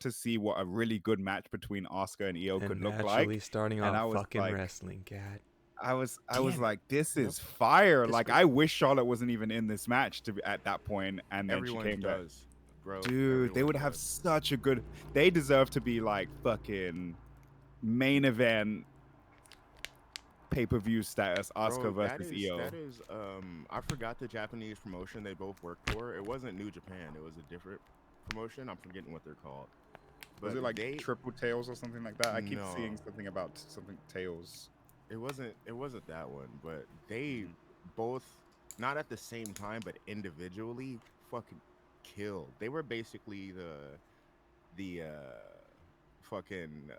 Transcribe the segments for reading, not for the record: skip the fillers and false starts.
to see what a really good match between Asuka and Io could And look naturally like. starting And I off was fucking like, wrestling, God. I was Damn it. like, this Yep. is fire. This Like, was- I wish Charlotte wasn't even in this match at that point, and then she Everyone came back. does, bro. Dude, they would have such a good. They deserve to be like fucking main event pay-per-view status. Asuka Bro, versus Io. that is I forgot the Japanese promotion they both worked for. It wasn't New Japan. It was a different promotion. I'm forgetting what they're called. Was it like Triple Tails or something like that? I keep No. seeing something about something Tails. It wasn't that one, but they both, not at the same time, but individually fucking killed. They were basically the fucking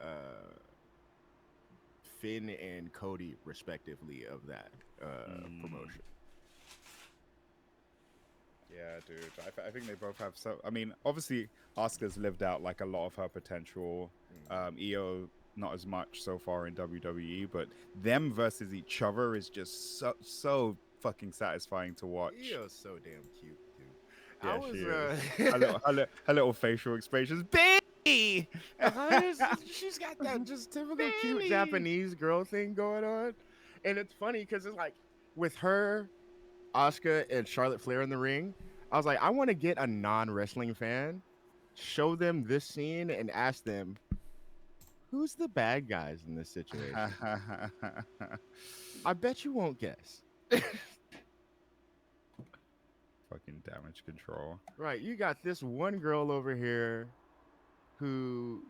Finn and Cody respectively of that promotion. Yeah, dude. I think they both have so. I mean, obviously, Asuka's lived out like a lot of her potential. Io not as much so far in WWE, but them versus each other is just so fucking satisfying to watch. Io's so damn cute, dude. Yeah, I was, she is. Her little facial expressions, baby. She's got that just typical cute Japanese girl thing going on, and it's funny because it's like with her, Asuka, and Charlotte Flair in the ring. I was like, I want to get a non-wrestling fan, show them this scene, and ask them, who's the bad guys in this situation? I bet you won't guess. Fucking Damage Control. Right, you got this one girl over here who,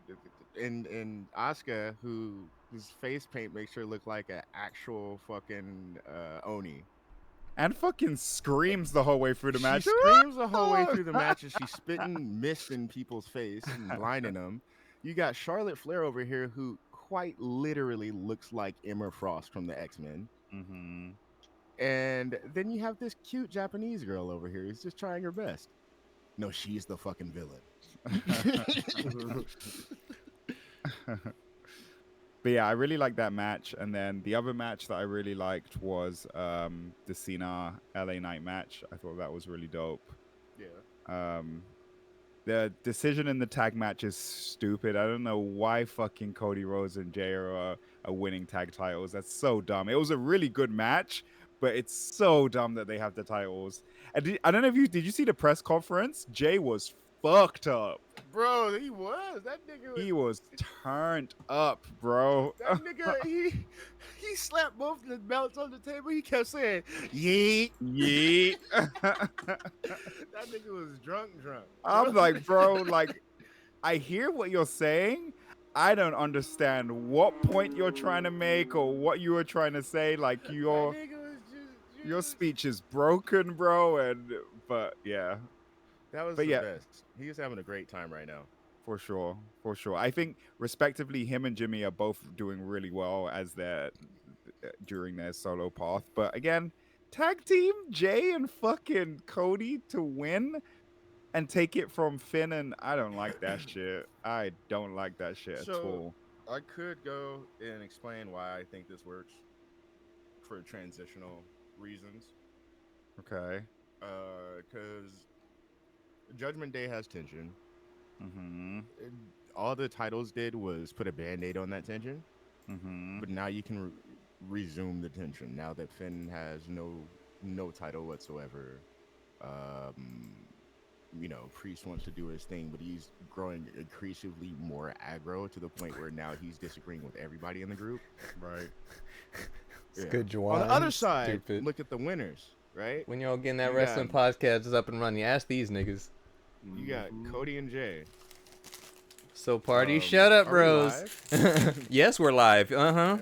in Asuka, whose face paint makes her look like an actual fucking Oni. And fucking screams the whole way through the match. She screams the whole way through the match, and she's spitting mist in people's face and blinding them. You got Charlotte Flair over here, who quite literally looks like Emma Frost from the X-Men. Mm-hmm. And then you have this cute Japanese girl over here who's just trying her best. No, she's the fucking villain. But yeah, I really liked that match. And then the other match that I really liked was the Cena LA Knight match. I thought that was really dope. Yeah. The decision in the tag match is stupid. I don't know why fucking Cody Rhodes and Jay are winning tag titles. That's so dumb. It was a really good match, but it's so dumb that they have the titles. And I don't know if did you see the press conference? Jay was fucked up. Bro, he was. That nigga was... He was turned up, bro. That nigga, he slapped both the belts on the table. He kept saying, yeet, yeet. That nigga was drunk. I'm like, bro, like, I hear what you're saying. I don't understand what point you're trying to make or what you were trying to say. Like, your speech is broken, bro. But yeah. That was the best. He is having a great time right now. For sure. I think, respectively, him and Jimmy are both doing really well as during their solo path. But again, tag team Jay and fucking Cody to win and take it from Finn, and I don't like that shit. I don't like that shit at all. I could go and explain why I think this works for transitional reasons. Okay. Because Judgment Day has tension. Mm-hmm. All the titles did was put a band-aid on that tension. Mm-hmm. But now you can resume the tension now that Finn has no title whatsoever. Priest wants to do his thing, but he's growing increasingly more aggro to the point where now he's disagreeing with everybody in the group. Right. It's good. On the other side, look at the winners, right? When y'all getting that wrestling podcast is up and running, ask these niggas. You got Cody and Jay. So party, shut up, bros. Yes, we're live. Uh-huh.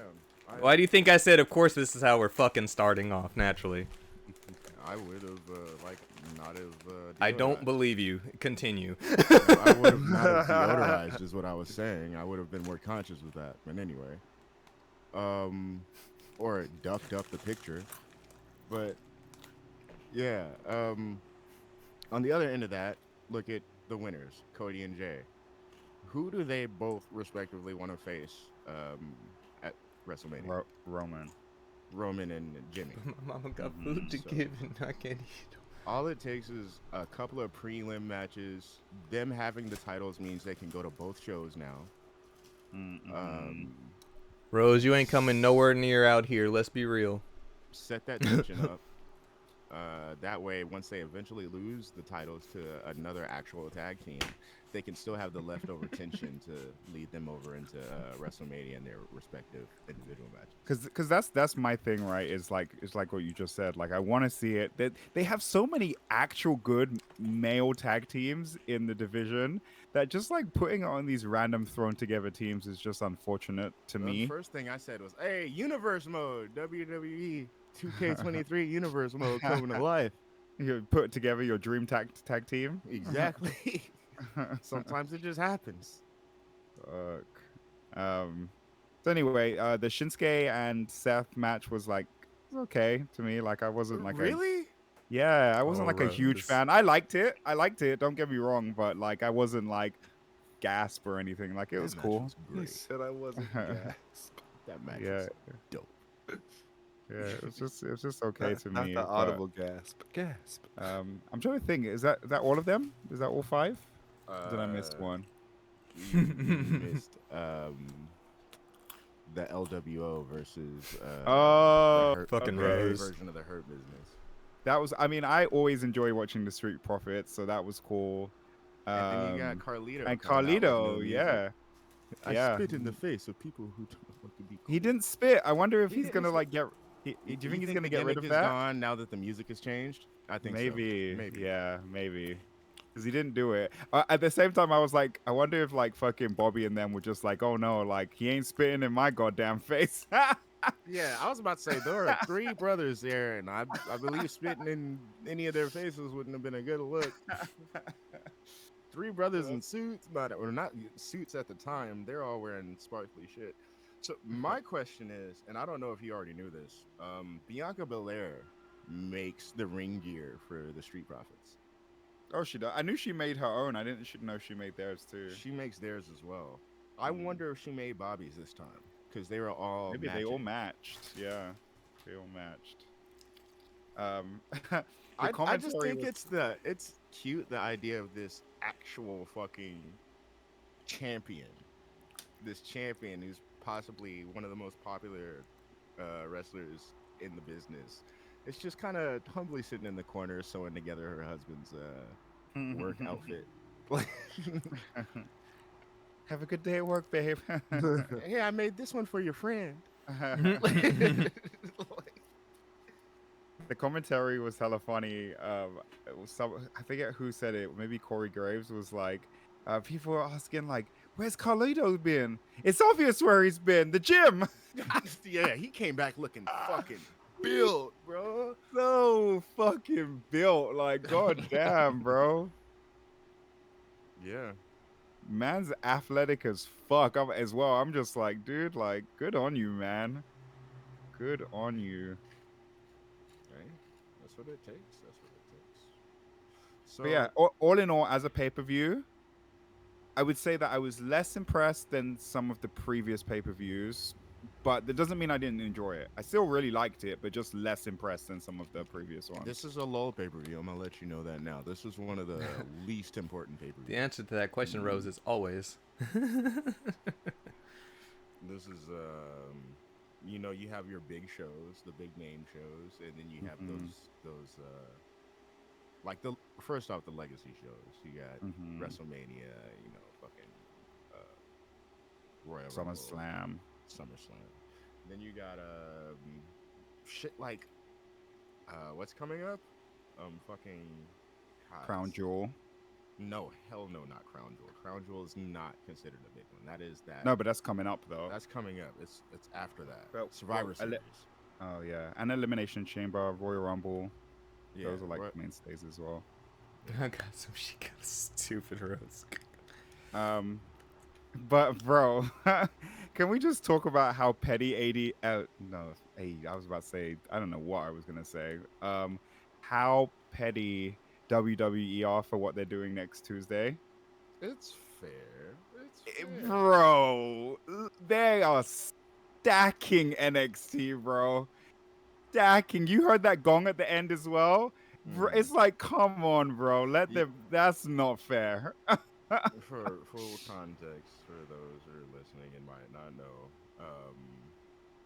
Why do you think I said, of course, this is how we're fucking starting off, naturally? I would have, not have... I don't believe you. Continue. No, I would have not have deodorized, is what I was saying. I would have been more conscious with that. But anyway. Or ducked up the picture. But, yeah. On the other end of that, look at the winners, Cody and Jay. Who do they both respectively want to face at WrestleMania? Roman and Jimmy. My mama got food to give and I can't eat. All it takes is a couple of prelim matches. Them having the titles means they can go to both shows now. Rose, you ain't coming nowhere near out here. Let's be real. Set that tension up. That way, once they eventually lose the titles to another actual tag team, they can still have the leftover tension to lead them over into WrestleMania and their respective individual matches. Because that's my thing, right? It's like what you just said. Like I want to see it. They have so many actual good male tag teams in the division that just like putting on these random thrown together teams is just unfortunate to me. The first thing I said was, "Hey, Universe Mode, WWE 2K23 Universe Mode coming to life." You put together your dream tag team. Exactly. Sometimes it just happens. Fuck. So anyway, the Shinsuke and Seth match was like okay to me. Like I wasn't like really. I wasn't like a Rose. huge fan. I liked it. Don't get me wrong, but like I wasn't like gasp or anything. Like it was cool. Great. Said I wasn't. That match Yeah. was dope. Yeah, it was just okay to Not me. the but, audible gasp. Gasp. I'm trying to think. Is that all of them? Is that all 5? Did I miss one? You missed the LWO versus Fucking the Rose. version of the Hurt Business. That was. I mean, I always enjoy watching the Street Profits, so that was cool. And then you got Carlito. And coming out with Carlito, new music. yeah. I Yeah. spit in the face of people who don't want to be cool. He didn't spit. I wonder if He he's didn't gonna spit. like get. Do you think he's gonna the get rid gimmick of is that? gone now that the music has changed? I think so. Maybe. Maybe. Yeah, maybe. Because he didn't do it. At the same time, I was like, I wonder if like fucking Bobby and them were just like, oh no, like he ain't spitting in my goddamn face. Yeah, I was about to say there are 3 brothers there, and I believe spitting in any of their faces wouldn't have been a good look. 3 brothers in suits, or not suits at the time. They're all wearing sparkly shit. So my question is, and I don't know if you already knew this, Bianca Belair makes the ring gear for the Street Profits. Oh, she does. I knew she made her own. I didn't know she made theirs too. She makes theirs as well. I wonder if she made Bobby's this time because they were all Maybe they all matching. matched. Yeah, they all matched. I just think it's cute, the idea of this actual fucking champion. This champion who's possibly one of the most popular wrestlers in the business. It's just kind of humbly sitting in the corner sewing together her husband's work outfit. Have a good day at work, babe. Hey, I made this one for your friend. The commentary was hella funny. It was I forget who said it. Maybe Corey Graves was like, people were asking like, "Where's Carlito been?" It's obvious where he's been. The gym. Yeah, he came back looking fucking built, bro. So fucking built. Like, goddamn, bro. Yeah. Man's athletic as fuck as well. I'm just like, dude, like, good on you, man. Good on you. Right? That's what it takes. So But yeah, all in all, as a pay-per-view, I would say that I was less impressed than some of the previous pay-per-views, but that doesn't mean I didn't enjoy it. I still really liked it, but just less impressed than some of the previous ones. this is a lull pay-per-view. I'm gonna let you know that now. This is one of the least important pay-per-views. The answer to that question, Rose, is always. This is you have your big shows, the big name shows, and then you have those like the first off the legacy shows. You got WrestleMania, fucking Royal Rumble, SummerSlam. Then you got shit like what's coming up? Fucking Crown Jewel. No, hell no, not Crown Jewel. Crown Jewel is not considered a big one. That is that. No, but that's coming up though. That's coming up. It's after that. Well, Survivor Series. Oh yeah, and Elimination Chamber, Royal Rumble. Yeah, Those are like mainstays as well. I got some shit kind of stupid, Rose. But bro, can we just talk about how petty I was about to say, I don't know what I was gonna say. How petty WWE are for what they're doing next Tuesday. It's fair. Bro, they are stacking NXT, bro. Stacking. You heard that gong at the end as well. It's like, come on, bro. Let Ye- them. That's not fair. For full context, for those who are listening and might not know,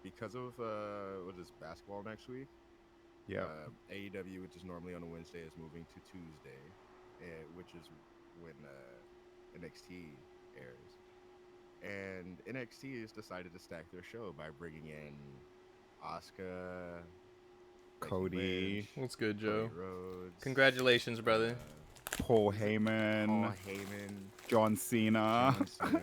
because of what is basketball next week? Yeah. AEW, which is normally on a Wednesday, is moving to Tuesday, which is when NXT airs. And NXT has decided to stack their show by bringing in Asuka, Becky Cody, Lynch, What's good, Cody Joe? Rhodes, Congratulations, brother. Paul is it Heyman, Paul Heyman, John Cena, John Cena.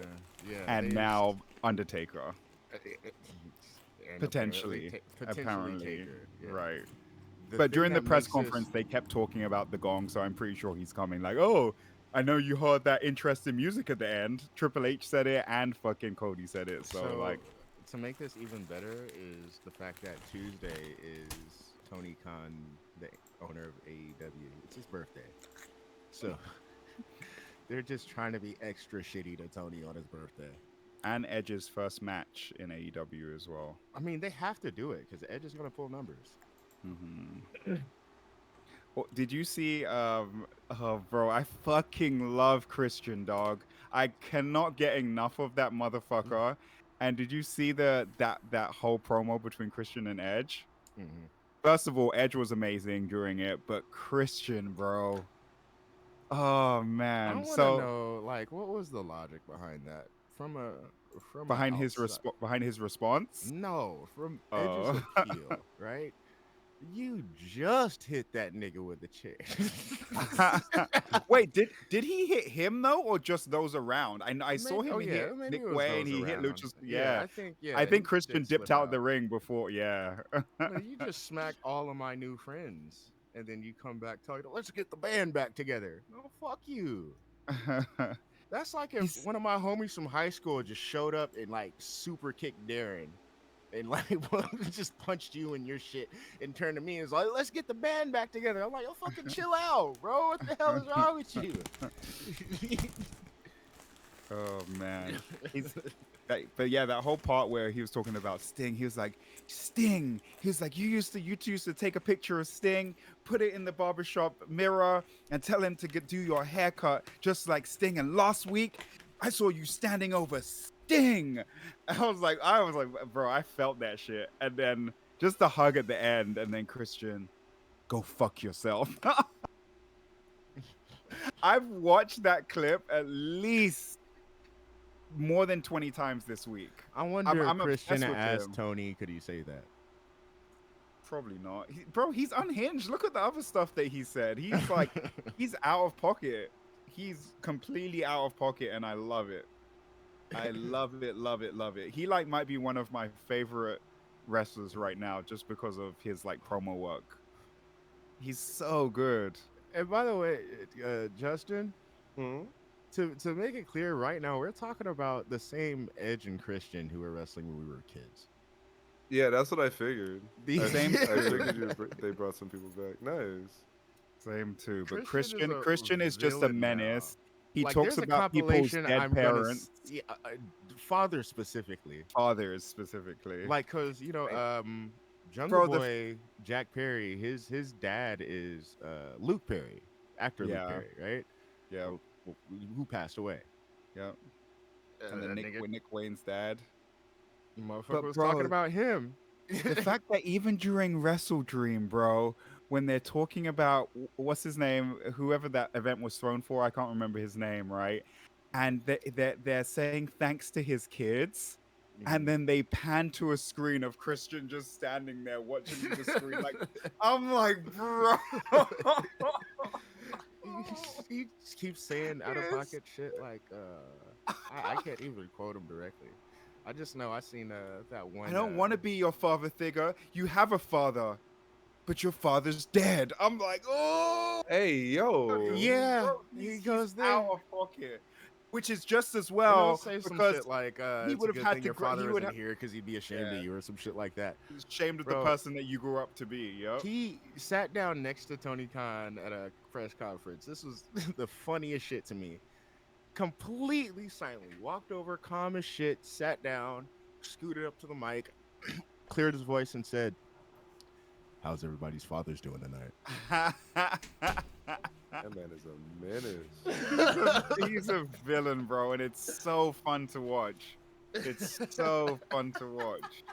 Yeah, and they now Undertaker. and Potentially. potentially Apparently. Taker. Yeah. Right. The But thing during the that press makes conference, this, they kept talking about the gong, so I'm pretty sure he's coming. Like, oh, I know you heard that interesting music at the end. Triple H said it, and fucking Cody said it. So, like, to make this even better is the fact that Tuesday is Tony Khan, the owner of AEW. It's his birthday, so they're just trying to be extra shitty to Tony on his birthday. and Edge's first match in AEW as well. I mean, they have to do it because Edge is gonna pull numbers. Oh, did you see? Oh, bro, I fucking love Christian, dog. I cannot get enough of that motherfucker. And did you see that whole promo between Christian and Edge? Mm-hmm. First of all, Edge was amazing during it, but Christian, bro. Oh I man. want to So know, like, what was the logic behind that from a behind his outside? behind his response. No, from Edge's Oh. appeal, right? You just hit that nigga with the chair. Wait, did he hit him though, or just those around? I saw him maybe hit it Nick was Wayne. those He hit around. Luchas. Yeah, Yeah, I he think Christian did dipped slip out the out. ring before. Yeah. No, you just smacked all of my new friends, and then you come back telling, "Let's get the band back together." No, fuck you. That's like if He's- one of my homies from high school just showed up and like super kicked Darren. And like just punched you and your shit and turned to me and was like, let's get the band back together. I'm like, yo, fucking chill out, bro. What the hell is wrong with you? Oh man. But yeah, that whole part where he was talking about Sting, he was like, Sting. He was like, you two used to take a picture of Sting, put it in the barbershop mirror, and tell him to do your haircut just like Sting. And last week, I saw you standing over Sting. I was like, bro, I felt that shit. And then just the hug at the end, and then Christian, go fuck yourself. I've watched that clip at least more than 20 times this week. I wonder I'm if Christian obsessed with asked him. Tony, could he say that? Probably not. Bro, he's unhinged. Look at the other stuff that he said. He's like, he's out of pocket. He's completely out of pocket, and I love it. I love it, love it, love it. He like might be one of my favorite wrestlers right now just because of his like promo work. He's so good. And by the way, Justin, Hmm? to make it clear right now, we're talking about the same Edge and Christian who were wrestling when we were kids. Yeah, that's what I figured. The I, same I too. figured they brought some people back. Nice. Same too. But Christian is a Christian is just a villain now. menace. He Like, talks there's a about people's compilation dead I'm gonna parents, yeah, father specifically. fathers specifically. Like, cause you know, Bro, Jungle Boy, Jack Perry, his dad is Luke Perry, actor Luke Yeah. Perry, right? yeah, Who passed away. yeah. And then Nick Wayne's dad. Motherfucker But was bro, talking about him. The fact that even during Wrestle Dream, bro, when they're talking about what's his name, whoever that event was thrown for, I can't remember his name, right? And they're saying thanks to his kids, and then they pan to a screen of Christian just standing there watching the screen, like I'm like, bro. he keeps saying out of pocket shit like I can't even quote him directly. I just know I seen that one. I don't want to be your father figure. You have a father, but your father's dead. I'm like, oh, Hey, yo. Yeah, bro, he he's goes there. out of pocket, which is just as And he'll well say some because shit like he it's would a have good had thing to your gr- he father would isn't have- here because he'd be ashamed Yeah. of you or some shit like that. he's ashamed of Bro. the person that you grew up to be. Yep. He sat down next to Tony Khan at a press conference. This was the funniest shit to me. Completely silently walked over, calm as shit, sat down, scooted up to the mic, cleared his voice, and said, How's everybody's fathers doing tonight? That man is a menace. He's a villain, bro, and it's so fun to watch. It's so fun to watch.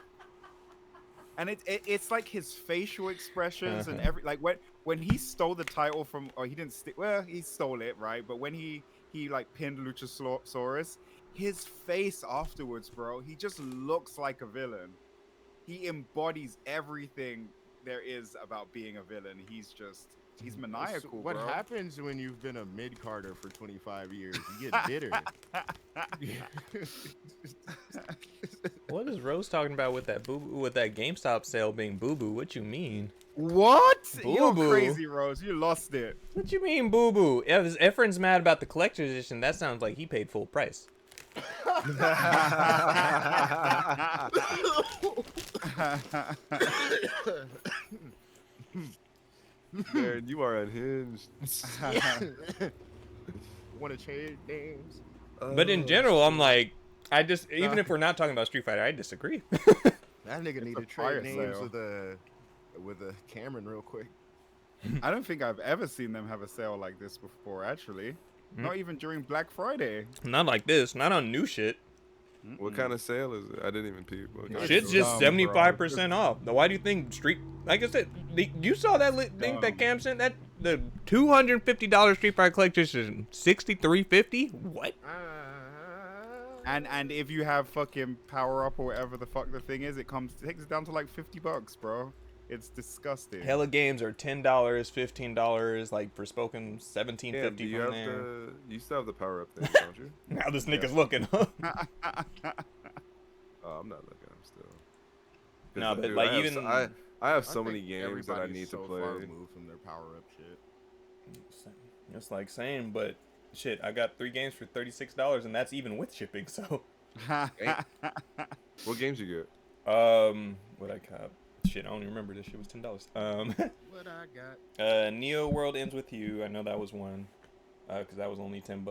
And it's like his facial expressions and every like when he stole the title from, or he didn't well, he stole it, right? But when he like pinned Luchasaurus, his face afterwards, bro, he just looks like a villain. He embodies everything there is about being a villain. He's maniacal. What bro. happens when you've been a mid-carder for 25 years? You get bitter. What is Rose talking about with that with that GameStop sale being boo boo? What you mean? What? You're Boo-boo. crazy, Rose. You lost it. What you mean boo boo? If Efren's mad about the collector's edition, that sounds like he paid full price. Darren, you are unhinged. Want to trade names? But in general, I'm like, even if we're not talking about Street Fighter, I disagree. That nigga need a to fire trade names sale. with a Cameron real quick. I don't think I've ever seen them have a sale like this before, actually. Not even during Black Friday. Not like this. Not on new shit. What kind of sale is it? I didn't even peep. What kind of Shit's sale? just dumb, bro. 75% off. Now, why do you think like I said, you saw that link that Cam sent? That the $250 Street Fighter collector's edition, $63.50? What? And if you have fucking power up or whatever the fuck the thing is, it takes it down to like $50, bro. It's disgusting. Hella games are $10, $15, like for Spoken $17.50 Yeah, do you from have there. you still have the power up thing, don't you? Now this nigga's looking, huh? Oh, I'm not looking. I'm still. 'Cause, No, but dude, like I have even I have so I many think games that I everybody's need to so play. far removed from their power-up shit. it's like saying, but shit, I got 3 games for $36, and that's even with shipping. So, What games you get? what I cop? Shit, I don't even remember. This shit was $10. What I got? Neo World Ends With You. I know that was one, because that was only $10.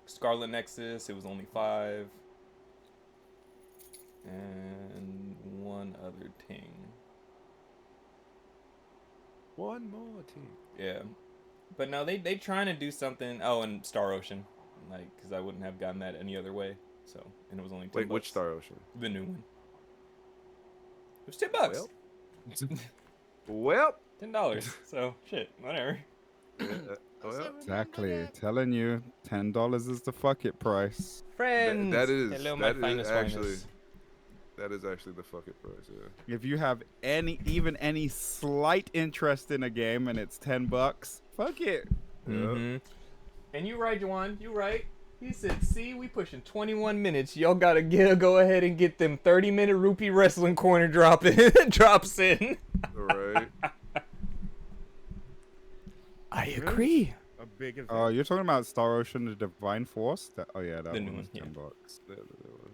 Scarlet Nexus. It was only 5. And one other thing. One more team. Yeah, but no, they trying to do something. Oh, and Star Ocean, like, because I wouldn't have gotten that any other way. So, and it was only $10. Wait, which Star Ocean? The new one. It was $10. Well, $10. So shit, whatever. well, Exactly. Telling you, $10 is the fuck it price. Friends. that is Hello, my that is finest actually finest. that is actually the fuck it price. Yeah. If you have even any slight interest in a game and it's $10, fuck it. Mm-hmm. And you right, Juwan. You right. He said, "See, we pushing 21 minutes. Y'all gotta go ahead and get them 30-minute rupee wrestling corner drops in." All right. I agree. A big event. Oh, you're talking about Star Ocean: The Divine Force? Oh yeah, that The one new was one, yeah. $10. Yeah, the new one.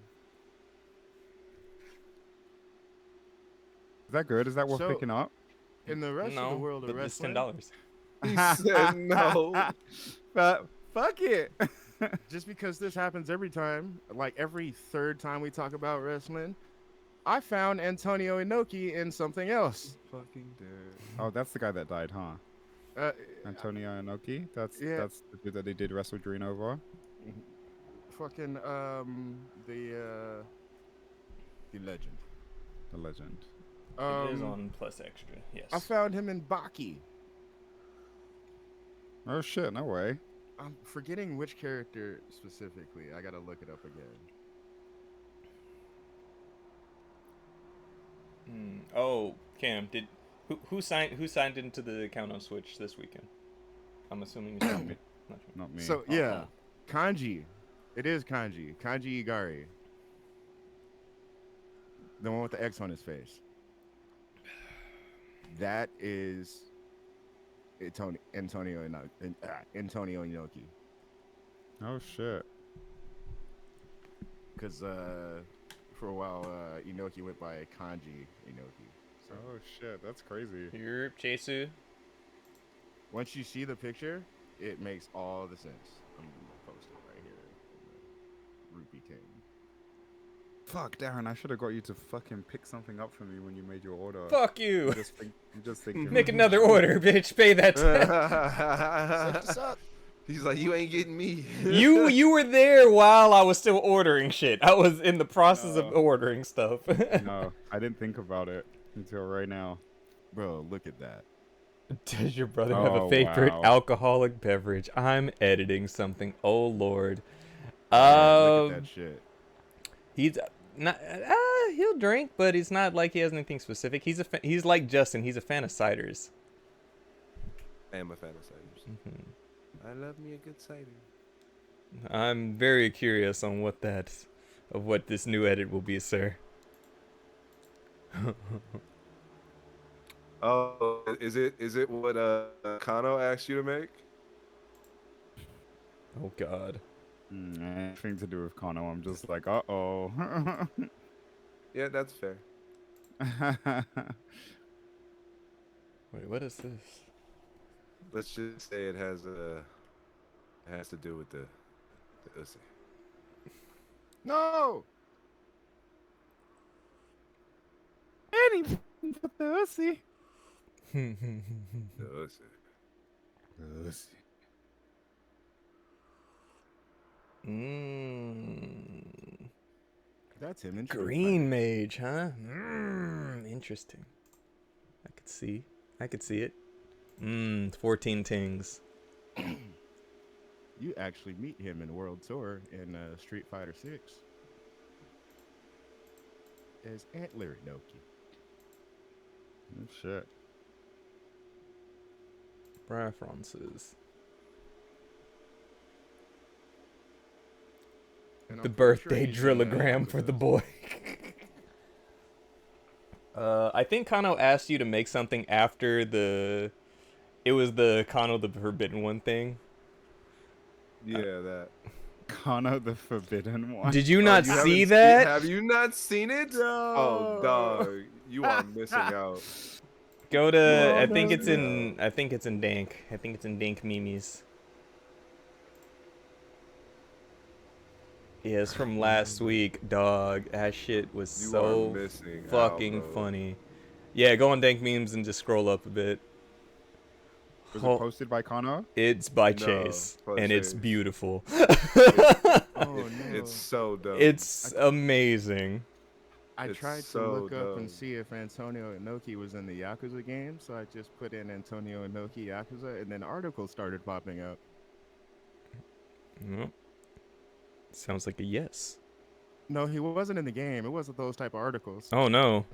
Is that good? Is that worth So- picking up? In the rest of the world of but it's wrestling, $10. He said no. But fuck it. just because this happens every time, like every third time we talk about wrestling, I found Antonio Inoki in something else. Fucking dare. Oh, that's the guy that died, huh? Antonio Inoki. That's Yeah. that's the dude that they did Wrestle Dream over. Fucking the legend. The legend. It is on Plus Extra. Yes. I found him in Baki. Oh shit! No way. I'm forgetting which character specifically. I gotta look it up again. Oh, Cam, who signed into the account on Switch this weekend? I'm assuming it's not me. Not you. Not me. So yeah, Kanji. It is Kanji. Kanji Igari. The one with the X on his face. That is Antonio Inoki. Oh shit. Because for a while, Inoki went by Kanji Inoki. So Oh shit. That's crazy. Europe, Chesu. once you see the picture, it makes all the sense. I'm gonna post it right here. In the Rupee King. Fuck, Darren, I should have got you to fucking pick something up for me when you made your order. Fuck you. I'm just thinking. Make another order, bitch. Pay that. He's like, you ain't getting me. You were there while I was still ordering shit. I was in the process of ordering stuff. No, I didn't think about it until right now. Bro, look at that. Does your brother have a Oh, favorite wow. alcoholic beverage? I'm editing something. Oh lord. Look at that shit. He's not. He'll drink, but he's not like he has anything specific. He's like Justin. He's a fan of ciders. I am a fan of ciders. I love me a good cider. I'm very curious on what this new edit will be, sir. Oh, is it what Kano asked you to make? Oh god. Anything to do with Kano, I'm just like, uh-oh. Yeah, that's fair. Wait, what is this? Let's just say it has to do with the Uzi. No! Anything but the Uzi. The Uzi. That's him in Green mage, huh? Interesting. I could see it. 14 tings. You actually meet him in World Tour in Street Fighter 6 as Antler Inoki. Oh, shit. Preferences. And The I'm pretty sure birthday he's in, drillogram for the boy. I think Kano asked you to make something after it was the Kano the Forbidden One thing. Yeah, that. Kano the Forbidden One. Did you not You see haven't that? have you not seen it? Oh, dog, you are missing out. Go to No, I think no, it's in Dank. I think it's in Dank Memes. Yeah, it's from last week, dog. That shit was You so are missing fucking out, bro. funny. Yeah, go on Dank Memes and just scroll up a bit. Was it posted by Kano? It's by No, Chase, by and it's Chase. beautiful. Oh no! It's so dumb. It's amazing. I it's tried so to look up dumb. and see if Antonio Inoki was in the Yakuza game, so I just put in Antonio Inoki Yakuza, and then articles started popping up. Well, sounds like a yes. No, he wasn't in the game. It wasn't those type of articles. Oh no.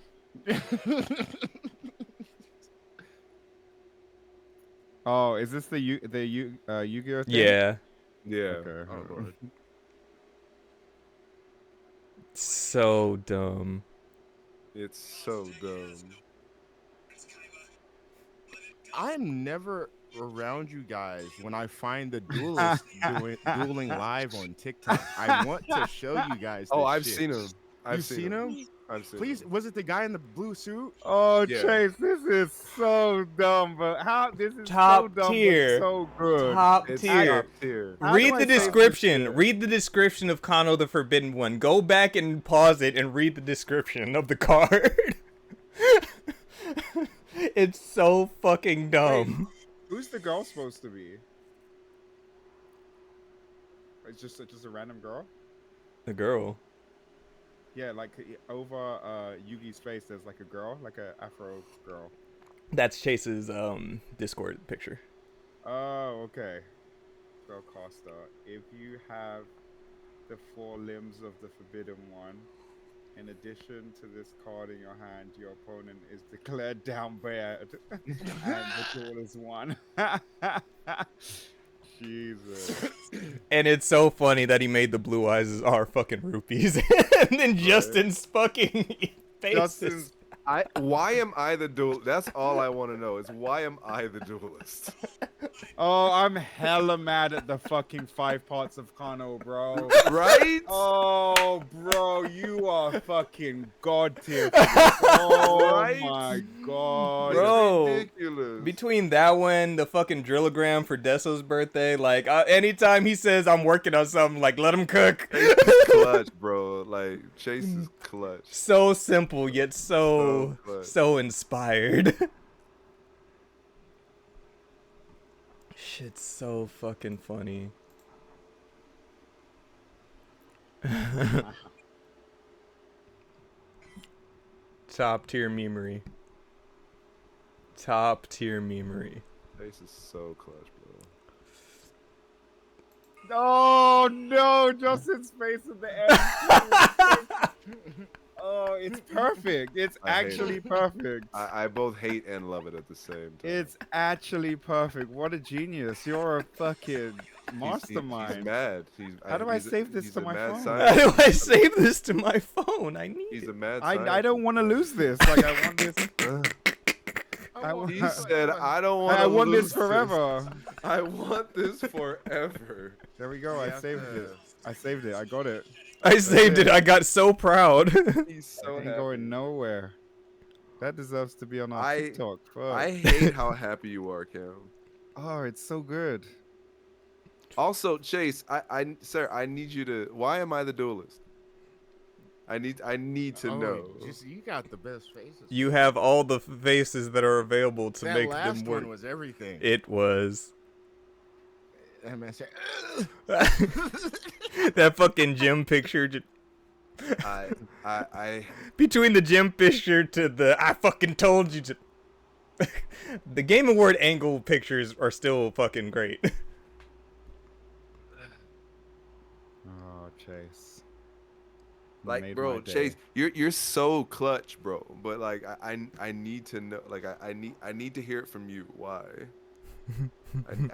Oh, is this the Yu-Gi-Oh thing? Yeah. Yeah. Okay. Oh, Lord. So dumb. It's so dumb. I'm never around you guys when I find the duelist dueling live on TikTok. I want to show you guys. Oh, this I've shit. seen him. I've You've seen him? I've seen Please, him. was it the guy in the blue suit? Oh, Yeah. Chase, this is so dumb, but how this is Top so dumb, tier. but so good. Top It's tier. top tier. How do Read I the save this description. shit? Read the description of Kano the Forbidden One. Go back and pause it and read the description of the card. It's so fucking dumb. Who's the girl supposed to be? It's just a random girl. The girl. Yeah, like over Yugi's face, there's like a girl, like a Afro girl. That's Chase's Discord picture. Oh, okay. So Costa, if you have the 4 limbs of the Forbidden One, in addition to this card in your hand, your opponent is declared down bad, and the duel is won. Jesus. And it's so funny that he made the blue eyes are fucking rupees. And then Justin's fucking face. Justin's Why am I the duel? That's all I want to know is why am I the duelist? Oh, I'm hella mad at the fucking 5 parts of Kano, bro. Right? Oh, bro, you are fucking god tier. Oh Right? my god. Bro. Ridiculous. Between that one, the fucking Drillagram for Deso's birthday, like anytime he says I'm working on something, like let him cook. Chase is clutch, bro. Like Chase is clutch. So simple yet so So clutch. so inspired. Shit's so fucking funny. Top tier memery. Top tier memery. Chase is so clutch, bro. Oh no, Justin's face at the end. Oh, it's perfect. It's I hate actually it. perfect. I both hate and love it at the same time. It's actually perfect. What a genius. You're a fucking He's mastermind. mad. How do I save this he's to a my mad phone? How scientist. do I save this to my phone? I need He's it. a mad I scientist. don't want to lose this. Like I want this. I want- He said, "I don't want. I want this forever. I want this forever." There we go. I Yeah. saved it. I saved it. I got it. I saved it. I got so proud. He's So so ain't happy. going nowhere. That deserves to be on our I- TikTok. Fuck. I hate how happy you are, Cam. Oh, it's so good. Also, Chase, sir, I need you to. Why am I the duelist? I need to know. You got the best faces. You have all the faces that are available to that make last them work. one was everything. It was. That man said, That fucking gym picture. I Between the gym picture to the I fucking told you to. The Game Award angle pictures are still fucking great. Oh, Chase. You like, made bro, my day. Chase, you're so clutch, bro. But like, I need to know. Like, I need to hear it from you. Why?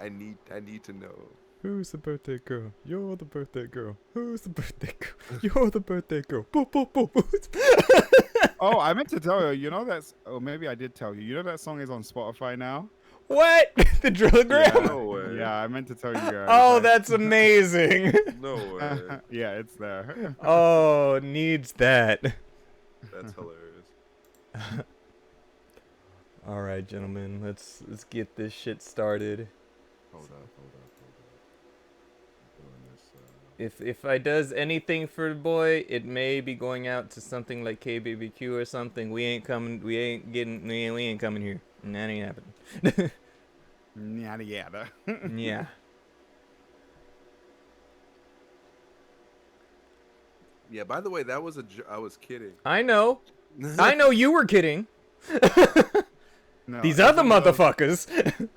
I need to know. Who's the birthday girl? You're the birthday girl. Who's the birthday girl? You're the birthday girl. Boop, boop, boop, boop. Oh, I meant to tell you. You know that's. Oh, maybe I did tell you. You know that song is on Spotify now. What? The Drillagram? No way. Yeah, I meant to tell you guys. Oh, I- that's amazing. No way. yeah, it's there. Oh, needs that. That's hilarious. All right, gentlemen, let's get this shit started. hold up. I'm doing this, If I does anything for the boy, it may be going out to something like KBBQ or something. We ain't coming here. That ain't happening. Yada yada. Yeah. Yeah. By the way, that was I was kidding. I know you were kidding. No, These it's other one of those- motherfuckers.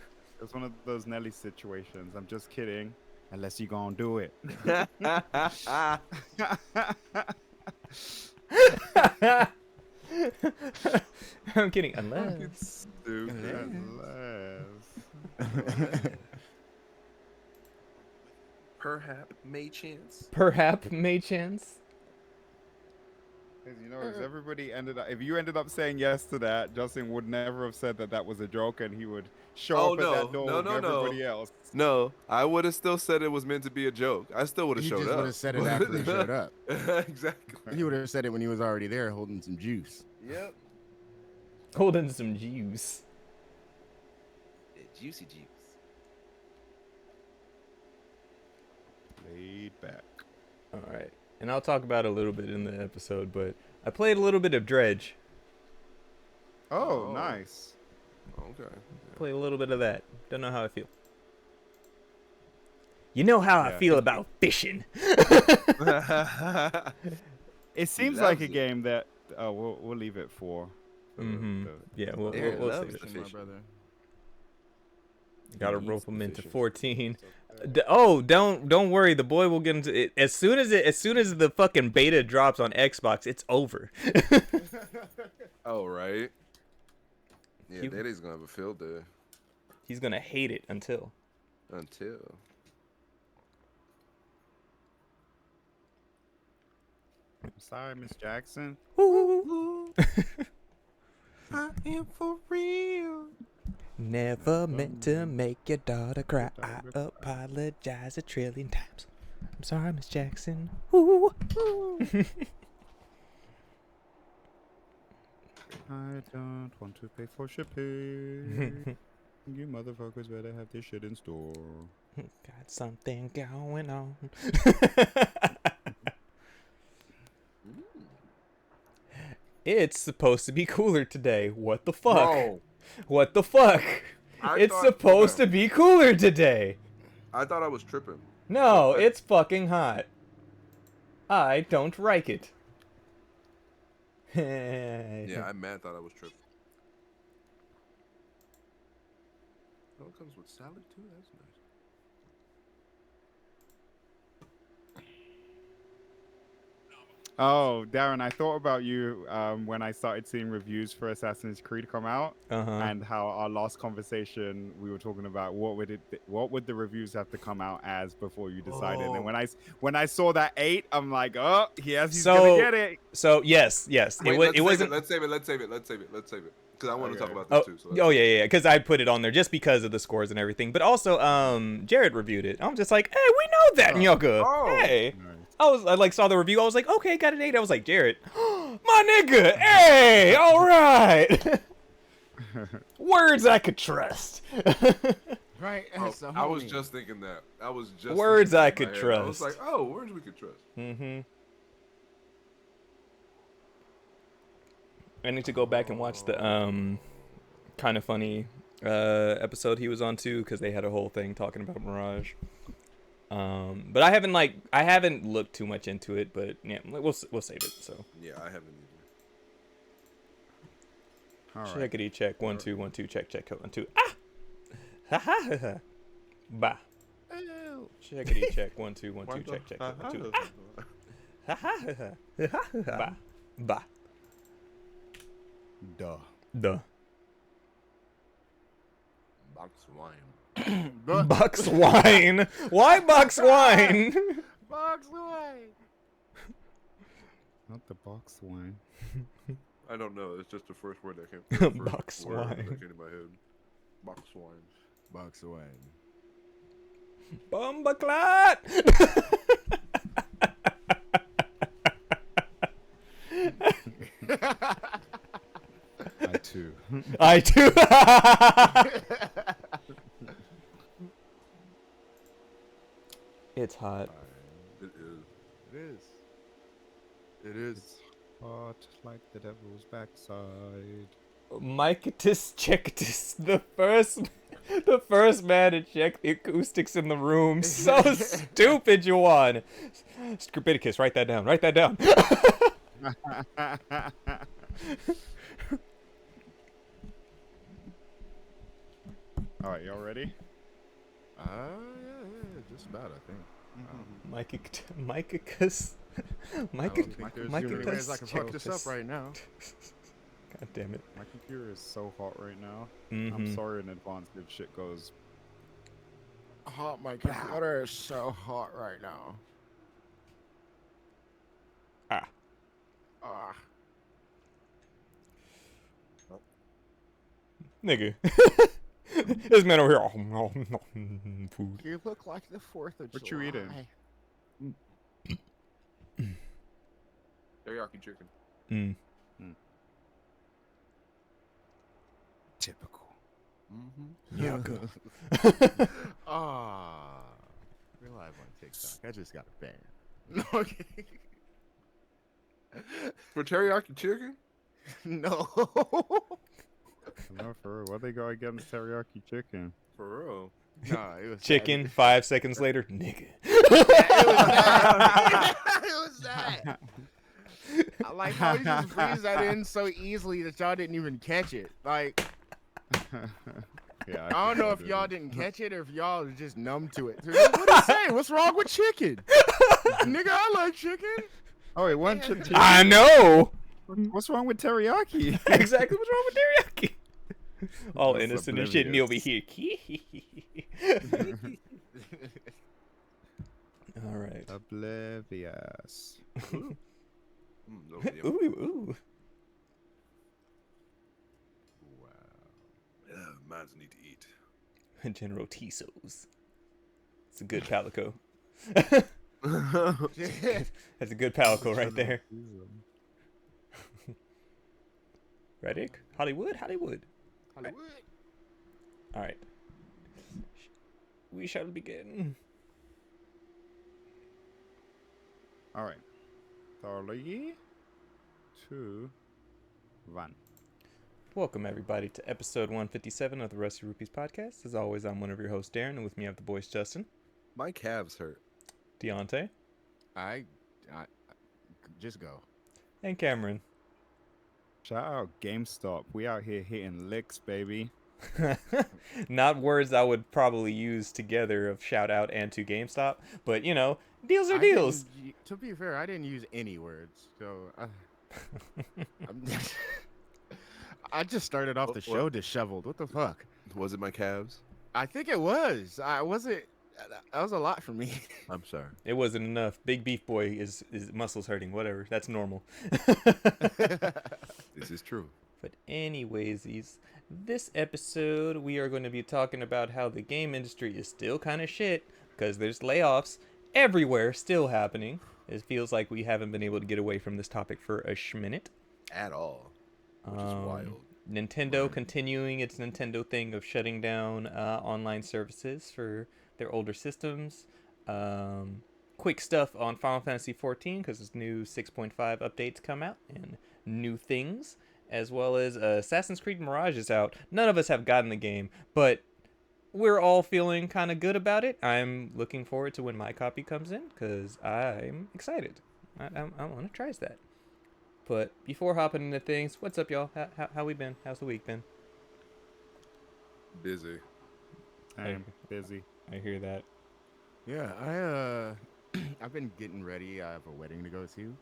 It's one of those Nelly situations. I'm just kidding. Unless you gonna do it. I'm kidding. Unless. Stupid. Unless. Perhaps may chance. Perhaps may chance. 'Cause, you know, if you ended up saying yes to that, Justin would never have said that was a joke, and he would show Oh, up at no. that door No, with no, no. everybody else. No, I would have still said it was meant to be a joke. I still would have He showed just up. would have said it after they showed up. Exactly. He would have said it when he was already there holding some juice. Yep. Holding some juice. Juicy juice. Laid back. All right. And I'll talk about it a little bit in the episode, but I played a little bit of Dredge. Oh, Oh. nice. Okay. Play a little bit of that. Don't know how I feel. You know how I Yeah. feel about fishing. It seems loves like a it. game that we'll leave it for. Mm-hmm. Yeah, we'll Aaron we'll loves save it. the My fish. brother. Gotta He rope eats the him into fishing. 14. Don't worry. The boy will get into it as soon as the fucking beta drops on Xbox. It's over. Oh, right. Yeah, He- Daddy's gonna have a field day He's gonna hate it until. until. I'm sorry, Miss Jackson. I am for real. Never meant to make your daughter cry. I apologize 1,000,000,000,000 times. I'm sorry, Miss Jackson. Ooh. I don't want to pay for shipping. You motherfuckers better have this shit in store. Got something going on. It's supposed to be cooler today. What the fuck? Bro, What the fuck? I It's thought- supposed okay. to be cooler today. I thought I was tripping. No, But- it's fucking hot. I don't like it. Yeah, I mad thought I was tripping. Oh, it comes with salad too. That's nice. Oh, Darren, I thought about you when I started seeing reviews for Assassin's Creed come out, Uh-huh. and how our last conversation we were talking about what would the reviews have to come out as before you decided. Oh. And when I saw that 8, I'm like, oh, yes, he's So- gonna get it. So yes. Wait, It wasn't. Let's save it. Because I want to talk Okay. about Oh, this too. So oh yeah, because I put it on there just because of the scores and everything. But also, Jared reviewed it. I'm just like, hey, we know that, Nyoka. Oh. Hey. Nice. I like saw the review. I was like, okay, got an 8. I was like, Jared, my nigga, hey, all right. Words I could trust. Right. Oh, It's a I was homie. just thinking that. I was just Words thinking I that in could my head. I was trust. like, oh, words we could trust. Mm-hmm. I need to go back and watch the kind of funny episode he was on too, because they had a whole thing talking about Mirage. But I haven't looked too much into it, but yeah, we'll save it. So Yeah, I haven't either. All right. checkity check 1 2 1 2 check 1 2 ah ha ha ha ha bah checkity check 1 2 1 2 check 1 2 ah ha ha ha ha bah bah Duh. duh Box wine. Bucks wine. Why Bucks wine? Box wine. Not the box wine. I don't know. It's just the first word that came. Box word wine. that came to my head. Box wine. Box wine. Bumbaclat. I too. I too. It's hot. It is. It is. It is. Hot like the devil's backside. Micatus Checkatus, the first man to check the acoustics in the room. So stupid, Juwan. Scribiticus, write that down. Write that down. All right, y'all ready? Yeah, just about, I think. Micacus. I don't think there's too many ways I can fuck this up Checkatus. right now. God damn it. My computer is so hot right now. Mhm. I'm sorry in advance if shit goes. Hot, my computer is so hot right now. Ah. Ah. Nigga. This man over here. Food. You look like the 4th of What July. you eating? Teriyaki chicken. Mm. Typical. Mm-hmm. Ah. We're live on TikTok. I just got a ban. No, okay. For teriyaki chicken? No. No, for real. What they got against teriyaki chicken? For real. Nah, it was Chicken, that. 5 seconds later. Nigga. It was that. It was that. I like how you just freeze that in so easily that y'all didn't even catch it. Like, Yeah. I don't know if did y'all it. didn't catch it or if y'all are just numb to it. What are you saying? What's wrong with chicken? Nigga, I like chicken. Oh, wait, one Yeah. I know. What's wrong with teriyaki? Exactly what's wrong with teriyaki. All That's innocent and shit, me over here. All right. Oblivious. No video. Ooh. Wow. Yeah, mans need to eat. General Tissos. It's a good palico. That's a good palico right there. Ready? Hollywood. Hollywood. All right. We shall begin. All right. 3, 2, 1. Welcome everybody to episode 157 of the Rusty Rupees podcast. As always, I'm one of your hosts, Darren, and with me I have the boys Justin, My calves hurt. Deontay, I just go. and Cameron. Shout out GameStop. We out here hitting licks, baby. Not words I would probably use together of shout out and to GameStop, but you know, deals are deals. To be fair, I didn't use any words, so I just started off the show disheveled. What the fuck? Was it my calves? I think it was. I wasn't. That was a lot for me. I'm sorry. It wasn't enough. Big Beef Boy is muscles hurting. Whatever. That's normal. This is true. But anyways, this episode we are going to be talking about how the game industry is still kind of shit because there's layoffs everywhere still happening. It feels like we haven't been able to get away from this topic for a minute. At all. Which is wild. Nintendo continuing its Nintendo thing of shutting down online services for their older systems. Quick stuff on Final Fantasy XIV because its new 6.5 updates come out and new things, as well as Assassin's Creed Mirage is out. None of us have gotten the game, but we're all feeling kind of good about it. I'm looking forward to when my copy comes in because I'm excited. I want to try that. But before hopping into things, what's up, y'all? How we been? How's the week been? Busy. I'm busy. I hear that. Yeah, I've been getting ready. I have a wedding to go to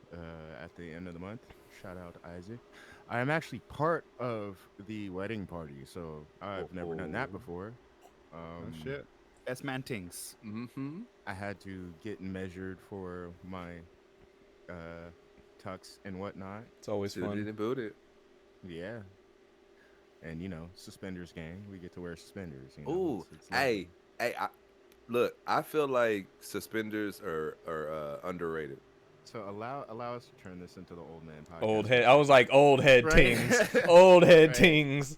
at the end of the month. Shout out Isaac. I am actually part of the wedding party, so I've never done that before. Oh, shit. Best man things. Mm-hmm. I had to get measured for my tux and whatnot. It's always fun. Didn't boot it. Yeah. And, you know, suspenders gang. We get to wear suspenders. You know, Ooh, it's lovely. hey, look, I feel like suspenders are underrated. So allow us to turn this into the old man podcast. Old head. I was like old head Right. tings. Old head Right. tings.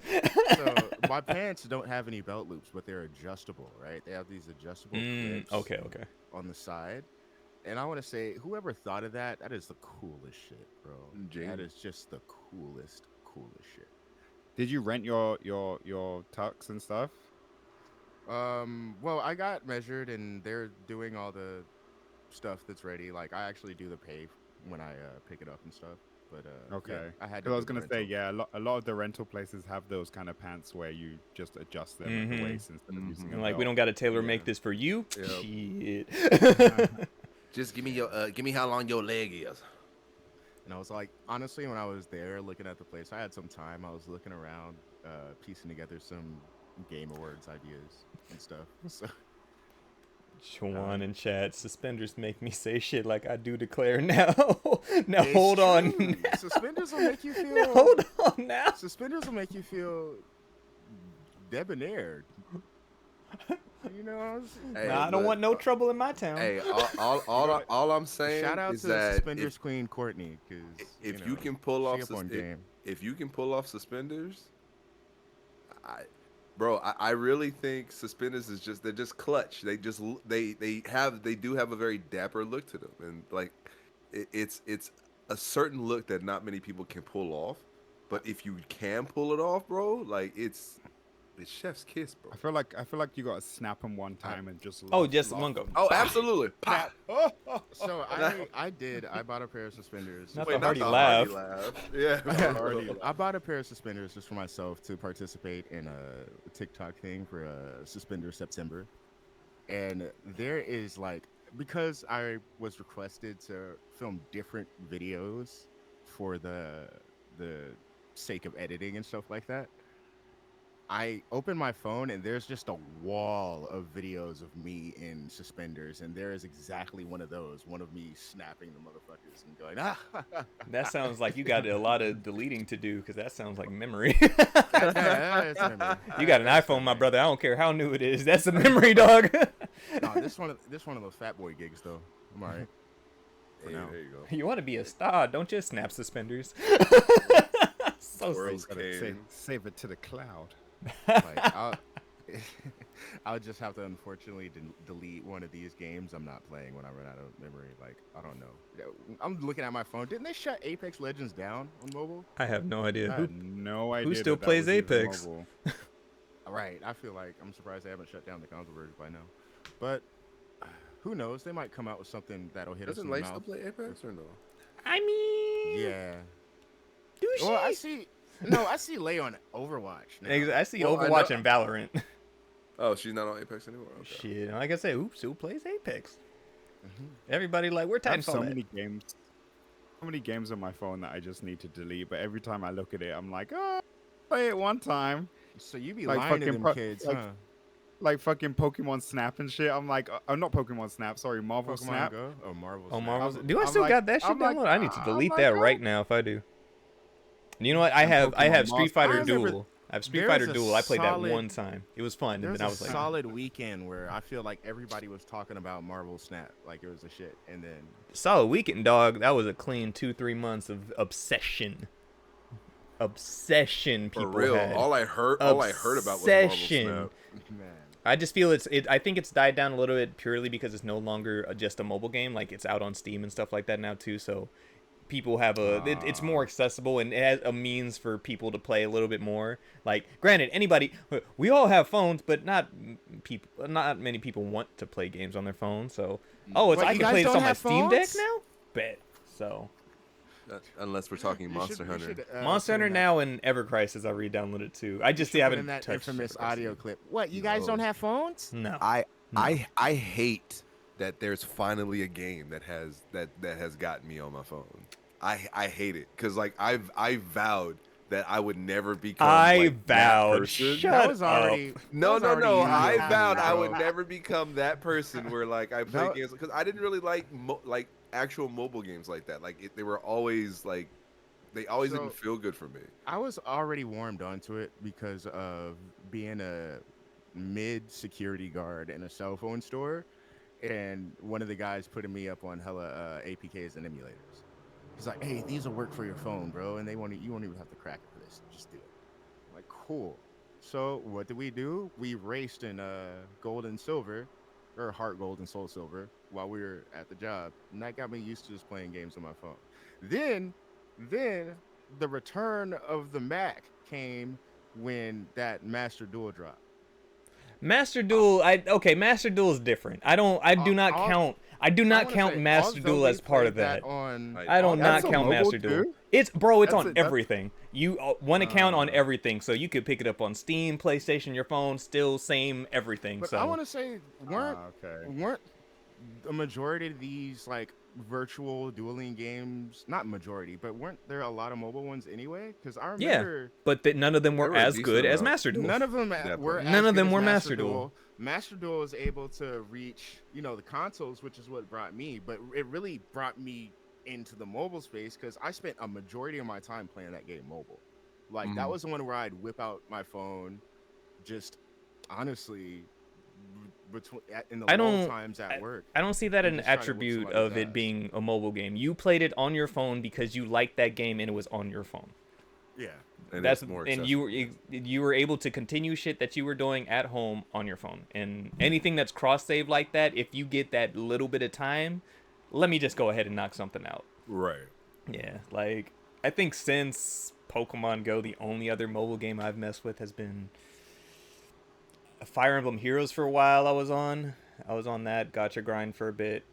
So my pants don't have any belt loops, but they're adjustable, right? They have these adjustable clips Okay. on the side. And I want to say, whoever thought of that, that is the coolest shit, bro. That Genius. is just the coolest shit. Did you rent your tux and stuff? Well, I got measured, and they're doing all the stuff that's ready. Like, I actually do the pay when I pick it up and stuff. But Okay. yeah, I had. Because I was do the gonna say, rental. yeah, a lot of the rental places have those kind of pants where you just adjust them at Mhm. the waist instead of using. And a like, we belt. don't got to tailor Yeah. make this for you. Yep. Shit. Just give me how long your leg is. And I was like, honestly, when I was there looking at the place, I had some time. I was looking around, piecing together some Game Awards ideas and stuff. So Chuan in chat. Suspenders make me say shit like I do declare now. Now It's hold on. true. Suspenders will make you feel. Now hold on now. Suspenders will make you feel debonair. You know, what I'm saying? Hey, Nah, I don't look, want no trouble in my town. Hey, all I'm saying Shout out is to that Suspenders Queen Courtney, because if you can pull off on game. if you can pull off suspenders, I really think suspenders is they're just clutch. They just they do have a very dapper look to them, and like it's a certain look that not many people can pull off. But if you can pull it off, bro, like it's chef's kiss, bro. I feel like you gotta snap them one time and just. Oh, lock- just lock one go. them. Oh, absolutely. Pop. So I bought a pair of suspenders. Not Wait, the not hearty the laugh. hearty laugh. Yeah. Already. I bought a pair of suspenders just for myself to participate in a TikTok thing for Suspender September. And there is like, because I was requested to film different videos for the sake of editing and stuff like that, I opened my phone and there's just a wall of videos of me in suspenders, and there is exactly one of those, one of me snapping the motherfuckers and going, ah. That sounds like you got a lot of deleting to do because that sounds like memory. It's memory. You got an That's iPhone, my memory. brother. I don't care how new it is. That's a memory, dog. No, this one of those fat boy gigs though. I'm alright. Hey, now. there you go. You want to be a star, don't just snap suspenders. Squirrels Gotta came. save it to the cloud. Like, I'll just have to unfortunately delete one of these games I'm not playing when I run out of memory. Like, I don't know. I'm looking at my phone. Didn't they shut Apex Legends down on mobile? I have no idea. I Who had no idea. still that that plays was even Apex? mobile. Right. I feel like I'm surprised they haven't shut down the console version by now. But who knows? They might come out with something that'll hit us Doesn't in the Lay mouth. still play Apex or no? I mean, Yeah. do she? Well, I see Lay on Overwatch now. I see Well, I Overwatch know- and Valorant. Oh, she's not on Apex anymore. Okay. Shit, like I said, oops, who plays Apex? Mhm. Everybody like, we're I have Titanfall. so at? many games on my phone that I just need to delete. But every time I look at it, I'm like, oh, play it one time. So you be Like lying to fucking them kids, like huh? Like fucking Pokemon Snap and shit. I'm like, not Pokemon Snap. Sorry, Marvel Pokemon Snap. Go? Oh, Marvel. Oh, Snap. Marvel's. I'm- Do I I'm still like- got that shit I'm like, downloaded? I need to I'm delete like, that oh. right now if I do. You know what? I And have Pokemon Street Master- Fighter I remember Duel. I have Street there was Fighter a Duel. I played that solid- one time. It was fun, There and was then I a was like, solid weekend where I feel like everybody was talking about Marvel Snap like it was a shit, and then solid weekend, dog. That was a clean 2-3 months of obsession. Obsession, For people real, had. all I heard about was Marvel Obsession. Snap. man, I just feel I think it's died down a little bit purely because it's no longer just a mobile game. Like it's out on Steam and stuff like that now too. So people have it's more accessible and it has a means for people to play a little bit more. Like granted, we all have phones, but not many people want to play games on their phone. So What, I you can guys play this don't on my have Steam Deck phones? now. Bet so. Unless we're talking Monster Hunter. Monster Hunter now and Ever Crisis I re-downloaded too. I just haven't in that touched infamous Ever Crisis audio yet. clip. What? You guys don't No. have phones? No. No. I hate that there's finally a game that has gotten me on my phone. I hate it because like I vowed that I would never become like, that vowed. person. Shut That was up. already. No, that was no, no. already I you, vowed I bro. would never become that person where like I play That- games because I didn't really like like actual mobile games like that. Like they were always like they always So- didn't feel good for me. I was already warmed onto it because of being a mid security guard in a cell phone store, and one of the guys putting me up on hella APKs and emulators. He's like, "Hey, these will work for your phone, bro, and you won't even have to crack it for this. Just do it." I'm like, cool. So what did we do? We raced in gold and silver, or heart gold and soul silver, while we were at the job, and that got me used to just playing games on my phone. Then the return of the Mac came when that Master Duel dropped. Master Duel, Master Duel is different. I do not I'll- count Master although Duel we as part of played that. on, I don't That's not a count mobile Master Duel. too? It's That's on that's- everything. You one account on Uh. everything, so you could pick it up on Steam, PlayStation, your phone, still same everything. but So I want to say weren't okay. the majority of these like virtual dueling games, not majority, but weren't there a lot of mobile ones anyway? Because I Yeah. remember but none of them were There were a as decent good as amount. Master Duel. none of them Definitely. were. None as of good them as were Master Duel. Master Duel was able to reach, the consoles, which is what brought me. But it really brought me into the mobile space because I spent a majority of my time playing that game mobile. Like that Mhm. was the one where I'd whip out my phone, just honestly, in the I long don't- times at work. I don't see that and an just try to whip attribute somebody's of it ass. being a mobile game. You played it on your phone because you liked that game and it was on your phone. Yeah. And That's it's more and you were able to continue shit that you were doing at home on your phone. And anything that's cross save like that, if you get that little bit of time, let me just go ahead and knock something out. right. Yeah, like I think since Pokemon Go, the only other mobile game I've messed with has been Fire Emblem Heroes for a while. I was on that gotcha grind for a bit.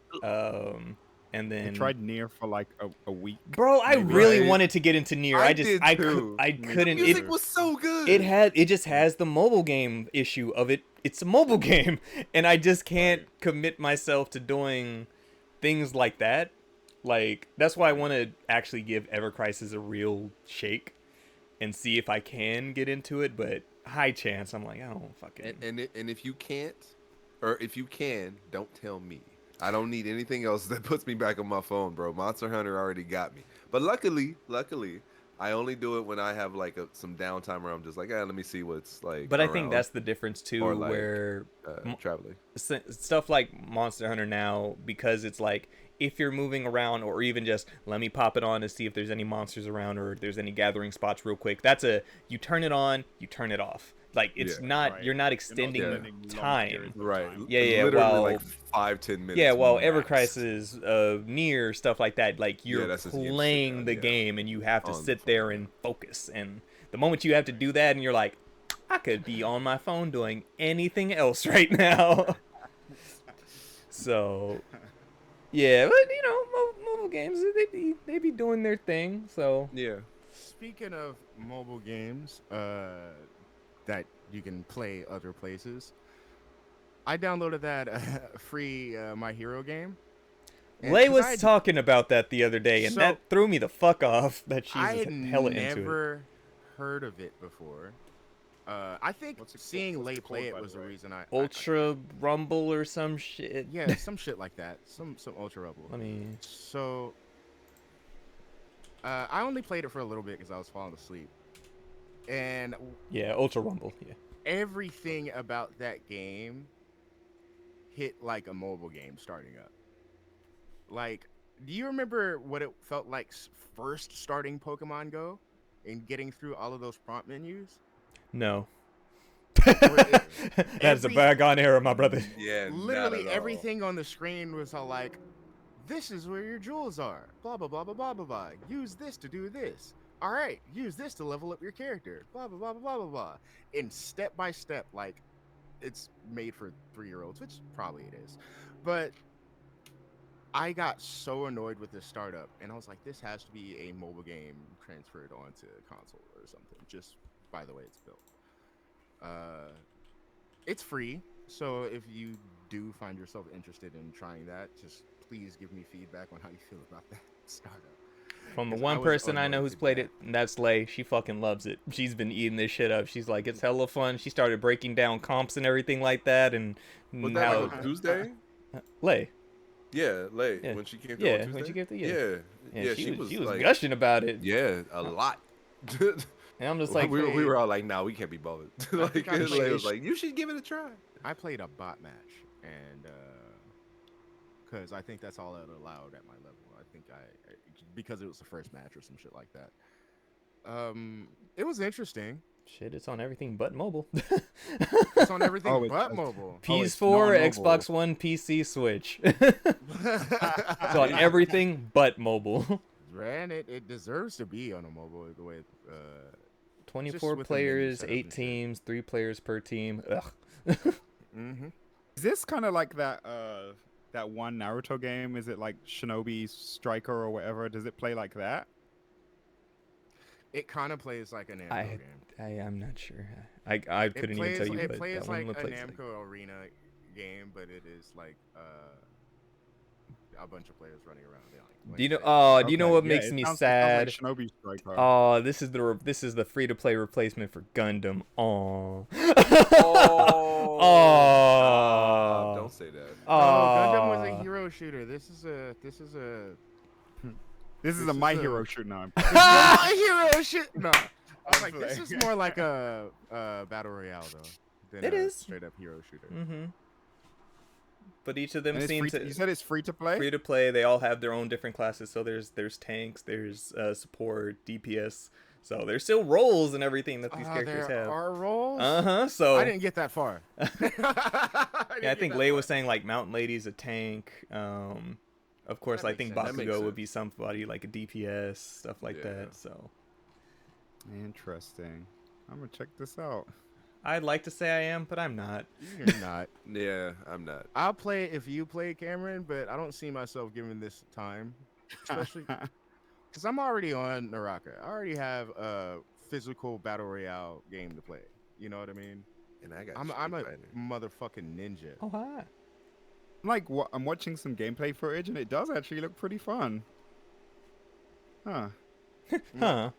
And I then tried Near for like a week. bro, I maybe. really Right. wanted to get into Nier. I I just did I too. couldn't. Music It was so good. it just has the mobile game issue of it. It's a mobile game, and I just can't commit myself to doing things like that. Like that's why I want to actually give Ever Crisis a real shake and see if I can get into it. But high chance, I'm like, I don't fucking. And if you can't, or if you can, don't tell me. I don't need anything else that puts me back on my phone, bro. Monster Hunter already got me. But luckily, I only do it when I have like some downtime where I'm just like, let me see what's like. But I think around, that's the difference too, Or, like, where traveling. stuff like Monster Hunter now, because it's like if you're moving around, or even just let me pop it on to see if there's any monsters around or if there's any gathering spots real quick. You turn it on, you turn it off. Like it's Yeah. not Right. you're not extending spending long time. periods of Right. time. Yeah, Literally well- like 5-10 minutes. Yeah, well, max. Ever Crisis, Near, stuff like that. Like you're that's just the game playing sit the down, yeah. game, and you have to On the sit phone, there yeah. and focus. And the moment you have to do that, and you're like, I could be on my phone doing anything else right now. So, yeah, but you know, mobile games they be doing their thing. So Yeah. Speaking of mobile games, that you can play other places, I downloaded that free My Hero game. And Lay 'cause was I- talking about that the other day, and So- that threw me the fuck off. That she's I had hella into it. never heard of it before. I think What's it called? seeing What's Lay it play called, it by was the the way? reason I Ultra Rumble or some shit. yeah, some shit like that. Some Ultra Rumble. Let me. So I only played it for a little bit because I was falling asleep, and Yeah, Ultra Rumble. Yeah. everything about that game hit like a mobile game starting up. Like, do you remember what it felt like first starting Pokemon Go and getting through all of those prompt menus? No. Where That's a every- bygone era, my brother. Yeah. not Literally at all. everything on the screen was all like, this is where your jewels are. Blah, blah, blah, blah, blah, blah, blah. Use this to do this. All right, use this to level up your character. Blah, blah, blah, blah, blah, blah, blah. And step by step, like, it's made for 3-year-olds, which probably it is. But I got so annoyed with this startup, and I was like, this has to be a mobile game transferred onto console or something, just by the way it's built. It's free, so if you do find yourself interested in trying that, just please give me feedback on how you feel about that startup. From the 'Cause I one was person I know annoyed who's to played death. it, and that's Lay. She fucking loves it. She's been eating this shit up. She's like, it's hella fun. She started breaking down comps and everything like that, and Was how that like on Tuesday? Lay. Yeah, late Yeah. when she came through. Yeah, on when Tuesday? she came through, yeah. Yeah. Yeah, she was she was like, gushing about it, yeah, a lot. and I'm just like, we hey. were all like, nah, we can't be bothered. like, think I Lay played- was like, you should give it a try. I played a bot match, and because I think that's all it allowed at my level. I think because it was the first match or some shit like that. It was interesting. shit, it's on everything but mobile. It's on everything Oh, it but does. mobile. it's PS4, non-mobile. Xbox One, PC, Switch. It's on everything but mobile. Man, it deserves to be on a mobile the way. 24 with the menu players, setup and 8 shit. teams, 3 players per team. Ugh. Mm-hmm. Is this kind of like that that one Naruto game? Is it like Shinobi Striker or whatever? Does it play like that? It kind of plays like a Namco I- game. I'm not sure. I couldn't even tell you, It but plays that like one a plays Namco Arena game, but it is like a bunch of players running around. Like Do you know? say- Oh, do you know Okay, what yeah, makes it me sounds sad? like Shinobi Striker. Oh, this is the free to play replacement for Gundam. Oh. Oh, Oh. don't say that. Oh, Gundam was Aw. a hero shooter. This is a This is this a is My a- Hero shoot now. my hero shit. No, I was like, this is playing. more like a battle royale though than It a is. straight up hero shooter. Mm-hmm. But each of them And it's seem free to you said it's free to play? free to play. They all have their own different classes. So there's tanks, there's support, DPS. So there's still roles and everything that these characters there have. are roles. So I didn't get that far. yeah, I think Lay was saying like Mountain Lady's a tank. Of course, That I makes think sense. That makes Bakugo would sense. be somebody like a DPS, stuff like Yeah. that. So Interesting. I'm gonna check this out. I'd like to say I am, but I'm not. You're not. Yeah, I'm not. I'll play if you play, Cameron, but I don't see myself giving this time, especially because I'm already on Naraka. I already have a physical battle royale game to play. You know what I mean? And I got. I'm a Street Fighter. motherfucking ninja. Oh hi. Like what I'm watching some gameplay footage and it does actually look pretty fun. Huh. Huh.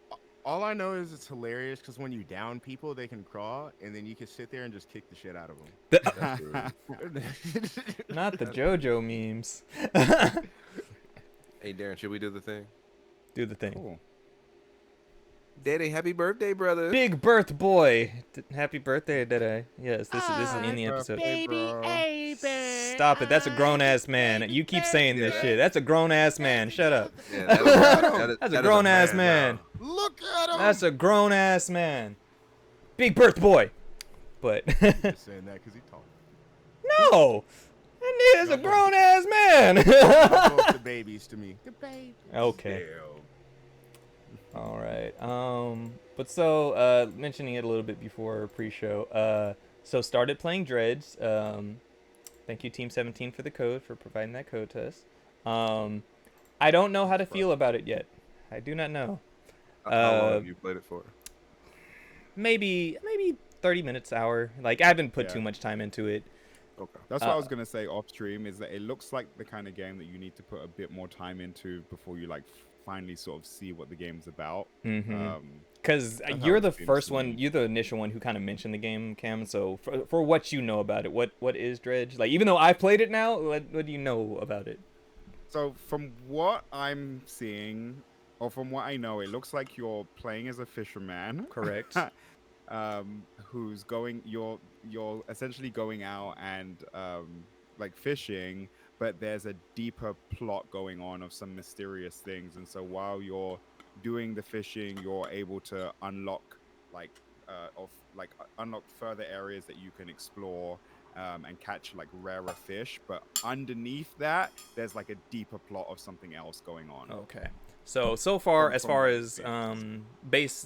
All I know is it's hilarious because when you down people, they can crawl, and then you can sit there and just kick the shit out of That's true. them. Not the JoJo memes. Hey Darren, should we do the thing? Do the thing. Cool. Daddy, happy birthday, brother. Big birth boy. Happy birthday, Dede. Yes, this is in the episode. Baby, baby. Stop it. That's a grown ass man. You keep saying this shit. That's a grown ass man. Shut up. Yeah, That's a grown ass man. Look at him. That's a grown ass man. Big birth boy. But Just saying that because he tall. no. That nigga's a grown ass man. Both the babies to me. The babies. Okay. All right. But so mentioning it a little bit before pre-show. So started playing Dredge. Thank you Team 17 for the code, for providing that code to us. I don't know how to feel about it yet. I do not know. How long have you played it for? Maybe 30 minutes, hour. Like I haven't put Yeah. too much time into it. Okay. That's what I was gonna say off stream, is that it looks like the kind of game that you need to put a bit more time into before you like finally sort of see what the game's about. Because That's how you're it the seems first to one, me. you're the initial one who kind of mentioned the game, Cam. So for what you know about it, what is Dredge? Like, even though I played it now, what do you know about it? So from what I'm seeing, or from what I know, it looks like you're playing as a fisherman. Correct. Who's going? You're essentially going out and like fishing, but there's a deeper plot going on of some mysterious things, and so while you're doing the fishing, you're able to unlock unlock further areas that you can explore. And catch like rarer fish, but underneath that, there's like a deeper plot of something else going on. Okay. So far, From- as from far my as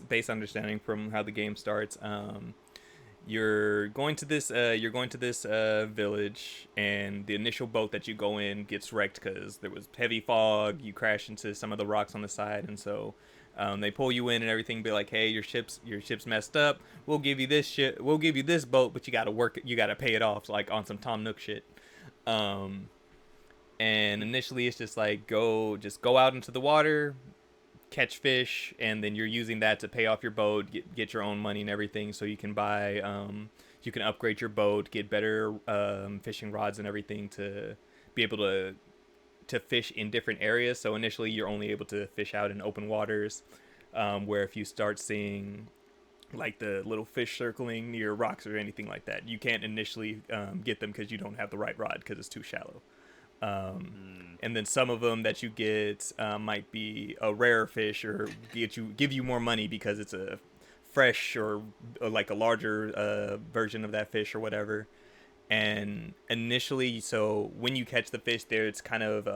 base understanding from how the game starts, you're going to this village, and the initial boat that you go in gets wrecked because there was heavy fog. You crash into some of the rocks on the side, and so they pull you in and everything. Be like, hey, your ship's messed up. We'll give you this shit. We'll give you this boat, but you gotta work. You gotta pay it off, like on some Tom Nook shit. And initially it's just like go out into the water, catch fish, and then you're using that to pay off your boat, get your own money and everything, so you can buy you can upgrade your boat, get better fishing rods and everything to be able to fish in different areas. So initially you're only able to fish out in open waters, where if you start seeing like the little fish circling near rocks or anything like that, you can't initially get them because you don't have the right rod because it's too shallow. And then some of them that you get might be a rare fish, or give you more money because it's a fresh or like a larger version of that fish or whatever. And initially, so when you catch the fish there, it's kind of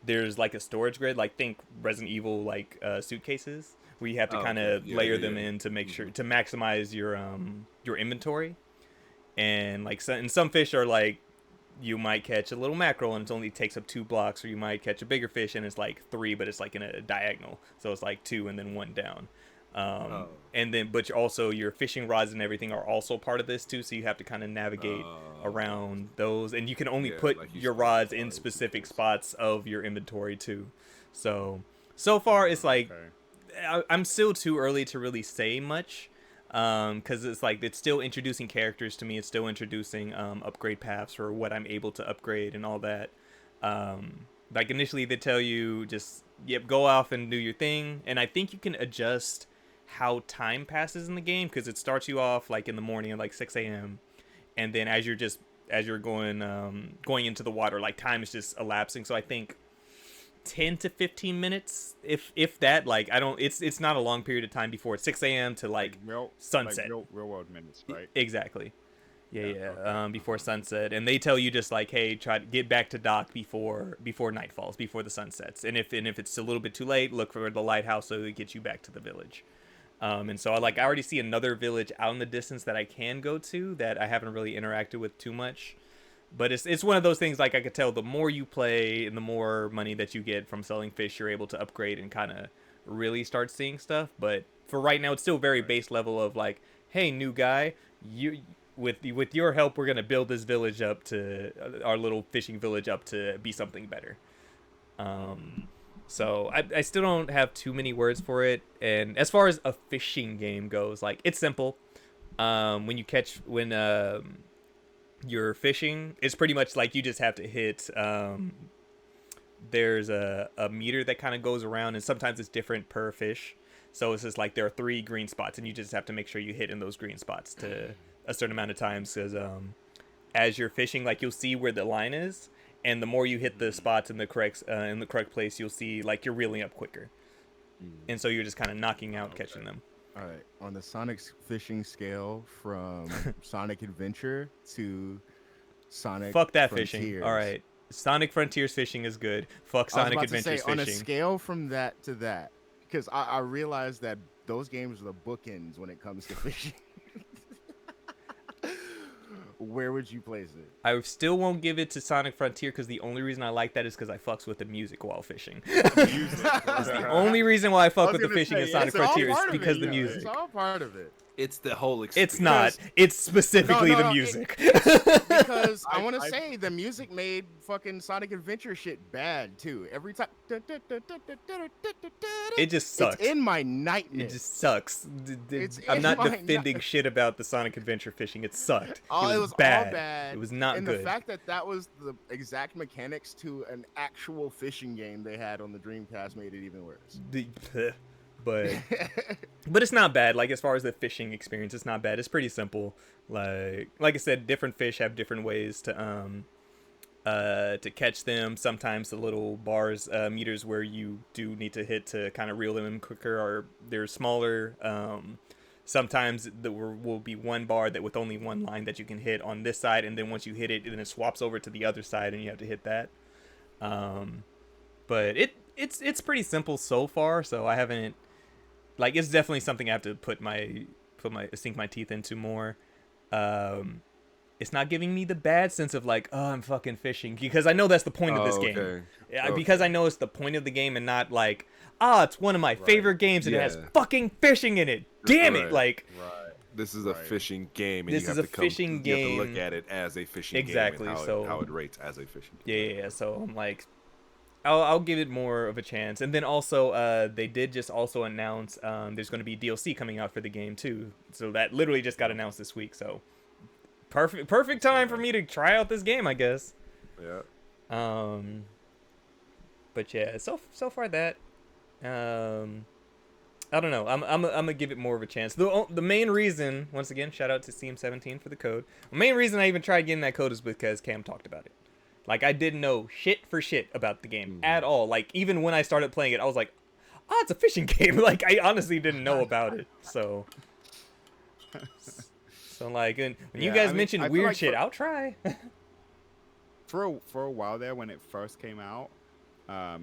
there's like a storage grid, like think Resident Evil like suitcases, where you have to kind of layer them in to make sure to maximize your inventory. And like some fish are like, you might catch a little mackerel and it only takes up 2 blocks, or you might catch a bigger fish and it's like 3, but it's like in a diagonal, so it's like 2 and then 1 down. And then but also your fishing rods and everything are also part of this too, so you have to kind of navigate around those, and you can only put like you your said, rods in specific spots of your inventory too. So far it's like I'm still too early to really say much, because it's like it's still introducing characters to me. It's still introducing upgrade paths for what I'm able to upgrade and all that. Like initially they tell you just go off and do your thing, and I think you can adjust how time passes in the game, because it starts you off like in the morning at like 6 a.m. and then as you're going into the water, like time is just elapsing. So I think 10 to 15 minutes, if that, like it's not a long period of time before 6 a.m. to like sunset. Like real world minutes, right? Exactly. Yeah. Before sunset, and they tell you just like, hey, try to get back to dock before night falls, before the sun sets, and if it's a little bit too late, look for the lighthouse so it gets you back to the village. And so I already see another village out in the distance that I can go to that I haven't really interacted with too much. But it's one of those things, like I could tell the more you play and the more money that you get from selling fish, you're able to upgrade and kind of really start seeing stuff. But for right now, it's still very base level of like, hey, new guy, with your help, we're gonna build this village up to our little fishing village up to be something better. So I still don't have too many words for it. And as far as a fishing game goes, like it's simple. When you're fishing, it's pretty much like you just have to hit. There's a meter that kind of goes around, and sometimes it's different per fish. So it's just like there are 3 green spots, and you just have to make sure you hit in those green spots to a certain amount of times, because as you're fishing, like you'll see where the line is, and the more you hit the spots in the correct place, you'll see like you're reeling up quicker, and so you're just kind of knocking out, catching them. All right, on the Sonic fishing scale from Sonic Adventure to Sonic Fuck that Frontiers. fishing. All right, Sonic Frontiers fishing is good. Fuck Sonic Adventures fishing. On a fishing. scale from that to that, because I realized that those games are the bookends when it comes to fishing. Where would you place it? I still won't give it to Sonic Frontier because the only reason I like that is because I fucks with the music while fishing. That's the only reason why I fuck with the fishing in Sonic Frontier is because the music. It's all part of it. It's the whole experience. It's not. It's specifically the music. Because I want to I- say the music made fucking Sonic Adventure shit bad too. Every time. It just sucks. It's in my nightmare. It just sucks. It's I'm in not my defending shit about the Sonic Adventure fishing. It sucked. It was bad. all bad. It was not and good. the fact that that was the exact mechanics to an actual fishing game they had on the Dreamcast made it even worse. But it's not bad. Like as far as the fishing experience, it's not bad. It's pretty simple. Like I said, different fish have different ways to catch them. Sometimes the little bars, meters where you do need to hit to kind of reel them in quicker are they're smaller. Sometimes there will be one bar that with only one line that you can hit on this side, and then once you hit it, then it swaps over to the other side, and you have to hit that. But it's pretty simple so far. So I haven't like it's definitely something I have to sink my teeth into more. It's not giving me the bad sense of like, oh, I'm fucking fishing, because I know that's the point of this game. Yeah, because I know it's the point of the game and not like, it's one of my favorite games and it has Yeah. fucking fishing in it. Damn it! Right. Like, This is a fishing game, and This you have is a to come, fishing You have to game. look at it as a fishing Exactly, game and so- how it rates as a fishing game. yeah. So I'm like, I'll give it more of a chance. And then also, they did just also announce there's going to be DLC coming out for the game too. So that literally just got announced this week. So perfect time for me to try out this game, I guess. Yeah. But yeah, so far that, I don't know. I'm gonna give it more of a chance. The main reason, once again, shout out to CM17 for the code. The main reason I even tried getting that code is because Cam talked about it. Like I didn't know shit for shit about the game at all. Like even when I started playing it, I was like, it's a fishing game. Like I honestly didn't know about it. So like, and when you Yeah, guys I mean, mentioned I feel weird like shit, for- I'll try. For a while there, when it first came out,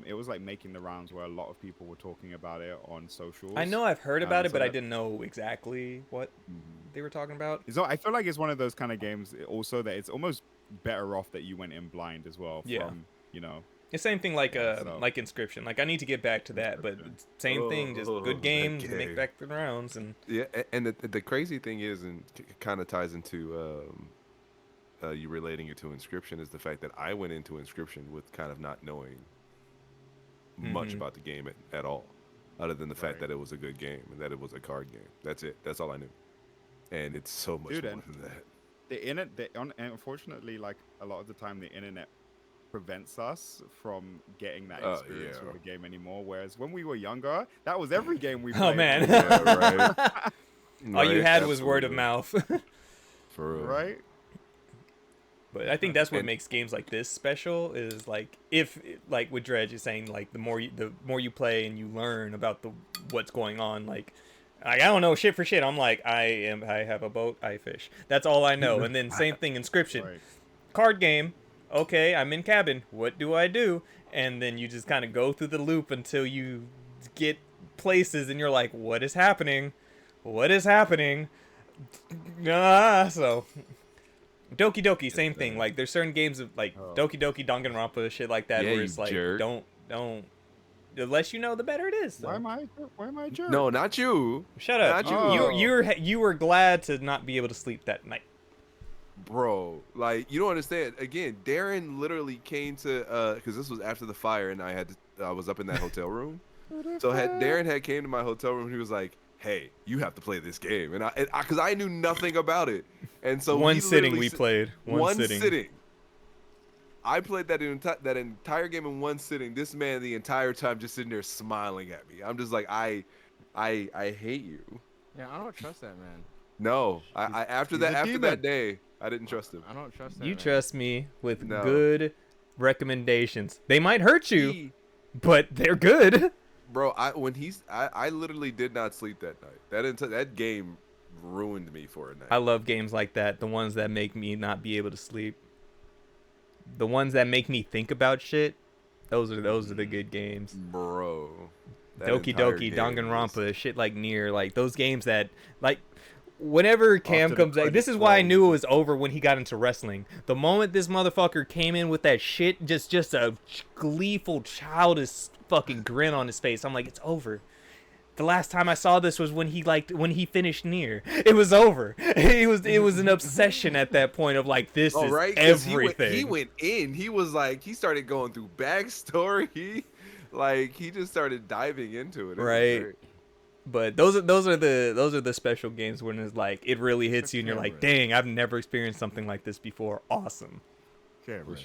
it was like making the rounds where a lot of people were talking about it on socials. I know I've heard about it, so but I that- didn't know exactly what they were talking about. So I feel like it's one of those kind of games also that it's almost better off that you went in blind as well. Yeah. From, you know, The same thing like so- like Inscription. Like I need to get back to that, but same thing, just Oh, good that games, game. make back the rounds, and Yeah, and the crazy thing is, and kind of ties into you relating it to Inscription, is the fact that I went into Inscription with kind of not knowing much Mhm. about the game at all, other than the fact Right. that it was a good game and that it was a card game. That's it. That's all I knew. And it's so much Dude, more and- than that. unfortunately, like a lot of the time, the internet prevents us from getting that Oh, experience yeah. with the game anymore. Whereas when we were younger, that was every game we Oh, played. man. Yeah, right. all you Right, had was word of absolutely. mouth. For real. Right? But I think that's what And- makes games like this special. Is like if like with Dredge is saying, like the more you play and you learn about what's going on, like I don't know shit for shit. I'm like I have a boat, I fish. That's all I know. And then same thing, Inscription, Right. card game. Okay, I'm in cabin. What do I do? And then you just kind of go through the loop until you get places, and you're like, what is happening? What is happening? So Doki Doki, same thing. Like there's certain games of like Doki Doki, Danganronpa, shit like that, Yeah, where you it's like jerk. don't the less you know, the better it is. So. Why am I a jerk? No, not you. Shut up. Not you. You were glad to not be able to sleep that night. Bro, like you don't understand. Again, Darren literally came to because this was after the fire, and I was up in that hotel room. So Darren had came to my hotel room, and he was like, "Hey, you have to play this game," and because I knew nothing about it, and so One he sitting literally we played. One sitting. I played that entire game in one sitting. This man the entire time just sitting there smiling at me. I'm just like, I hate you. Yeah, I don't trust that man. No, I after he's a that demon. day, I didn't trust him. I don't trust that. You man. trust me with No. good recommendations. They might hurt you, He- but they're good. Bro, I literally did not sleep that night. That game ruined me for a night. I love games like that. The ones that make me not be able to sleep. The ones that make me think about shit. Those are the good games. Bro. that Doki entire Doki, game Danganronpa, shit like Nier, like those games that like whenever Cam to the comes back, this credits is why I roll. knew it was over when he got into wrestling. The moment this motherfucker came in with that shit, just a gleeful, childish fucking grin on his face, I'm like, it's over. The last time I saw this was when he finished Nier. It was over. It was an obsession at that point of like this Oh, is right? 'Cause everything. He went in. He was like, he started going through backstory. Like he just started diving into it. It was Right. great. But those are the special games when it's like it really hits you and you're like, Cameron. dang, I've never experienced something like this before. Awesome. Cameron,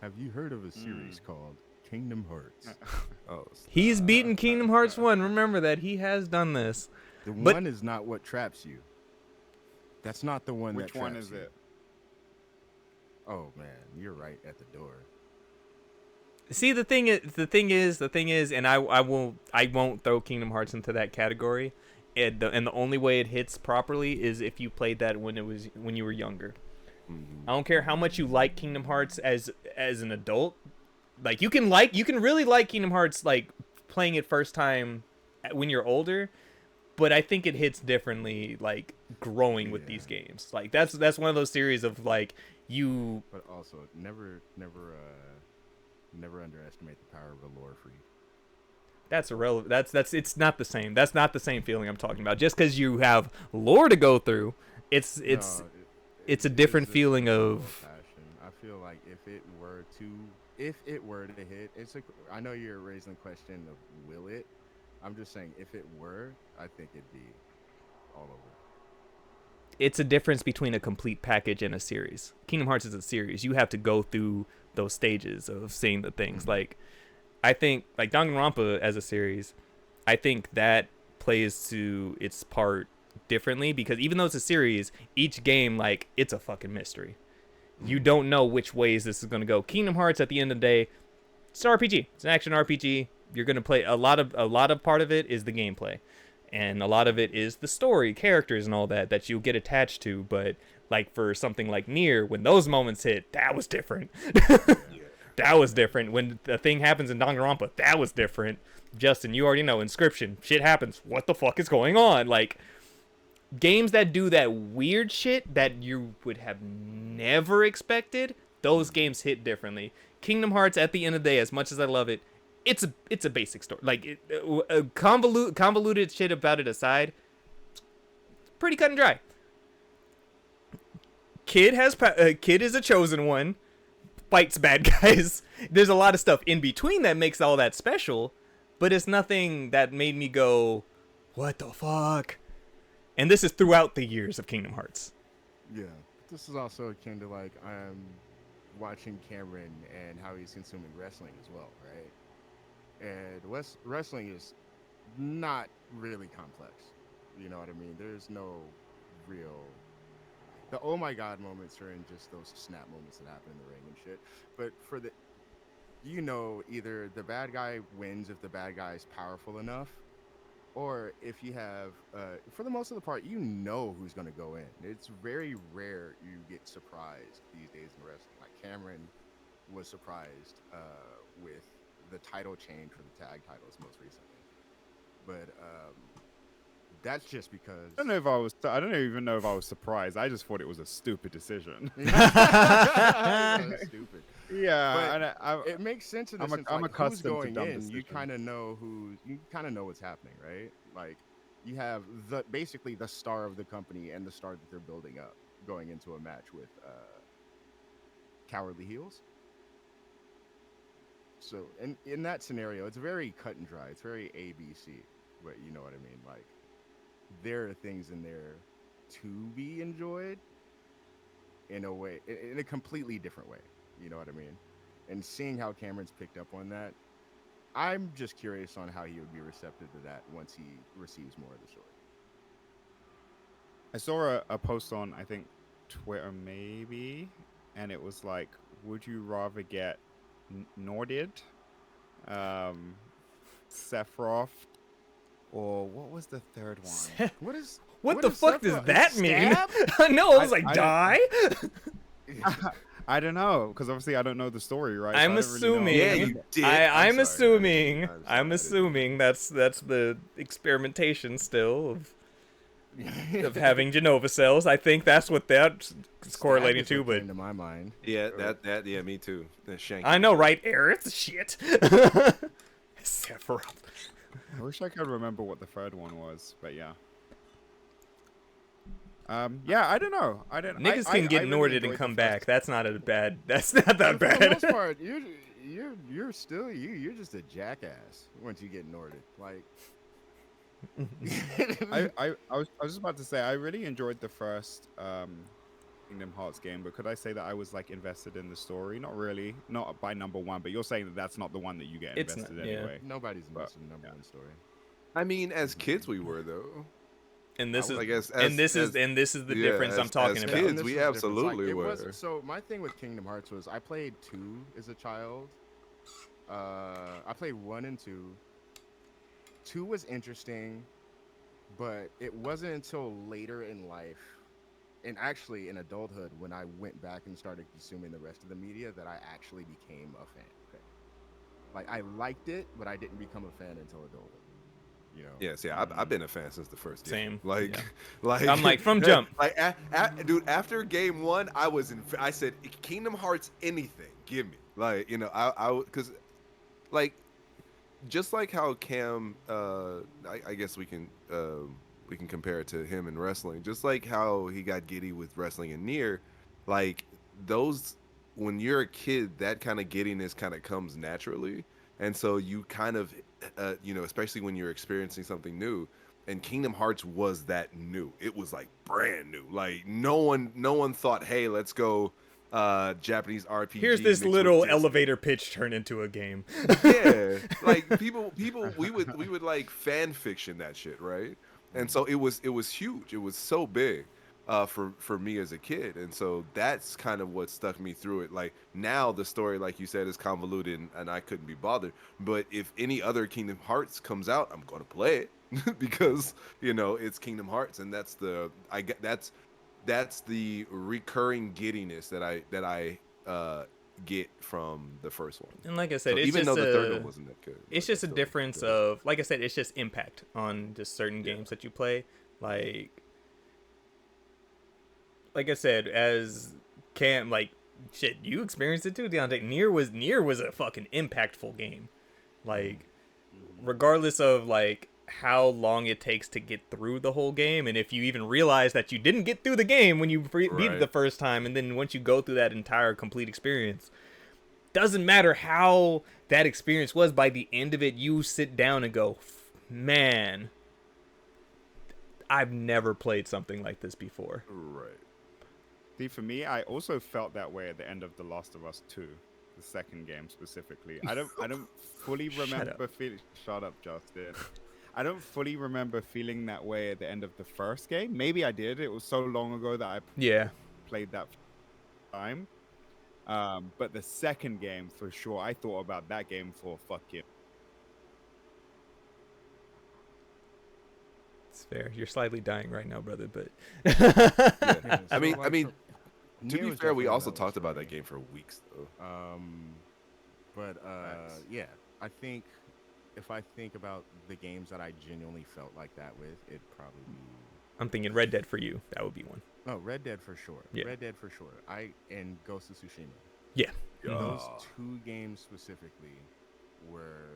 have you heard of a series called Kingdom Hearts? Oh, He's beaten Kingdom Hearts 1. Remember that he has done this. The But- one is not what traps you. That's not the one Which that one traps is you. it? Oh man, you're right at the door. See, the thing is, and I won't throw Kingdom Hearts into that category. And the only way it hits properly is if you played that when you were younger. I don't care how much you like Kingdom Hearts as an adult. Like you can really like Kingdom Hearts like playing it first time when you're older, but I think it hits differently like growing with these games. Like that's one of those series of like you But also, never underestimate the power of a lore freak. that's irrelevant. That's it's not the same. That's not the same feeling I'm talking about. Just because you have lore to go through, it's No, it's a different just feeling a level of passion. I feel like if it were to hit, I know you're raising the question of will it. I'm just saying if it were, I think it'd be all over. it's a difference between a complete package and a series. Kingdom Hearts is a series. You have to go through those stages of seeing the things. Like, I think, like Danganronpa as a series, I think that plays to its part differently because even though it's a series, each game, like, it's a fucking mystery. You don't know which ways this is going to go. Kingdom Hearts, at the end of the day, it's an RPG. It's an action RPG. You're going to play a lot of part of it is the gameplay. And a lot of it is the story, characters, and all that you get attached to. But like for something like Nier, when those moments hit, that was different. That was different. When the thing happens in Danganronpa, that was different. Justin, you already know Inscription. Shit happens. What the fuck is going on? Like games that do that weird shit that you would have never expected. Those games hit differently. Kingdom Hearts, at the end of the day, as much as I love it, it's a basic story. Like convoluted shit about it aside, it's pretty cut and dry. Kid is a chosen one, fights bad guys. There's a lot of stuff in between that makes all that special, but it's nothing that made me go, "What the fuck?" And this is throughout the years of Kingdom Hearts. Yeah, this is also akin to like I'm watching Cameron and how he's consuming wrestling as well, right? And wrestling is not really complex. You know what I mean? There's no real. The oh my god moments are in just those snap moments that happen in the ring and shit. But for the, either the bad guy wins if the bad guy is powerful enough, or if you have, for the most of the part, who's going to go in. It's very rare you get surprised these days in wrestling. Like Cameron was surprised with the title change for the tag titles most recently. But that's just because I don't even know if I was surprised. I just thought it was a stupid decision. That's stupid. Yeah, But it makes sense in the sense I'm like, accustomed who's to going dumb in. You decisions. kind of know what's happening, right? Like you have basically the star of the company and the star that they're building up going into a match with Cowardly Heels. So in that scenario, it's very cut and dry. It's very ABC, but you know what I mean. Like there are things in there to be enjoyed in a way, in a completely different way. You know what I mean? And seeing how Cameron's picked up on that, I'm just curious on how he would be receptive to that once he receives more of the story. I saw a post on, I think, Twitter maybe, and it was like, would you rather get Norded, um, Sephiroth, or what was the third one? What is What the is fuck does Sephiroth? that mean? Stab? No, I was like, I die? I don't know, because obviously I don't know the story, right? I'm I don't really know. assuming. Yeah, you did. I'm sorry. assuming. I'm sorry, I'm I didn't- assuming that's the experimentation still of having Genova cells. I think that's what that's correlating to. But into my mind. Yeah, that yeah, me too. Shank. I know, right? Aerith, shit. Sephiroth. I wish I could remember what the third one was, but yeah. Yeah, I don't know. Niggas can get really Norded enjoyed and the come first- back. That's not a bad. That's not that And for the bad. most part, you're still you're just a jackass once you get Norded. Like, I was just about to say I really enjoyed the first Kingdom Hearts game, but could I say that I was like invested in the story? Not really, not by number one. But you're saying that that's not the one that you get It's invested not- in yeah. anyway. nobody's But, invested in number yeah. one story. I mean, as kids we were though. And this is I guess and this is the yeah, difference I'm as talking about. kids, And this we was the difference. absolutely it were. wasn't- So my thing with Kingdom Hearts was I played 2 as a child. I played 1 and 2. 2 was interesting, but it wasn't until later in life, and actually in adulthood, when I went back and started consuming the rest of the media, that I actually became a fan. Like, I liked it, but I didn't become a fan until adulthood. You know? Yes, yeah, I've been a fan since the first game. Same, Like, yeah. like I'm like, from jump. Like, dude, after game 1, I said, Kingdom Hearts, anything, give me. Like, you know, because, like, just like how Cam, I guess we can compare it to him in wrestling. Just like how he got giddy with wrestling and Nier, like those, when you're a kid, that kind of giddiness kind of comes naturally, and so you kind of, you know, especially when you're experiencing something new. And Kingdom Hearts was that new. It was like brand new. Like no one thought, hey, let's go Japanese RPG. Here's this mixed with little Disney. elevator pitch turn into a game. Yeah, like people we would like fan fiction that shit, right? And so it was huge. It was so big for me as a kid, and so that's kind of what stuck me through it. Like now the story, like you said, is convoluted, and I couldn't be bothered. But if any other Kingdom Hearts comes out, I'm gonna play it because you know it's Kingdom Hearts, and that's the recurring giddiness that I get from the first one. And like I said, So it's even just though the third one wasn't that good, it's like, just I a still difference enjoyed it. of, like I said, it's just impact on just certain games that you play. Like I said, as Cam, like shit, you experienced it too, Deontay. Nier was a fucking impactful game. Like, regardless of like how long it takes to get through the whole game, and if you even realize that you didn't get through the game when you beat it Right. the first time, and then once you go through that entire complete experience, doesn't matter how that experience was, by the end of it you sit down and go, man, I've never played something like this before. Right. See, for me, I also felt that way at the end of The Last of Us 2, the second game specifically. I don't fully remember feeling. Shut up, Justin. I don't fully remember feeling that way at the end of the first game. Maybe I did. It was so long ago that I Yeah. played that time. But the second game, for sure, I thought about that game for fucking. It's fair. You're slightly dying right now, brother, but Yeah, I mean, so, I mean, so to Nier be was fair, we definitely also another talked about story. that game for weeks though. But Facts. yeah, I think if I think about the games that I genuinely felt like that with, it'd probably be I'm thinking Red Dead for you. That would be one. Red Dead for sure. Yeah. Red Dead for sure. And Ghost of Tsushima. Yeah. Those 2 games specifically were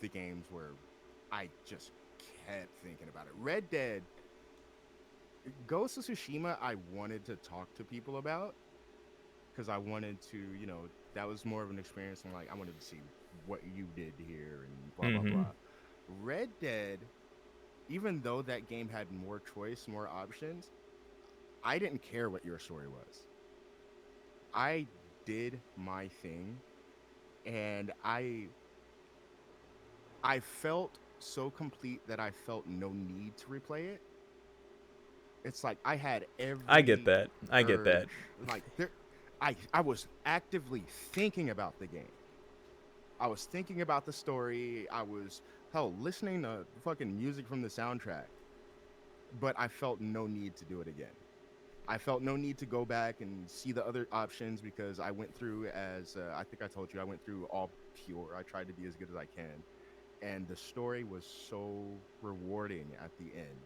the games where I just kept thinking about it. Red Dead, Ghost of Tsushima, I wanted to talk to people about because I wanted to, you know, that was more of an experience. I'm like, I wanted to see what you did here and blah, Mhm. blah, blah. Red Dead, even though that game had more choice, more options, I didn't care what your story was. I did my thing, and I felt so complete that I felt no need to replay it. it's like I had every I get that. I get that. urge. Like there, I was actively thinking about the game. I was thinking about the story. I was hell listening to fucking music from the soundtrack, but I felt no need to do it again. I felt no need to go back and see the other options because I went through as I think I told you I went through all pure. I tried to be as good as I can, and the story was so rewarding at the end.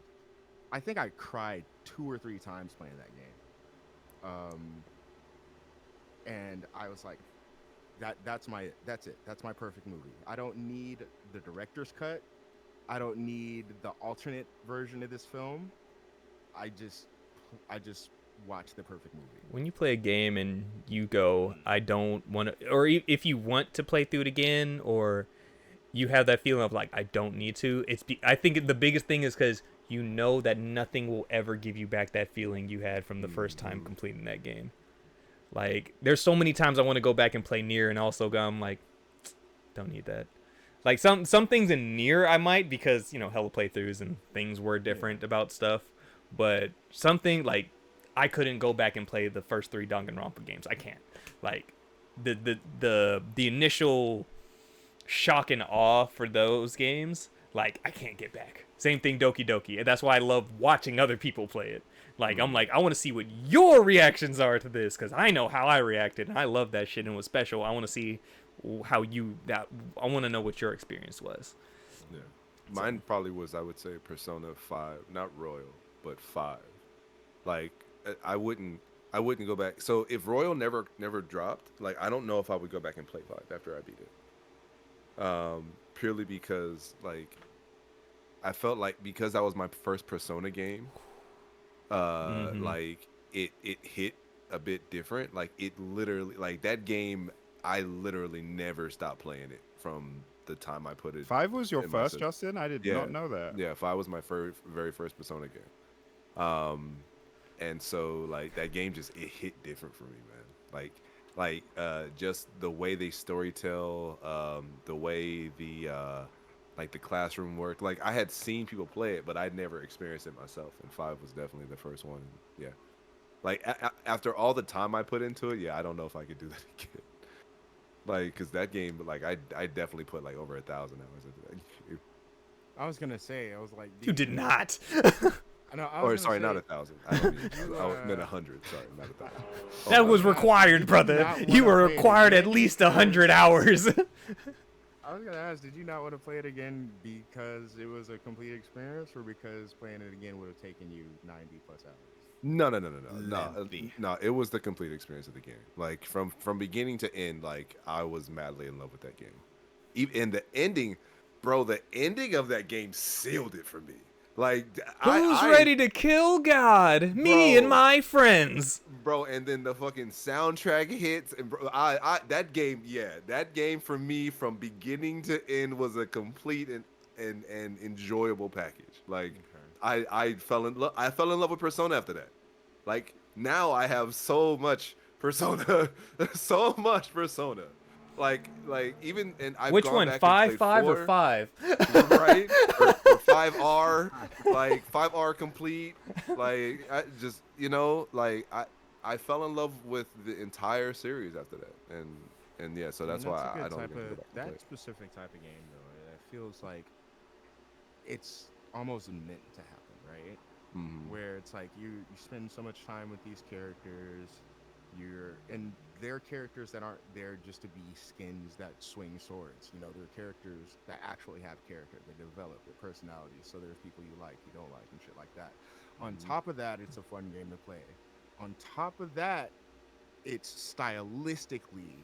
I think I cried 2 or 3 times playing that game. And I was like, that's it. That's my perfect movie. I don't need the director's cut. I don't need the alternate version of this film. I just I just watched the perfect movie. When you play a game and you go, I don't want to, or if you want to play through it again, or you have that feeling of like, I don't need to, I think the biggest thing is because you know that nothing will ever give you back that feeling you had from the first time completing that game. Like, there's so many times I want to go back and play Nier, and also go, I'm like, don't need that. Like, some things in Nier I might, because, you know, hella playthroughs and things were different about stuff. But something, like, I couldn't go back and play the first 3 Danganronpa games. I can't. Like, the initial shock and awe for those games, like, I can't get back. Same thing Doki Doki. And that's why I love watching other people play it. Like, I'm like, I want to see what your reactions are to this, because I know how I reacted, and I love that shit and it was special. I want to see how I want to know what your experience was. Yeah. Mine probably was, I would say, Persona 5, not Royal, but 5. Like, I wouldn't go back. So if Royal never dropped, like, I don't know if I would go back and play 5 after I beat it. Purely because, like, I felt like because that was my first Persona game, like it hit a bit different. Like, it literally, like, that game, I literally never stopped playing it from the time I put it. 5 was your in my first, system. Justin? I did Yeah. not know that. Yeah, 5 was my very first Persona game. And so, like, that game just, it hit different for me, man. Like just the way they storytell, the way the like the classroom worked. Like, I had seen people play it, but I'd never experienced it myself. And 5 was definitely the first one. Yeah, like after all the time I put into it, yeah, I don't know if I could do that again. Like, cause that game, like, I definitely put like over 1,000 hours into that game. I was gonna say, I was like, You did not. No, I Or was sorry, gonna not say, 1,000. I don't mean, You, I meant 100. Sorry, not 1,000. Oh, That my was bad. required, did brother. not You wanna were play it required at again least because- 100 hours. I was gonna ask, did you not want to play it again because it was a complete experience, or because playing it again would have taken you 90+ hours? No. Lengthy. No, it was the complete experience of the game. Like, from beginning to end, like, I was madly in love with that game. Even the ending, bro, the ending of that game sealed it for me. Like, Who's ready to kill God? Me and Bro. my friends. bro? And then the fucking soundtrack hits, and bro, I that game, yeah, that game for me from beginning to end was a complete and enjoyable package. Like, I fell in love with Persona after that. Like, now I have so much Persona, so much Persona. Like even, and I've Which gone one? back and 5, played 5, or 4, 5? right? Or 5R, like 5R complete. Like, I just, like, I fell in love with the entire series after that, and yeah, so I mean, that's why a good I don't type even go of back and play that it. specific type of game though. It feels like it's almost meant to happen, right? Mhm. Where it's like you spend so much time with these characters, and they're characters that aren't there just to be skins that swing swords. You know, they're characters that actually have character. They develop their personalities. So there's people you like, you don't like, and shit like that. On top of that, it's a fun game to play. On top of that, it's stylistically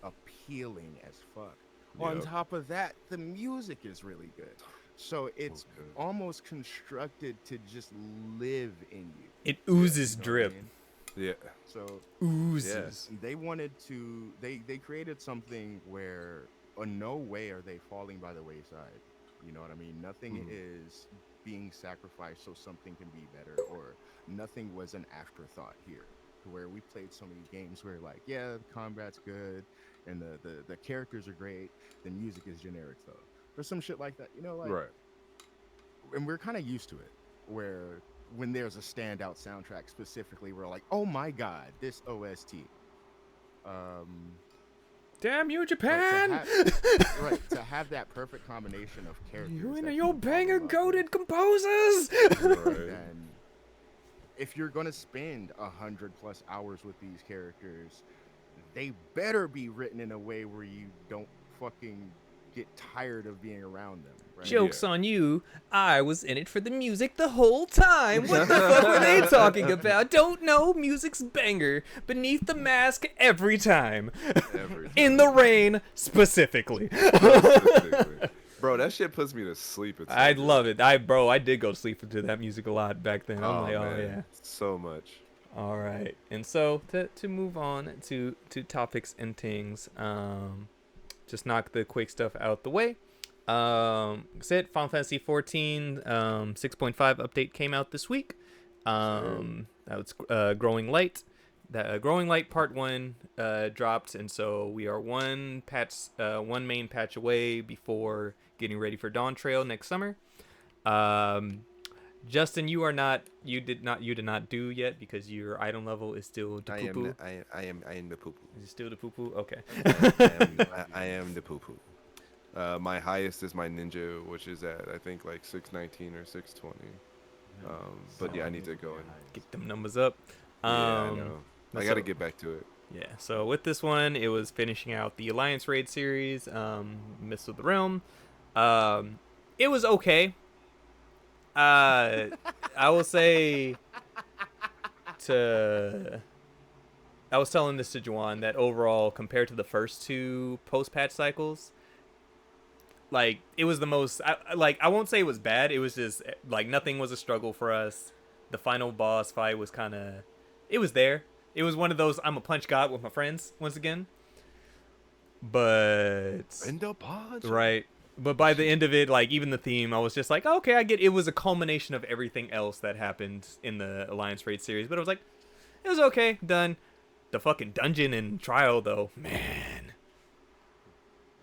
appealing as fuck. On Yep. top of that, the music is really good. So it's Okay. almost constructed to just live in you. It oozes You know what I drip. mean? Yeah. So Oozes. they wanted to they created something where no way are they falling by the wayside. You know what I mean? Nothing is being sacrificed so something can be better, or nothing was an afterthought here. Where we played so many games where, like, yeah, the combat's good and the characters are great, the music is generic though. There's some shit like that, you know, like, Right. and we're kind of used to it, where when there's a standout soundtrack specifically, we're like, oh my god, this OST. Damn you, Right, Japan! right, to have that perfect combination of characters. You that and your fall in banger love with, goated composers! Right. And if you're gonna spend 100+ hours with these characters, they better be written in a way where you don't fucking get tired of being around them. Right? Joke's on you. I was in it for the music the whole time. What the fuck were they talking about? Don't know. Music's banger. Beneath the mask every time. Every In the rain, specifically. Specifically. Bro, that shit puts me to sleep. It's so I good. love it. I did go to sleep to that music a lot back then. I'm Oh, like, oh man. yeah. So much. All right. And so to move on to topics and things, just knock the quick stuff out the way. Said Final Fantasy 14 6.5 update came out this week. That was Growing Light. That Growing Light Part 1 dropped, and so we are one main patch away before getting ready for Dawn Trail next summer. Justin, you did not do yet because your item level is still the poo poo. I am the poo poo. Is it still the poo poo? Okay. I am the poo poo. My highest is my ninja, which is at I think like 619 or 620. But yeah, I need to go and Get them numbers up. yeah, I know. I so- gotta get back to it. Yeah, so with this one, it was finishing out the Alliance Raid series, Mists of the Realm. It was okay. I will say I was telling this to Juwan that overall, compared to the first two post-patch cycles, like, it was the most, I won't say it was bad, it was just, like, nothing was a struggle for us. The final boss fight was kind of, it was there. It was one of those, I'm a punch god with my friends, once again. But... In the punch. Right. But by the end of it, like, even the theme, I was just like, okay, I get it. It was a culmination of everything else that happened in the Alliance Raid series. But I was like, it was okay, done. The fucking dungeon and trial, though,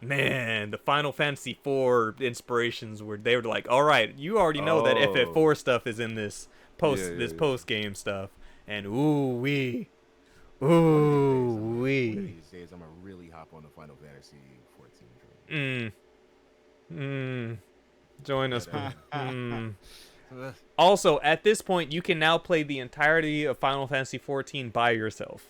man, the Final Fantasy IV inspirations they were like, all right, you already know that Oh. FF4 stuff is in this Yeah. post game stuff, and ooh wee. One of these days, I'm gonna really hop on the Final Fantasy 14 train. Join us. Yeah. Also, at this point, you can now play the entirety of Final Fantasy XIV by yourself.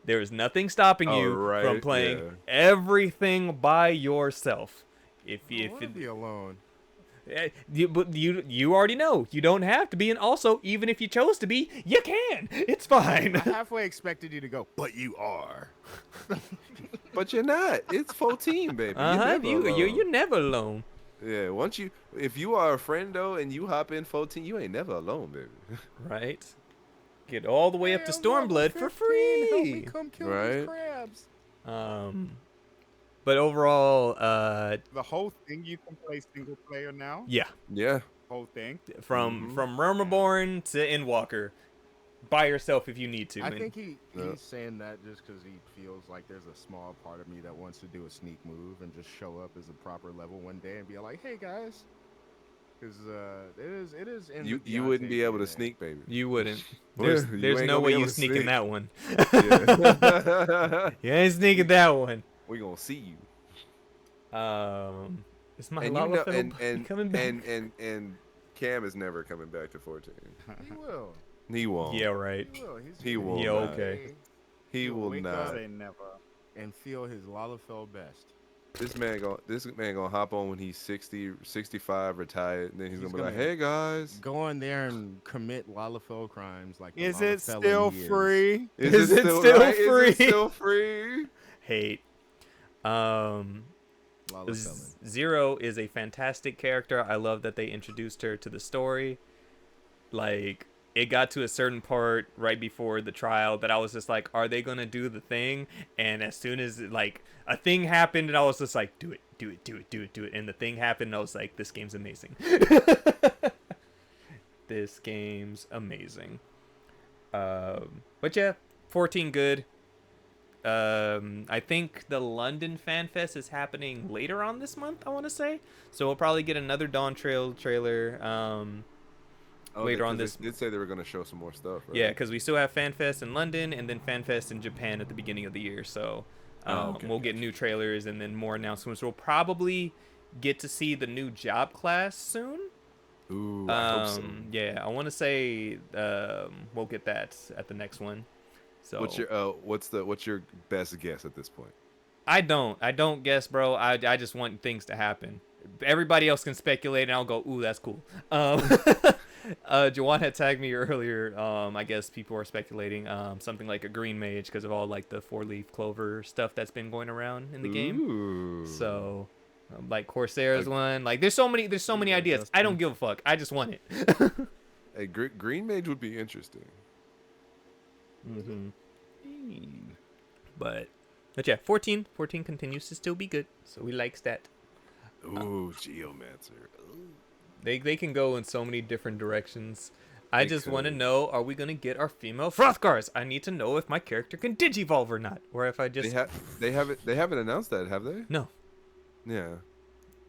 There is nothing stopping you from Alright, playing yeah. everything by yourself. If I wanna be alone. but you already know you don't have to be, and also even if you chose to be, you can. It's fine. I halfway expected you to go, but you are. But you're not. It's 14, baby. You're Uh-huh. never alone. You're never alone. Yeah, if you are a friend though, and you hop in 14, you ain't never alone, baby. Right. Get all the way up to Hey, I'm level Stormblood for 15, help me free. come kill Right. these crabs. But overall, The whole thing you can play single player now. yeah. Yeah. Whole thing. From Realm Reborn to Endwalker, by yourself if you need to. I and- think he's Yeah. saying that just because he feels like there's a small part of me that wants to do a sneak move and just show up as a proper level one day and be like, "Hey guys," because it is. In the You wouldn't be Deontay able to DNA. sneak, baby. You wouldn't. You There's ain't no gonna way be able you to sneak in sneak. that one. Yeah. You ain't sneaking that one. We gonna see you. Is my And you know, Lalafell coming back? and Cam is never coming back to 14. He will. He won't. Yeah, right. He will. He will Yeah, not. okay. He He'll will wake not. up Say never. and feel his Lalafell best. This man gonna hop on when he's 60, 65, retired, and then he's gonna be like, gonna- "Hey guys, Go in there and commit Lalafell crimes like. the Is it Lalafell still he is. free? Is it still right? free? Is it still free?" Hate. Lalafell. Zero is a fantastic character. I love that they introduced her to the story. Like, it got to a certain part right before the trial that I was just like, are they gonna do the thing? And as soon as like a thing happened, and I was just like, do it. And the thing happened, and I was like, this game's amazing. This game's amazing. But yeah, 14 good. I think the London Fan Fest is happening later on this month, I want to say. So we'll probably get another Dawn Trail trailer Oh, later on 'cause this. they did say they were going to show some more stuff. Right? Yeah, because we still have FanFest in London and then FanFest in Japan at the beginning of the year. So Okay, we'll get new trailers and then more announcements. We'll probably get to see the new job class soon. Ooh, I hope so. Yeah, I want to say we'll get that at the next one. So What's your best guess at this point? I don't guess, bro. I just want things to happen. Everybody else can speculate, and I'll go, ooh, that's cool. Jawan had tagged me earlier. I guess people are speculating something like a green mage because of all like the 4-leaf clover stuff that's been going around in the game. Ooh. So, like Corsair's one. Like, there's so many ideas. I don't give a fuck. I just want it. A green mage would be interesting. Mm-hmm. But yeah, 14 continues to still be good. So we likes that. Ooh, Geomancer. Ooh. They can go in so many different directions. I They just want to could. know, are we going to get our female Frothgars? I need to know if my character can digivolve or not. Or if I just... They haven't announced that, have they? No. Yeah.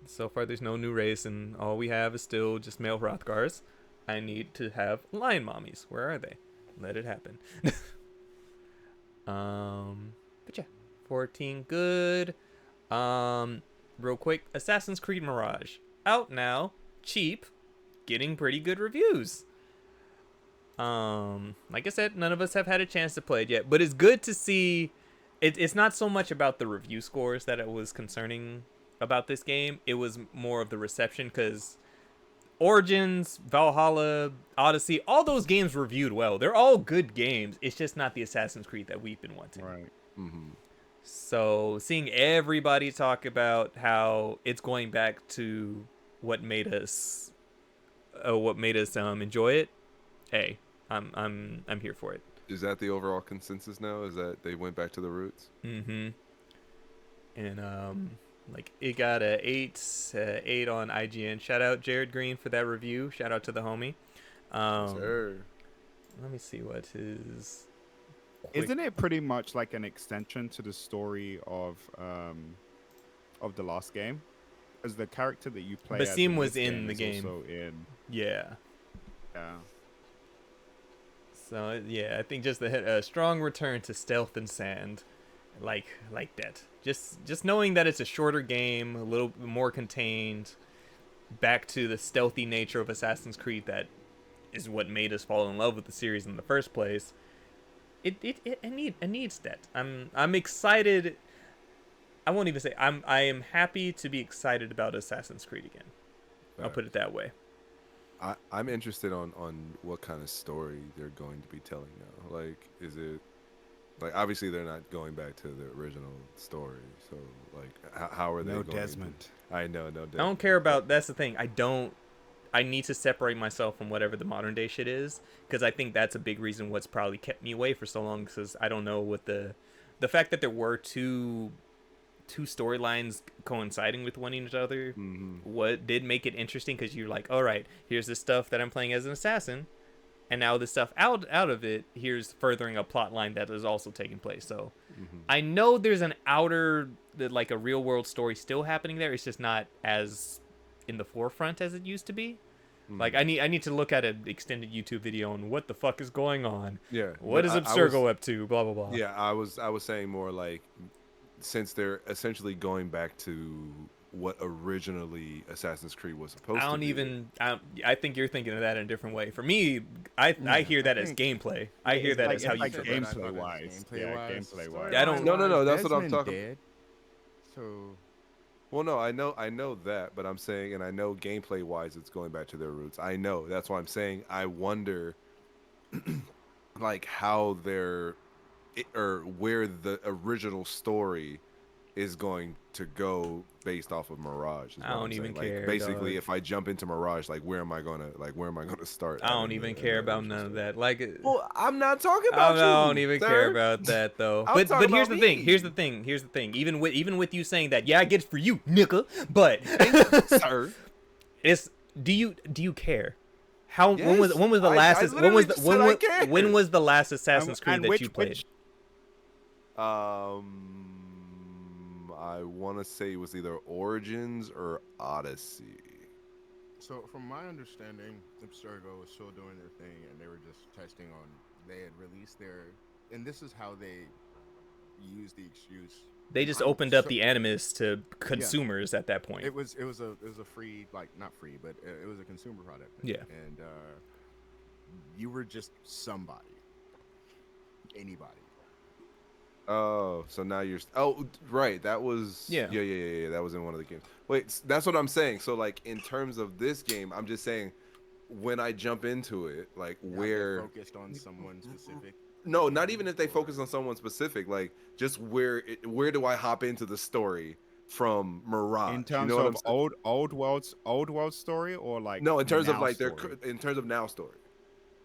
So far, there's no new race, and all we have is still just male Hrothgars. I need to have lion mommies. Where are they? Let it happen. But yeah, 14 good. Real quick, Assassin's Creed Mirage out now, cheap, getting pretty good reviews. Like I said, none of us have had a chance to play it yet, but it's good to see. It's not so much about the review scores that it was concerning about this game. It was more of the reception, because Origins, Valhalla, Odyssey, all those games reviewed well. They're all good games. It's just not the Assassin's Creed that we've been wanting. Right. Mm-hmm. So seeing everybody talk about how it's going back to what made us enjoy it, hey, I'm here for it. Is that the overall consensus now? Is that they went back to the roots? Mm-hmm. And like it got a 8 on IGN. Shout out Jared Green for that review. Shout out to the homie. Sir. Let me see what his. Isn't it pretty much like an extension to the story of the last game? As the character that you play, Basim as was this in the is game. Also in, Yeah. yeah. So yeah, I think just a strong return to stealth and sand, like that. Just knowing that it's a shorter game, a little more contained, back to the stealthy nature of Assassin's Creed that is what made us fall in love with the series in the first place. It needs that. I'm excited. I won't even say I am happy to be excited about Assassin's Creed again. I'll put it that way. I'm interested on what kind of story they're going to be telling now. Like, is it like, obviously they're not going back to the original story, so like how are they No going Desmond. I know, no Desmond. I don't care about. That's the thing. I need to separate myself from whatever the modern day shit is, because I think that's a big reason what's probably kept me away for so long, because I don't know what the fact that there were two storylines coinciding with one another, what did make it interesting, because you're like, all right, here's the stuff that I'm playing as an assassin, and now the stuff out of it, here's furthering a plot line that is also taking place. So I know there's an like a real world story still happening there. It's just not as in the forefront as it used to be. Like I need to look at an extended YouTube video on what the fuck is going on. Yeah. What is I Abstergo up to? Blah blah blah. Yeah, I was saying more like, since they're essentially going back to what originally Assassin's Creed was supposed to be. I think you're thinking of that in a different way. For me, I hear that as gameplay. I hear that as how you like feel. gameplay wise. Yeah, gameplay wise. Yeah, I don't- No, that's what I'm Desmond talking- dead, so Well, no, I know that, but I'm saying, and I know gameplay wise, it's going back to their roots. I know, that's why I'm saying I wonder, like how or where the original story is going to go based off of Mirage. Is what I don't I'm even saying. care, Like, basically, dog. if I jump into Mirage, like where am I gonna start? I don't even care about none of that. Like, Well, I'm not talking I about you. don't even sir. care about that though. I'm But talking here's about the thing. me. Here's the thing. Even with you saying that, yeah, I get it for you, nigga. But Sir. it's do you care? How when was Yes. the I last literally just said I care. when was the last Assassin's Creed And that which- you played? which- I want to say it was either Origins or Odyssey. So from my understanding, Abstergo was still doing their thing, and they were just testing on. They had released their, and this is how they used the excuse. They just I'm opened up so- the Animus to consumers at that point. It was a free, like, not free, but it was a consumer product. Yeah. And you were just somebody, anybody. Oh, so now you're. Oh, right. That was. Yeah. Yeah. That was in one of the games. Wait, that's what I'm saying. So, like, in terms of this game, I'm just saying, when I jump into it, like, Have they where. focused on someone specific. No, not even if they focus on someone specific. Like, just where do I hop into the story from Mirage? In terms you know what of I'm saying? old world story, or like No, in terms of now like story? in terms of now story.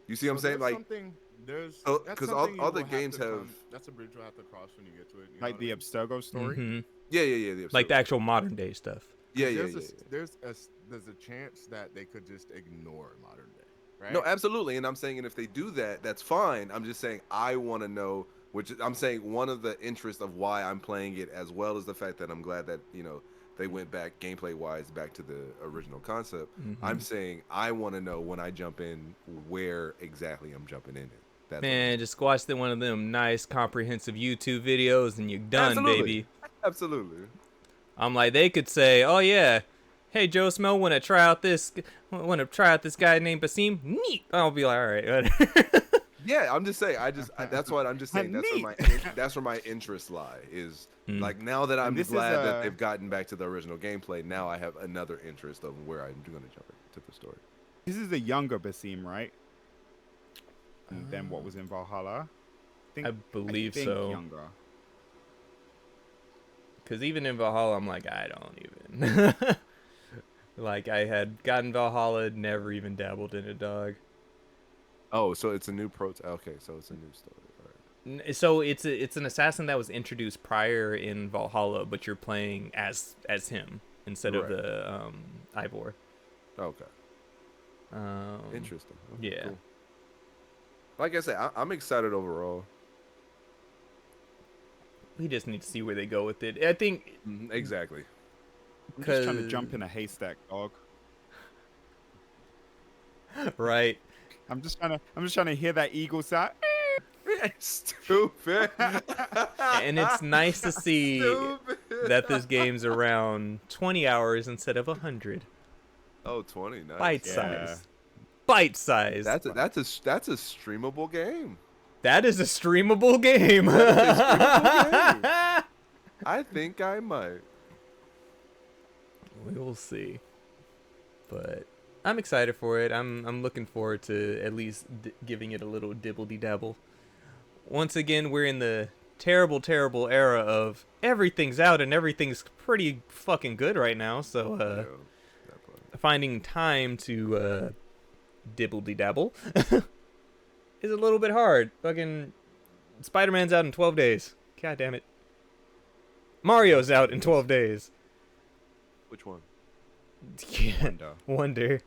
You see what I'm So saying? there's Like, something. There's Oh, that's 'cause all something you other will games to have- come- That's a bridge you'll have to cross when you get to it. You know like what the I mean? Abstergo story. Mhm. yeah. Like the actual modern day stuff. Yeah. There's a chance that they could just ignore modern day, right? No, absolutely. And I'm saying, and if they do that, that's fine. I'm just saying I want to know, which I'm saying one of the interests of why I'm playing it, as well as the fact that I'm glad that, they went back gameplay wise back to the original concept. I'm saying I want to know when I jump in where exactly I'm jumping in it. That's what I'm Man, just watch one of them nice comprehensive YouTube videos and you're done, Absolutely. baby. Absolutely. I'm like, they could say, "Oh yeah, hey Joe Smo, want to try out this guy named Basim?" Neat. I'll be like, "All right." whatever." Yeah, I'm just saying. That's what I'm just saying. That's where Neat. that's where my interests lie. Is Hmm. like, now that I'm this is, glad that they've gotten back to the original gameplay. Now I have another interest of where I'm going to jump into the story. This is a younger Basim, right? Than what was in Valhalla. I believe think so. Younger. Because even in Valhalla, I'm like, I don't even. Like, I had gotten Valhalla, never even dabbled in a dog. Oh, so it's a new Okay, so it's a new story. All right. So it's an assassin that was introduced prior in Valhalla, but you're playing as him instead of Right. the Ivor. Okay. Interesting. Okay, yeah. cool. Like I said, I'm excited overall. We just need to see where they go with it. I think Exactly. I'm just trying to 'Cause- jump in a haystack, dog. right. I'm just trying to hear that eagle sound. Stupid. And it's nice to see Stupid. that this game's around 20 hours instead of 100. Oh, 20. Nice. Bite Yeah. size. Bite size. That's a streamable game. That is a streamable game. I think I might. We will see. But I'm excited for it. I'm looking forward to at least giving it a little dibbledy dabble. Once again, we're in the terrible, terrible era of everything's out and everything's pretty fucking good right now. So Yeah, that part. finding time to dibbledy dabble is a little bit hard. Fucking Spider-Man's out in 12 days. God damn it. Mario's out in 12 days. Which one? Yeah, Wonder.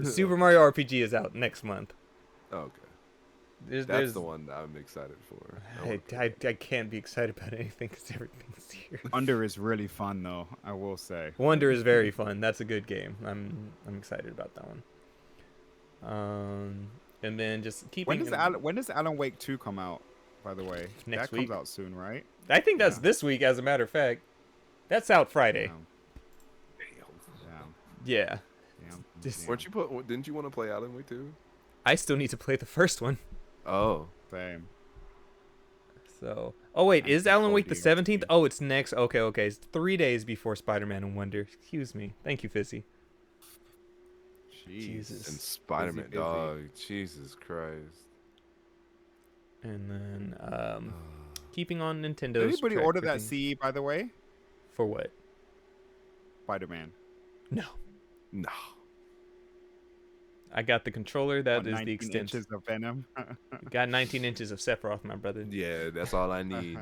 Super Mario RPG is out next month. Okay. There's That's the one that I'm excited for. I can't be excited about anything because everything's here. Under is really fun though, I will say. Wonder is very fun. That's a good game. I'm excited about that one. And then just keeping. When does Alan Wake 2 come out? By the way, Next that week. comes out soon, right? I think that's Yeah. this week, as a matter of fact. That's out Friday. Damn. Damn. Yeah. Damn. Just- Didn't you want to play Alan Wake 2? I still need to play the first one. Oh. Same. So. Oh wait, I'm is Alan Wake the holding on to 17th? you. Oh, it's next. Okay. It's 3 days before Spider-Man and Wonder. Excuse me. Thank you, Fizzy. Jesus. And Spider-Man, busy. dog. Jesus Christ. And then keeping on Nintendo's. Did anybody track order for that things- CE, by the way? For what? Spider-Man. No. No. I got the controller. That What, is the 19 extent. inches of Venom. Got 19 inches of Sephiroth, my brother. Yeah, that's all I need.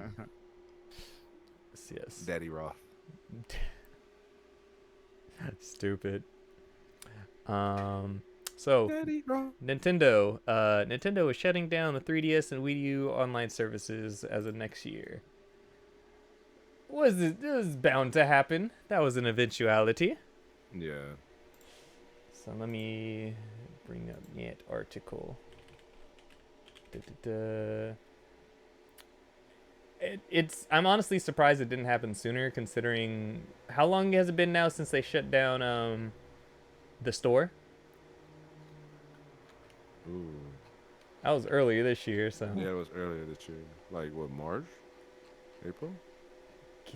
Yes. Daddy Roth. Stupid. So Daddy Roth. Nintendo. Nintendo is shutting down the 3DS and Wii U online services as of next year. This was bound to happen. That was an eventuality. Yeah. So let me bring up that article. Da-da-da. It's. I'm honestly surprised it didn't happen sooner, considering how long has it been now since they shut down the store? Ooh. That was earlier this year, so. Yeah, it was earlier this year. Like what, March? April?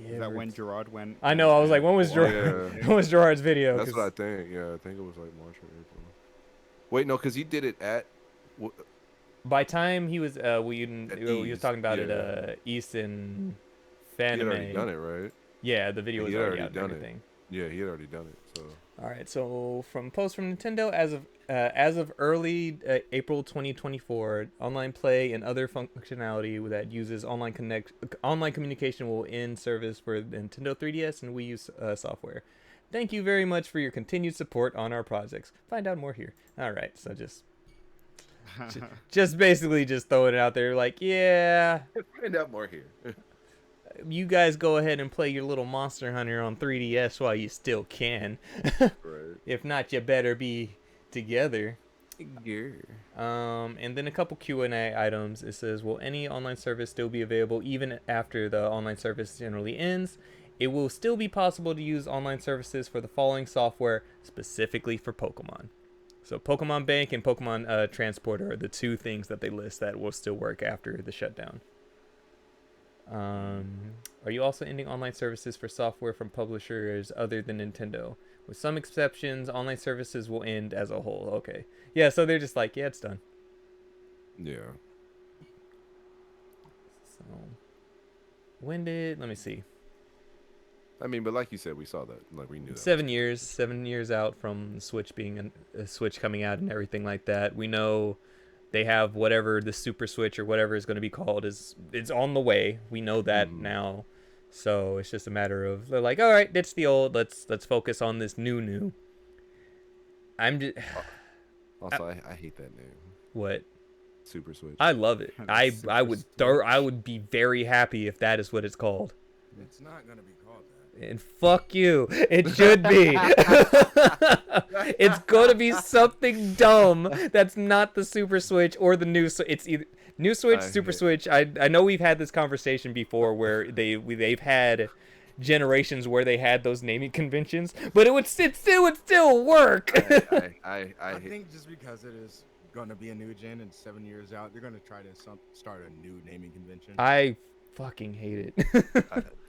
Is that when Gerard went? I know. I was like, when was Well, Gerard? yeah. When was Gerard's video? That's 'Cause what I think. Yeah, I think it was like March or April. Wait, no, because he did it at. by time he was, At we was East, talking about yeah. it, East and He had already Fanime. done it, right? Yeah, the video He was had already already out and done it. everything. Yeah, he had already done it. So. All right, so from post from Nintendo, as of early April 2024, online play and other functionality that uses online communication will end service for Nintendo 3DS and Wii U software. Thank you very much for your continued support on our projects. Find out more here. All right, so just basically just throwing it out there, like, yeah, Find out more here. you guys go ahead and play your little Monster Hunter on 3DS while you still can. Right. If not, you better be together. Yeah. And then a couple Q&A items. It says, will any online service still be available even after the online service generally ends? It will still be possible to use online services for the following software specifically for Pokemon. So Pokemon Bank and Pokemon Transporter are the two things that they list that will still work after the shutdown. Are you also ending online services for software from publishers other than Nintendo? With some exceptions, online services will end as a whole. Okay. Yeah, so they're just like, yeah, it's done. Yeah. So, let me see. I mean, but like you said, we saw that. Like we knew that. 7 years out from Switch being a Switch coming out and everything like that. We know they have whatever the Super Switch or whatever is going to be called is on the way. We know that now. So it's just a matter of, they're like, all right, ditch the old. Let's focus on this new. I'm just Also, I hate that name. what? Super Switch. I love it. I would be very happy if that is what it's called. It's not gonna be called that. And fuck you. It should be. It's going to be something dumb that's not the Super Switch or the new Switch. It's either new Switch, Super Switch. I know we've had this conversation before where they've had generations where they had those naming conventions, but it would still work. I think just because it is gonna be a new gen and 7 years out, they're gonna try to start a new naming convention. I fucking hate it.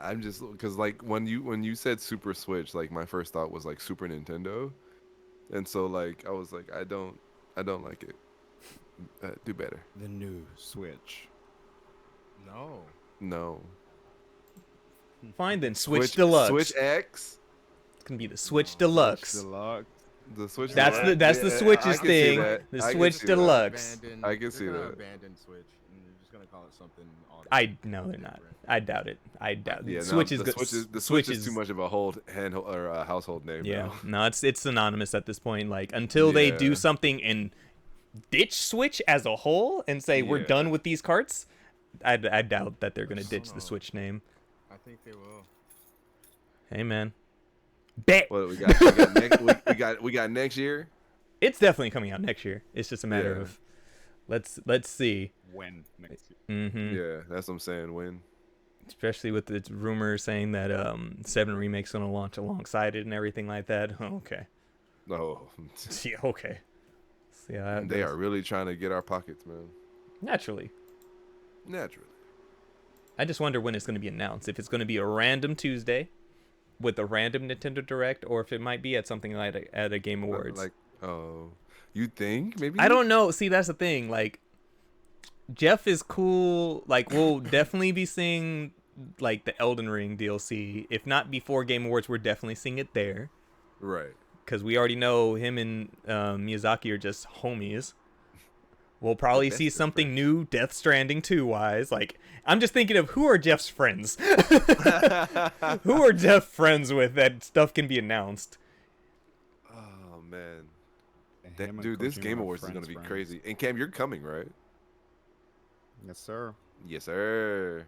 I'm just because like when you said Super Switch, like my first thought was like Super Nintendo, and so like I was like I don't like it. Do better. The new Switch. No. Fine then, Switch Deluxe. Switch X. It's gonna be the Switch Deluxe. Deluxe. The Switch. That's Deluxe. the Yeah, Switch's I can see thing. that. The I can Switch see that. Deluxe. I can see they're gonna that. abandon Switch and they're just gonna call it something. No, they're not. I doubt it. Yeah, Switch no, is the good. Switch is too much of a handhold or a household name. Yeah, now. no, it's synonymous at this point. Like until they do Yeah. something and ditch Switch as a whole and say we're Yeah. done with these carts, I doubt that they're gonna ditch the Switch name. I think they will. Hey man, bet What we got next week? We got next year. it's definitely coming out next year. It's just a matter Yeah. of let's see. When next year? Mm-hmm. Yeah, that's what I'm saying. When? Especially with the rumors saying that 7 Remake's gonna launch alongside it and everything like that. Okay. No. Yeah. Okay. So, yeah. They are really trying to get our pockets, man. naturally. Naturally. I just wonder when it's going to be announced. If it's going to be a random Tuesday with a random Nintendo Direct, or if it might be at something like at a Game Awards. Like, oh, you think maybe? I don't know. See, that's the thing. Like, Jeff is cool. Like, we'll definitely be seeing like the Elden Ring DLC. If not before Game Awards, we're definitely seeing it there. Right. Because we already know him and Miyazaki are just homies. We'll probably That's see different. something new Death Stranding 2 wise. Like, I'm just thinking of who are Jeff's friends? Who are Jeff friends with that stuff can be announced? Oh man, Him and dude, this Kojima Game are Awards is gonna be friends. crazy. And Cam, you're coming, right? Yes, sir. Yes, sir.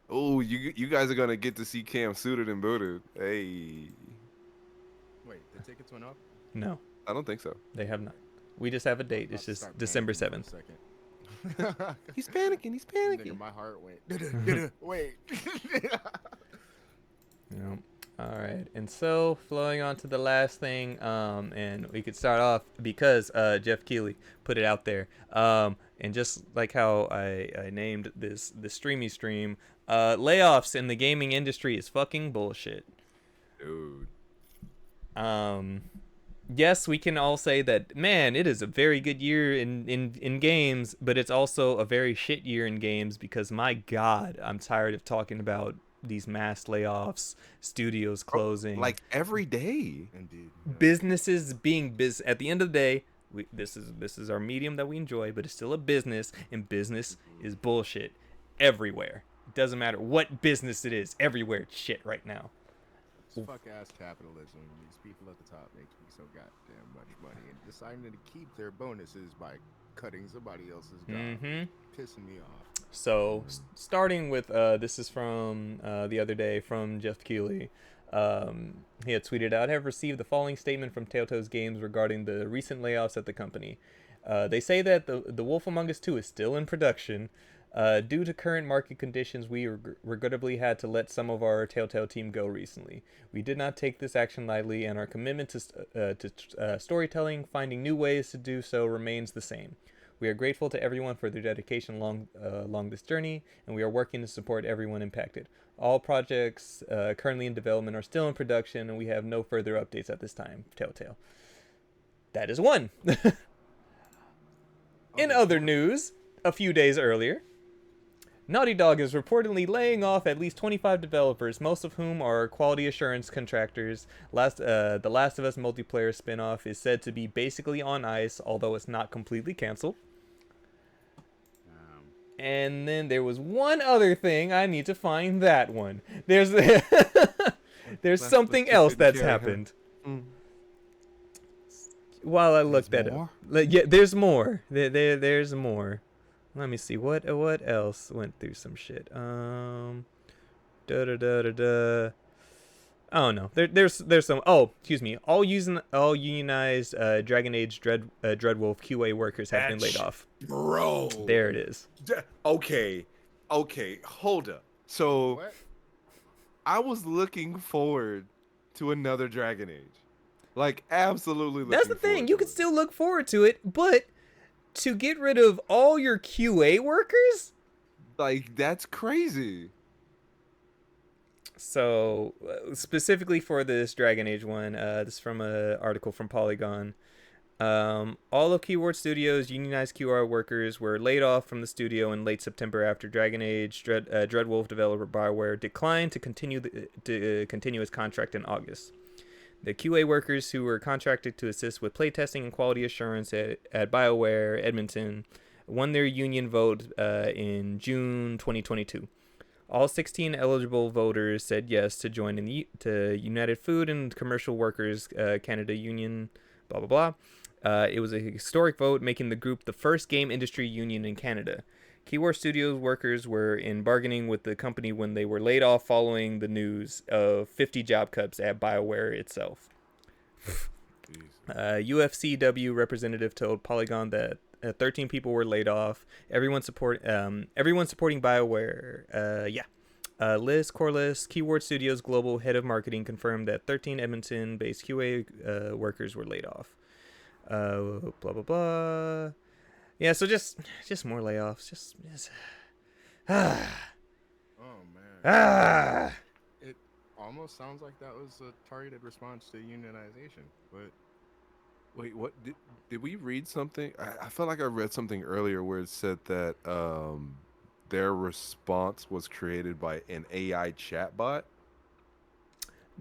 Oh, you guys are gonna get to see Cam suited and booted. Hey. Wait, the tickets went up? No. I don't think so. They have not. We just have a date. It's just December 7th. He's panicking. He's Nigga, panicking. my heart went. Wait. Yep. All right. And so flowing on to the last thing, and we could start off because Jeff Keighley put it out there. And just like how I named this the streamy stream, layoffs in the gaming industry is fucking bullshit. Dude. Yes, we can all say that, man, it is a very good year in games, but it's also a very shit year in games because, my God, I'm tired of talking about these mass layoffs, studios closing. Like every day. Indeed. Businesses being at the end of the day, this is our medium that we enjoy, but it's still a business, and business is bullshit everywhere. It doesn't matter what business it is, everywhere it's shit right now. It's fuck ass capitalism. These people at the top make so goddamn much money and deciding to keep their bonuses by cutting somebody else's job. Pissing me off. So starting with this is from the other day from Jeff Keighley. He had tweeted out, "I have received the following statement from Telltale Games regarding the recent layoffs at the company. They say that the Wolf Among Us 2 is still in production. Due to current market conditions, we regrettably had to let some of our Telltale team go recently. We did not take this action lightly, and our commitment to storytelling, finding new ways to do so, remains the same. We are grateful to everyone for their dedication along this journey, and we are working to support everyone impacted. All projects currently in development are still in production, and we have no further updates at this time. Telltale." That is one. In other news, a few days earlier, Naughty Dog is reportedly laying off at least 25 developers, most of whom are quality assurance contractors. The Last of Us multiplayer spin-off is said to be basically on ice, although it's not completely canceled. And then there was one other thing. I need to find that one. There's something else that's happened. While I look that up. Yeah, there's more. There's more. Let me see what else went through some shit. Oh no, there's some. Oh, excuse me. All unionized Dragon Age Dreadwolf QA workers have been laid off. Bro. There it is. Okay, hold up. So What? I was looking forward to another Dragon Age. Like absolutely looking That's the thing. forward You to could it. still look forward to it, but to get rid of all your QA workers? Like that's crazy. So, specifically for this Dragon Age one, this is from an article from Polygon. All of Keyword Studios' unionized QR workers were laid off from the studio in late September after Dragon Age Dreadwolf developer BioWare declined to continue its contract in August. The QA workers who were contracted to assist with playtesting and quality assurance at BioWare Edmonton won their union vote in June 2022. All 16 eligible voters said yes to join to United Food and Commercial Workers Canada Union, blah, blah, blah. It was a historic vote, making the group the first game industry union in Canada. Keyword Studios workers were in bargaining with the company when they were laid off following the news of 50 job cuts at BioWare itself. UFCW representative told Polygon that 13 people were laid off. Everyone supporting BioWare. Liz Corliss, Keyword Studios Global Head of Marketing, confirmed that 13 Edmonton-based QA workers were laid off. Blah blah blah. Yeah, so just more layoffs. Just Oh man. ah. It almost sounds like that was a targeted response to unionization, but Wait, what did we read something? I felt like I read something earlier where it said that their response was created by an AI chatbot.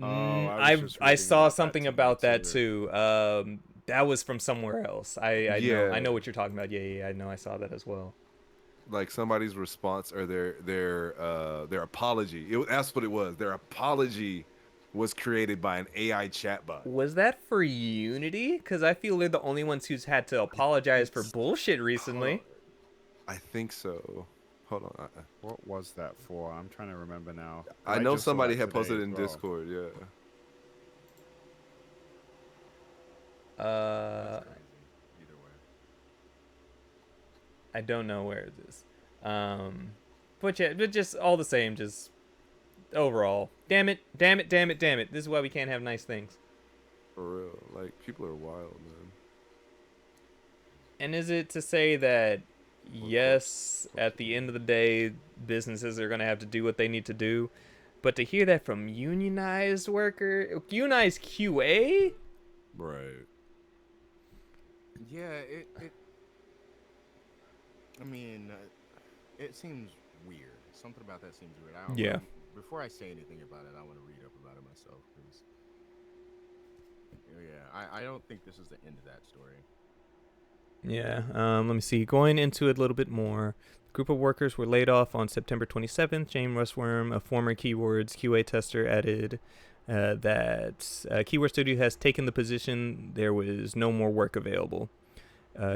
I saw something about that too. That was from somewhere else. I know what you're talking about. Yeah, I know. I saw that as well. Like somebody's response or their apology. That's what it was. Their apology was created by an AI chatbot. Was that for Unity? Because I feel they're the only ones who's had to apologize for bullshit recently. I think so. Hold on. What was that for? I'm trying to remember now. I know just saw somebody it had today posted as in well. Discord. Yeah. Uh, Crazy. Either way. I don't know where it is. But yeah, but just all the same, just overall. Damn it, damn it, damn it, damn it. This is why we can't have nice things. For real. Like, people are wild, man. And is it to say that, yes, at the end of the day, businesses are going to have to do what they need to do? But to hear that from unionized unionized QA? Right. Yeah, I mean, it seems weird. Something about that seems weird. Yeah. Before I say anything about it, I want to read up about it myself. Cause, yeah, I don't think this is the end of that story. Yeah, let me see. Going into it a little bit more, a group of workers were laid off on September 27th. James Russworm, a former Keywords QA tester, added that Keyword Studio has taken the position there was no more work available.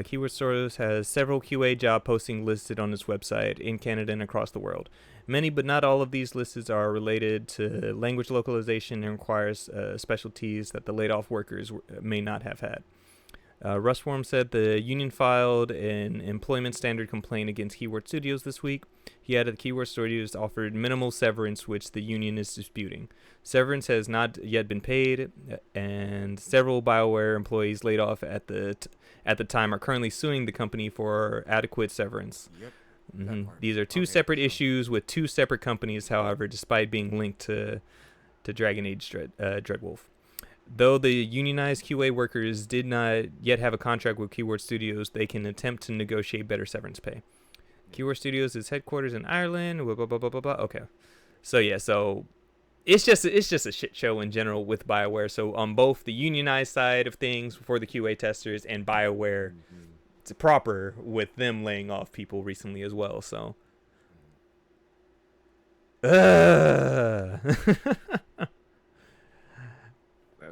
Keyword Studios has several QA job postings listed on its website in Canada and across the world. Many, but not all of these lists are related to language localization and requires specialties that the laid-off workers may not have had. Russworm said the union filed an employment standard complaint against Keyword Studios this week. He added the Keyword Studios offered minimal severance, which the union is disputing. Severance has not yet been paid, and several BioWare employees laid off at the time are currently suing the company for adequate severance. Yep. These are two separate issues with two separate companies, however, despite being linked to Dragon Age Dreadwolf. Though the unionized QA workers did not yet have a contract with Keyword Studios, they can attempt to negotiate better severance pay. Keyword Studios is headquarters in Ireland. Blah, blah, blah, blah, blah, blah. Okay, so yeah, so it's just a shit show in general with BioWare. So on both the unionized side of things for the QA testers and BioWare, it's proper with them laying off people recently as well. So. That's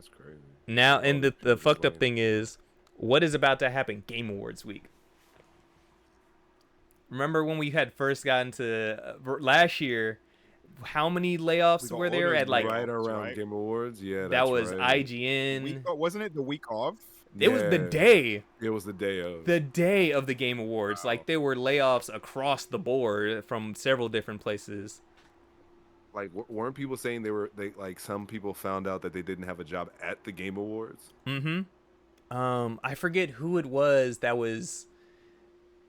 crazy. Now, and the people fucked up just thing is, what is about to happen Game Awards week? Remember when we had first gotten to last year, how many layoffs got were there all at those like right around right? Game Awards, yeah. that That's was right. IGN. Wasn't it the week of? It was the Yeah, day. It was the day of. The day of the Game Awards. Wow. Like there were layoffs across the board from several different places. Like, weren't people saying they like some people found out that they didn't have a job at the Game Awards? I forget who it was that was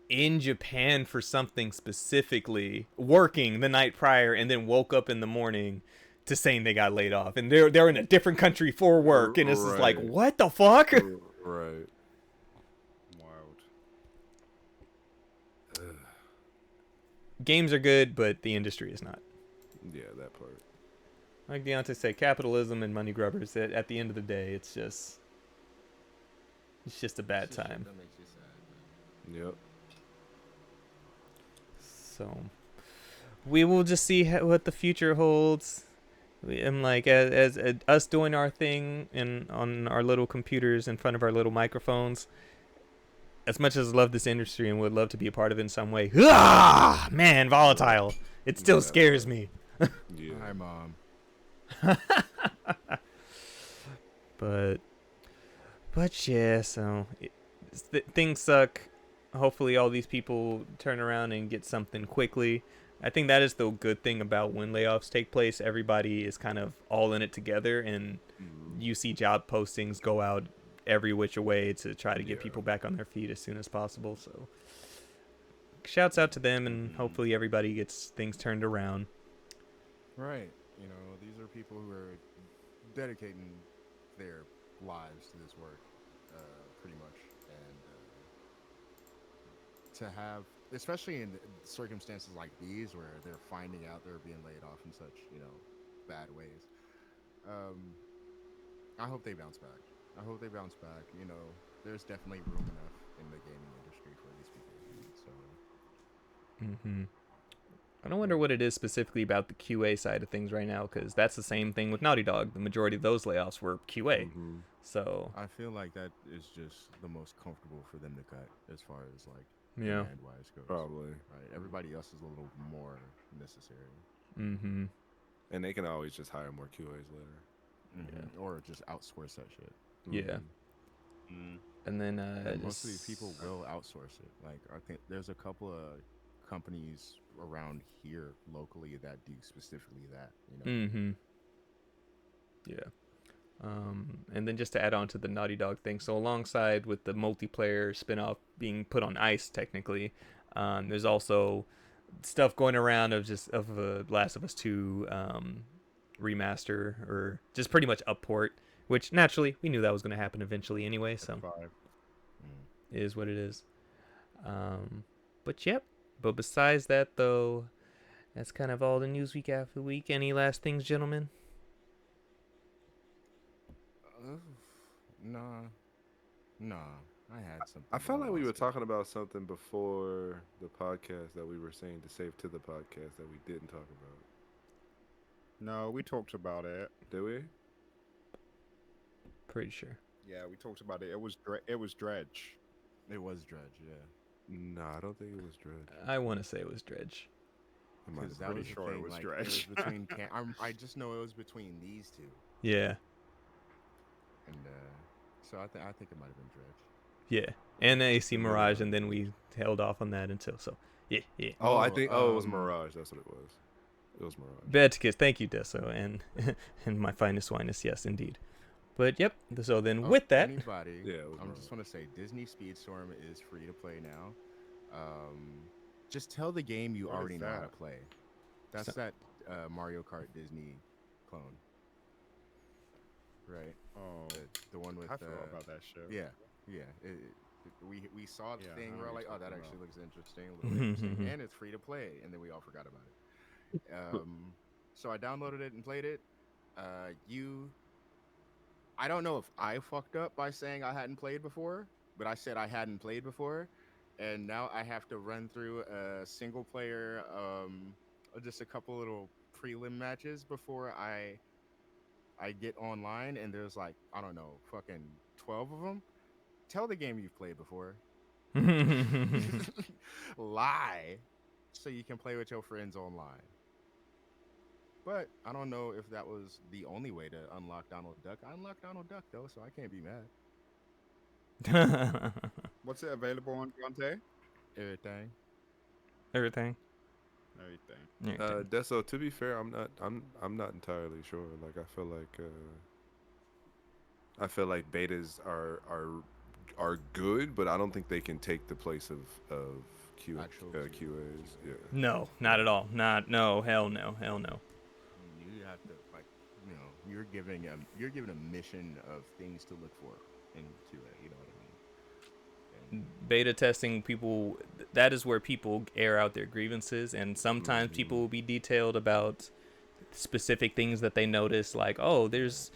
in Japan for something specifically, working the night prior, and then woke up in the morning to saying they got laid off, and they're in a different country for work, and it's just like, Right. what the fuck? Right. Wild. Games are good, but the industry is not. Yeah, that part. Like Deontay said, capitalism and money grubbers. At the end of the day, it's just a bad time. That makes you sad. Yep. So we will just see what the future holds. And like as us doing our thing on our little computers in front of our little microphones. As much as I love this industry and would love to be a part of it in some way, man, volatile. It still scares me. Yeah. Hi, Mom. But yeah, so things suck. Hopefully all these people turn around and get something quickly. I think that is the good thing about when layoffs take place. Everybody is kind of all in it together, and you see job postings go out every which way to try to get people back on their feet as soon as possible. So shouts out to them, and hopefully everybody gets things turned around. Right. You know, these are people who are dedicating their lives to this work, pretty much. And to have, especially in circumstances like these where they're finding out they're being laid off in such, bad ways, I hope they bounce back. You know, there's definitely room enough in the gaming industry for these people. So. I don't wonder what it is specifically about the QA side of things right now, because that's the same thing with Naughty Dog. The majority of those layoffs were QA. So I feel like that is just the most comfortable for them to cut as far as like yeah. demand-wise goes. Probably. Right. Everybody else is a little more necessary. Mm-hmm. And they can always just hire more QAs later. Or just outsource that shit. Yeah. Mm. And then And most of these just- people will outsource it. Like I think there's a couple of companies around here locally that do specifically that. You know. Mm-hmm. Yeah. And then just to add on to the Naughty Dog thing, so alongside with the multiplayer spin-off being put on ice technically, there's also stuff going around of Last of Us 2 remaster, or just pretty much upport, which naturally we knew that was going to happen eventually anyway, so 5. Mm. it is what it is. But yep. But besides that though, that's kind of all the news week after week. Any last things, gentlemen? Nah. I had something. I felt but like we were lost it. talking about something before the podcast that we were saying to save to the podcast that we didn't talk about. No, we talked about it. Did we? Pretty sure. Yeah, we talked about it. It was Dredge. It was Dredge, yeah. No, I don't think it was Dredge. I want to say it was Dredge. It might Because have that been. was sure the it thing. was Like, Dredge. it was between. I just know it was between these two, Yeah. and so I think it might have been Dredge. Yeah. And the AC Mirage, and then we held off on that until so. Yeah. Oh, I Oh, think. Oh, it was um, Mirage. That's what it was. It was Mirage. Beticus, thank you, Deso, and and my finest winest, yes, indeed. But yep. So then Oh, with that, anybody, Yeah, it was I'm Mirage. just want to say Disney Speedstorm is free to play now. Just tell the game you What is already know how to that? play. That's So- that Mario Kart Disney clone, right? Oh, The one with I forgot about that shit. yeah. We saw the Yeah, I thing. know We're what like, you're oh, that talking actually about. looks interesting, a little interesting, and it's free to play. And then we all forgot about it. So I downloaded it and played it. I don't know if I fucked up by saying I hadn't played before, but I said I hadn't played before, and now I have to run through a single player, just a couple little prelim matches before I get online, and there's like, I don't know, fucking 12 of them. Tell the game you've played before. Lie so you can play with your friends online. But I don't know if that was the only way to unlock Donald Duck. I unlocked Donald Duck though, so I can't be mad. What's it available on Dante? Everything. everything. Everything. Deso, to be fair, I'm not entirely sure. Like I feel like betas are good, but I don't think they can take the place of Actual QAs. Yeah. No, not at all. No, hell no. You have to, like, you know, you're giving a mission of things to look for in QA. You know what I mean? Beta testing, people, that is where people air out their grievances, and sometimes people will be detailed about specific things that they notice, like, oh, there's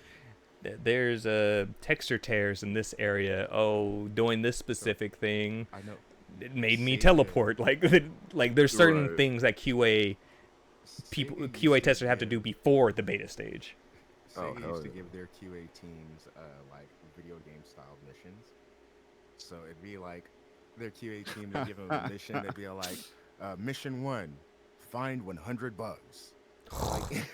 texture tears in this area. Oh, doing this specific thing, I know. it made me Sega- teleport. Like there's certain Right. things that QA Sega QA used testers have to give- do before the beta stage. Oh, Sega hell used to yeah. give their QA teams like video game style missions. So it'd be like their QA team would give them a mission. They'd be like, mission 1, find 100 bugs. Like,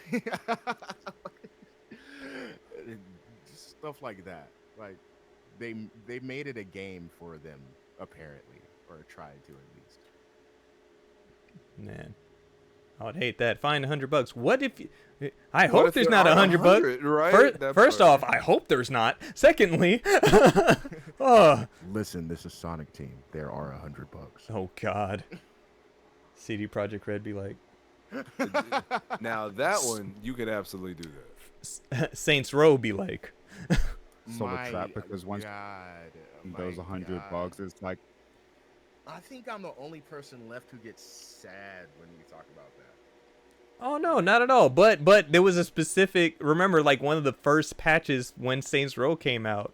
just stuff like that. Like they made it a game for them apparently, or tried to at least. Man, I would hate that. Find 100 bucks. What if? I What hope if there's there not are 100 bucks. right? That First part. off, I hope there's not. Secondly, oh Listen, this is Sonic Team. There are 100 bugs. oh God, CD Projekt Red be like Now that one you could absolutely do that. Saints Row be like. So the My trap, because once God, those my 100 God. bugs, it's like, I think I'm the only person left who gets sad when we talk about that. Oh no, not at all. But there was a specific. Remember, like one of the first patches when Saints Row came out,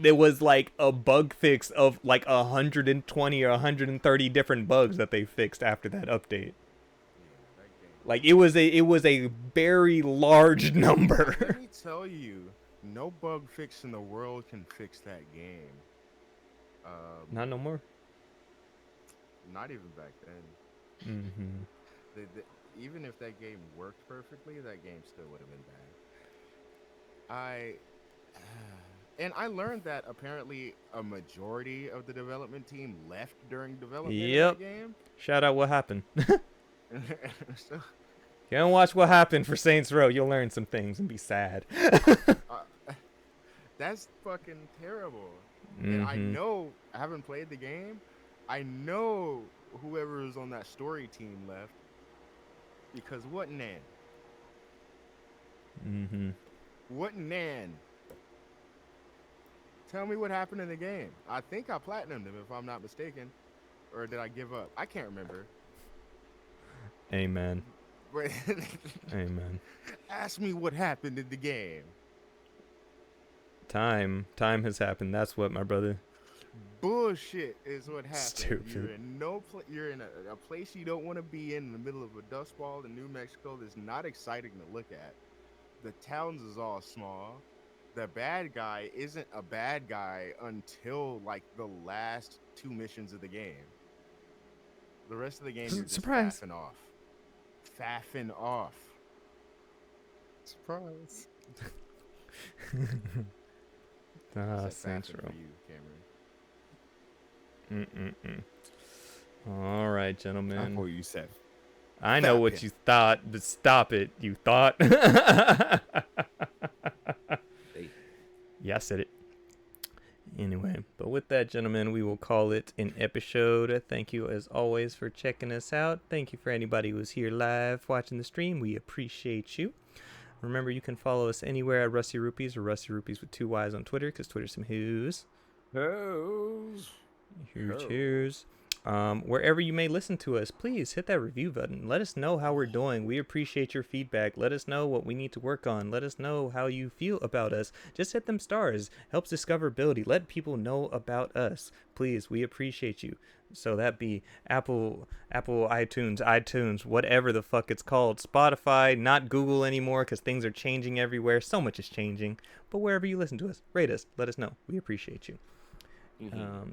there was like a bug fix of like 120 or 130 different bugs that they fixed after that update. Yeah, that game. Like it was a very large number. Let me tell you, no bug fix in the world can fix that game. Not no more. Not even back then. Mm-hmm. Even if that game worked perfectly, that game still would have been bad. And I learned that apparently a majority of the development team left during development Yep. of the game. Shout out what happened. So, Go and watch what happened for Saints Row. You'll learn some things and be sad. that's fucking terrible. And I Mhm. know, I haven't played the game. I know whoever was on that story team left because what Nan? Mhm. What Nan? Tell me what happened in the game. I think I platinumed him if I'm not mistaken. Or did I give up? I can't remember. Amen. But Amen. ask me what happened in the game. Time has happened. That's what, my brother. Bullshit is what happened. You're Stupid. in you're in a place you don't want to be in the middle of a dust bowl in New Mexico that's not exciting to look at. The towns is all small. The bad guy isn't a bad guy until like the last 2 missions of the game. The rest of the game you're just Surprise. faffing off. Faffing off. Surprise. Said Saints faffing Row. for you, Cameron. All right, I gentlemen. thought you said. I know what Fapping. you thought, but stop it. You thought. Yeah, I said it. Anyway, but with that, gentlemen, we will call it an episode. Thank you, as always, for checking us out. Thank you for anybody who's here live watching the stream. We appreciate you. Remember, you can follow us anywhere at Rusty Rupees or Rusty Rupees with 2 Y's on Twitter, because Twitter's some who's. Cheers. Wherever you may listen to us, please hit that review button. Let us know how we're doing. We appreciate your feedback. Let us know what we need to work on. Let us know how you feel about us. Just hit them stars. Helps discoverability. Let people know about us. Please, we appreciate you. So that be Apple, iTunes, whatever the fuck it's called. Spotify, not Google anymore because things are changing everywhere. So much is changing. But wherever you listen to us, rate us. Let us know. We appreciate you.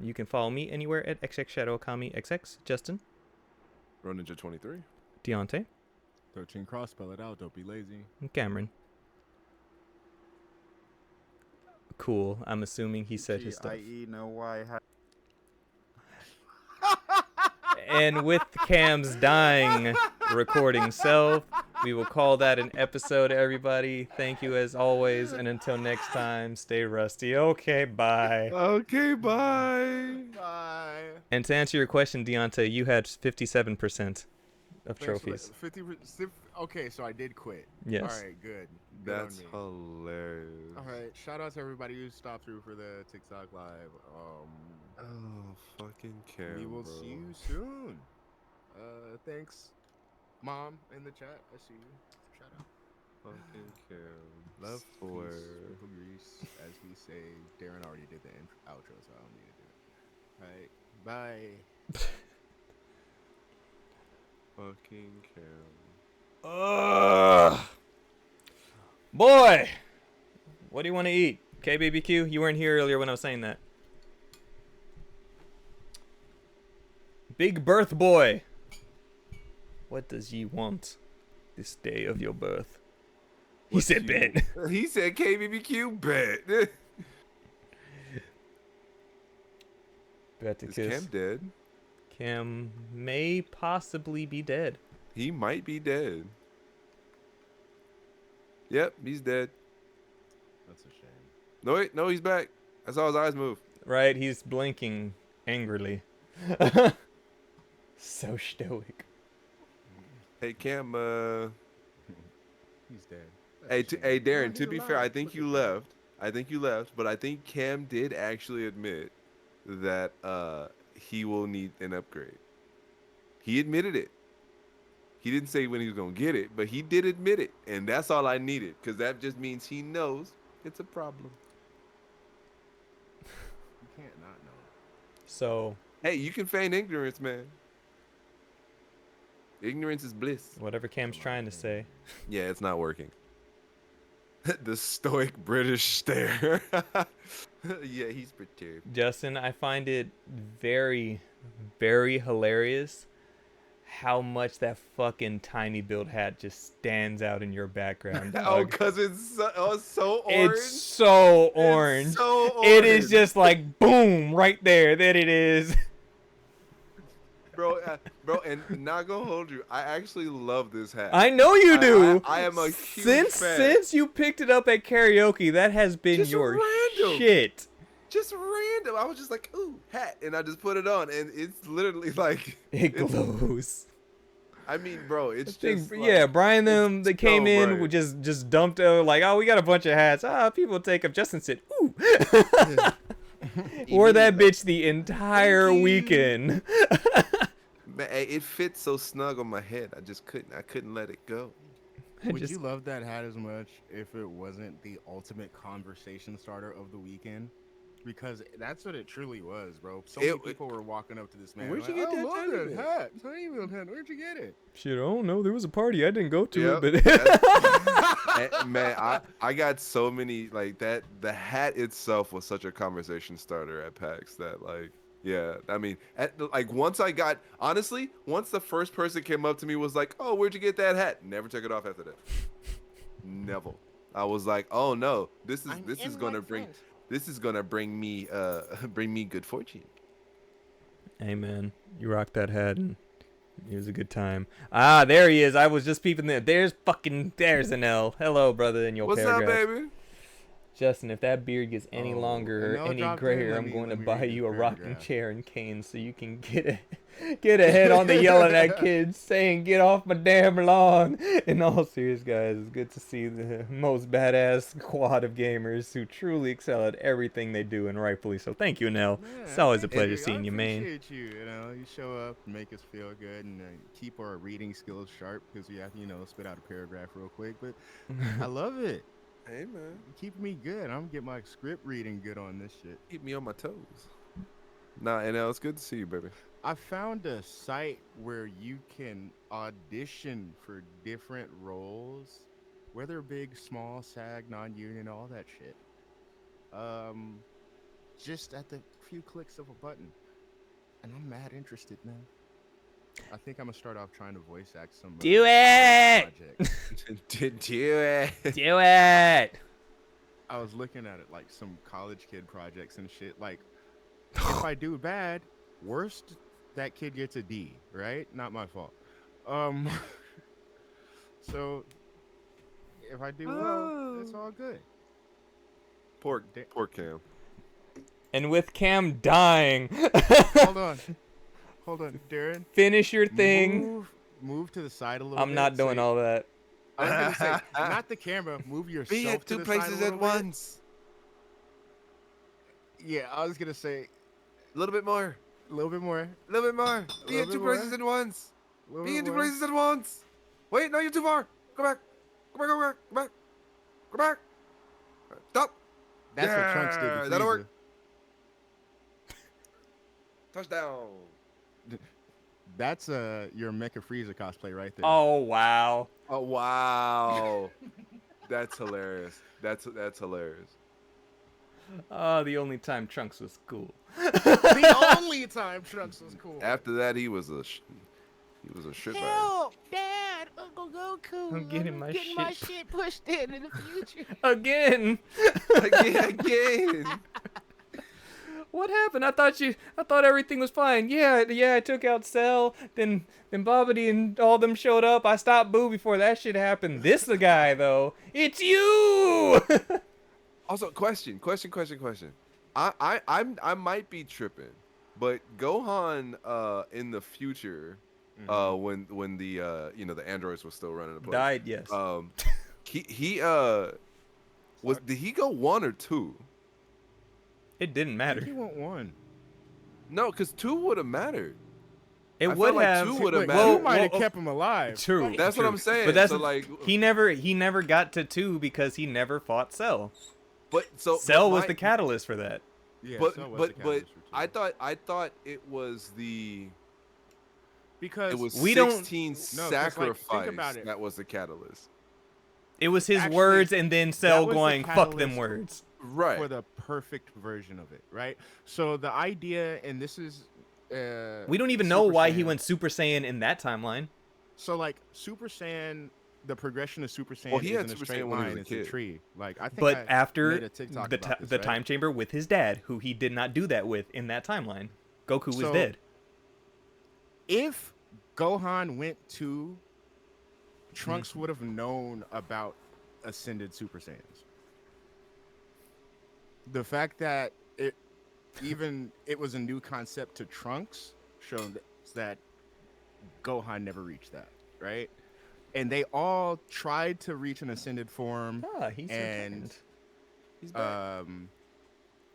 You can follow me anywhere at XXShadowKamiXX. Justin, Roninja23. Deontay, 13 cross, spell it out. Don't be lazy. and Cameron. Cool. I'm assuming he said his stuff. I.e. no why. And with Cam's dying recording self, we will call that an episode, everybody. Thank you as always. And until next time, stay rusty. Okay, bye. Okay, bye. Bye. And to answer your question, Deontay, you had 57% of trophies. 50%. Okay, so I did quit. Yes. All right, good. Good on That's me. hilarious. All right, shout out to everybody who stopped through for the TikTok live. Oh, fucking Cam, We will bro. see you soon. Thanks, Mom, in the chat. I see you. Shout out. Fucking Cam. Love, for peace, triple grease, as we say. Darren already did the outro, so I don't need to do it. All right, bye. fucking Cam. Boy, what do you want to eat? KBBQ, you weren't here earlier when I was saying that. Big birth boy, what does ye want this day of your birth? He said bet. He said KBBQ bet. Bet to Is kiss. Cam dead? Cam may possibly be dead. He might be dead. Yep, he's dead. That's a shame. No, wait, no, he's back. I saw his eyes move. Right, he's blinking angrily. So stoic. Hey, Cam, He's dead. hey, That's a hey, shame. Darren, No, to he's be fair, alive. I think Look you at left. I think you left, but I think Cam did actually admit that he will need an upgrade. He admitted it. He didn't say when he was going to get it, but he did admit it. And that's all I needed, because that just means he knows it's a problem. You can't not know. So, Hey, you can feign ignorance, man. Ignorance is bliss. whatever Cam's trying to say. Yeah, it's not working. The stoic British stare. Yeah, he's perturbed. Justin, I find it very, very hilarious how much that fucking tiny build hat just stands out in your background. Oh, dog. cause it's so orange. It's so orange. It's so It is orange. just like boom right there. That it is. bro, and not gonna hold you. I actually love this hat. I know you do. I am a huge since fan. since you picked it up at karaoke, that has been Just your random. shit. Just random. I was just like, ooh, hat, and I just put it on, and it's literally like It it's- glows. I mean, bro, it's Think- just like, yeah, Brian them they it's came so in bright. with just dumped like, oh, we got a bunch of hats. People take them. Justin said, ooh. Wore that bitch the entire Thank you. weekend. Man, it fits so snug on my head. I couldn't let it go. Would you love that hat as much if it wasn't the ultimate conversation starter of the weekend? Because that's what it truly was, bro. So many people were walking up to this man. Where'd you like, get "I that love tiny that bit?" hat? Tiny bit hat. Where'd you get it? Shit, I don't know. There was a party I didn't go to Yep, it, but Man, I got so many like that. The hat itself was such a conversation starter at PAX that like, yeah. I mean, once the first person came up to me was like, "Oh, where'd you get that hat?" Never took it off after that. Never. I was like, "Oh no, this is gonna bring me good fortune." hey man, you rocked that hat and it was a good time. There he is. I was just peeping there. There's an L. Hello, brother, in your What's paragraph. up, baby? Justin, if that beard gets any Oh, longer or an L any dropped in? grayer, Let I'm me- going to let me buy read you the a rocking paragraph. chair and cane so you can get ahead on the yelling at kids saying, "Get off my damn lawn." In all serious, guys, it's good to see the most badass squad of gamers who truly excel at everything they do, and rightfully so. Thank you, Nell. It's always a pleasure seeing you, man. I appreciate you. You show up, make us feel good, and keep our reading skills sharp because we have to, spit out a paragraph real quick. But I love it. Hey man, Keep me good. I'm gonna get my script reading good on this shit. keep me on my toes. Nah, and it's good to see you, baby. I found a site where you can audition for different roles, whether big, small, SAG, non-union, all that shit. Just at the few clicks of a button, and I'm mad interested, man. I think I'm gonna start off trying to voice act some. Do it! project. Do it. Do it! I was looking at it like some college kid projects and shit. Like, if I do bad, worst, that kid gets a D, right? Not my fault. So if I do well, it's all good. Poor Cam. And with Cam dying, Hold on, Darren. finish your thing. Move to the side a little bit. I'm not doing all that. I was gonna say, not the camera. Move yourself Be at to two the side a places little at bit. once. Yeah, I was gonna say A little bit more. a little bit more. A little bit more. Be little at two bit more. places at once. A little Be bit in two more. places at once. Wait, no, you're too far. Go back. Go back. Go back. Go back. Go back. Stop. That's what Trunks did to Yeah, Frieza. that'll work. Touchdown. That's your Mecha Frieza cosplay right there. Oh wow. Oh wow. That's hilarious. That's hilarious. Oh, the only time Trunks was cool. The only time Trunks was cool. After that, he was a shitbag. Help, Dad, Uncle Goku. I'm getting my getting my shit- shit pushed in the future. Again. Again. What happened? I thought everything was fine. Yeah, I took out Cell, then Bobbity and all them showed up. I stopped Boo before that shit happened. This the guy though. It's you. Also, question. I might be tripping, but Gohan in the future, when the the androids were still running the place, Died, yes. he did he go 1 or 2? It didn't He matter. went one. No, because 2 would have mattered. It I would felt like have. 2 would have Wait, mattered. you might have well, kept him alive. True. That's what true. I'm saying. But that's so, like he never got to 2 because he never fought Cell. Cell Cell was the catalyst for that. Yeah, But so was the catalyst for two. I thought it was because it was We don't- 16 No, 'cause, like, sacrifice think about it. that was the catalyst. It was his Actually, words and then Cell was the going, "Fuck them catalyst words." Right. for the perfect version of it, right? So the idea, and this is We don't even know Super why he Saiyan. went Super Saiyan in that timeline. So like Super Saiyan, the progression of Super Saiyan Well, he had isn't a Super straight Saiyan when he was line; a it's a kid. tree. Like I think But I after made a TikTok the about this, the right? time chamber with his dad, who he did not do that with in that timeline, Goku was So- dead. If Gohan went to, Trunks would have known about ascended Super Saiyans. The fact that it was a new concept to Trunks showed that Gohan never reached that, right? And they all tried to reach an ascended form. Ah, he's and returned. He's back.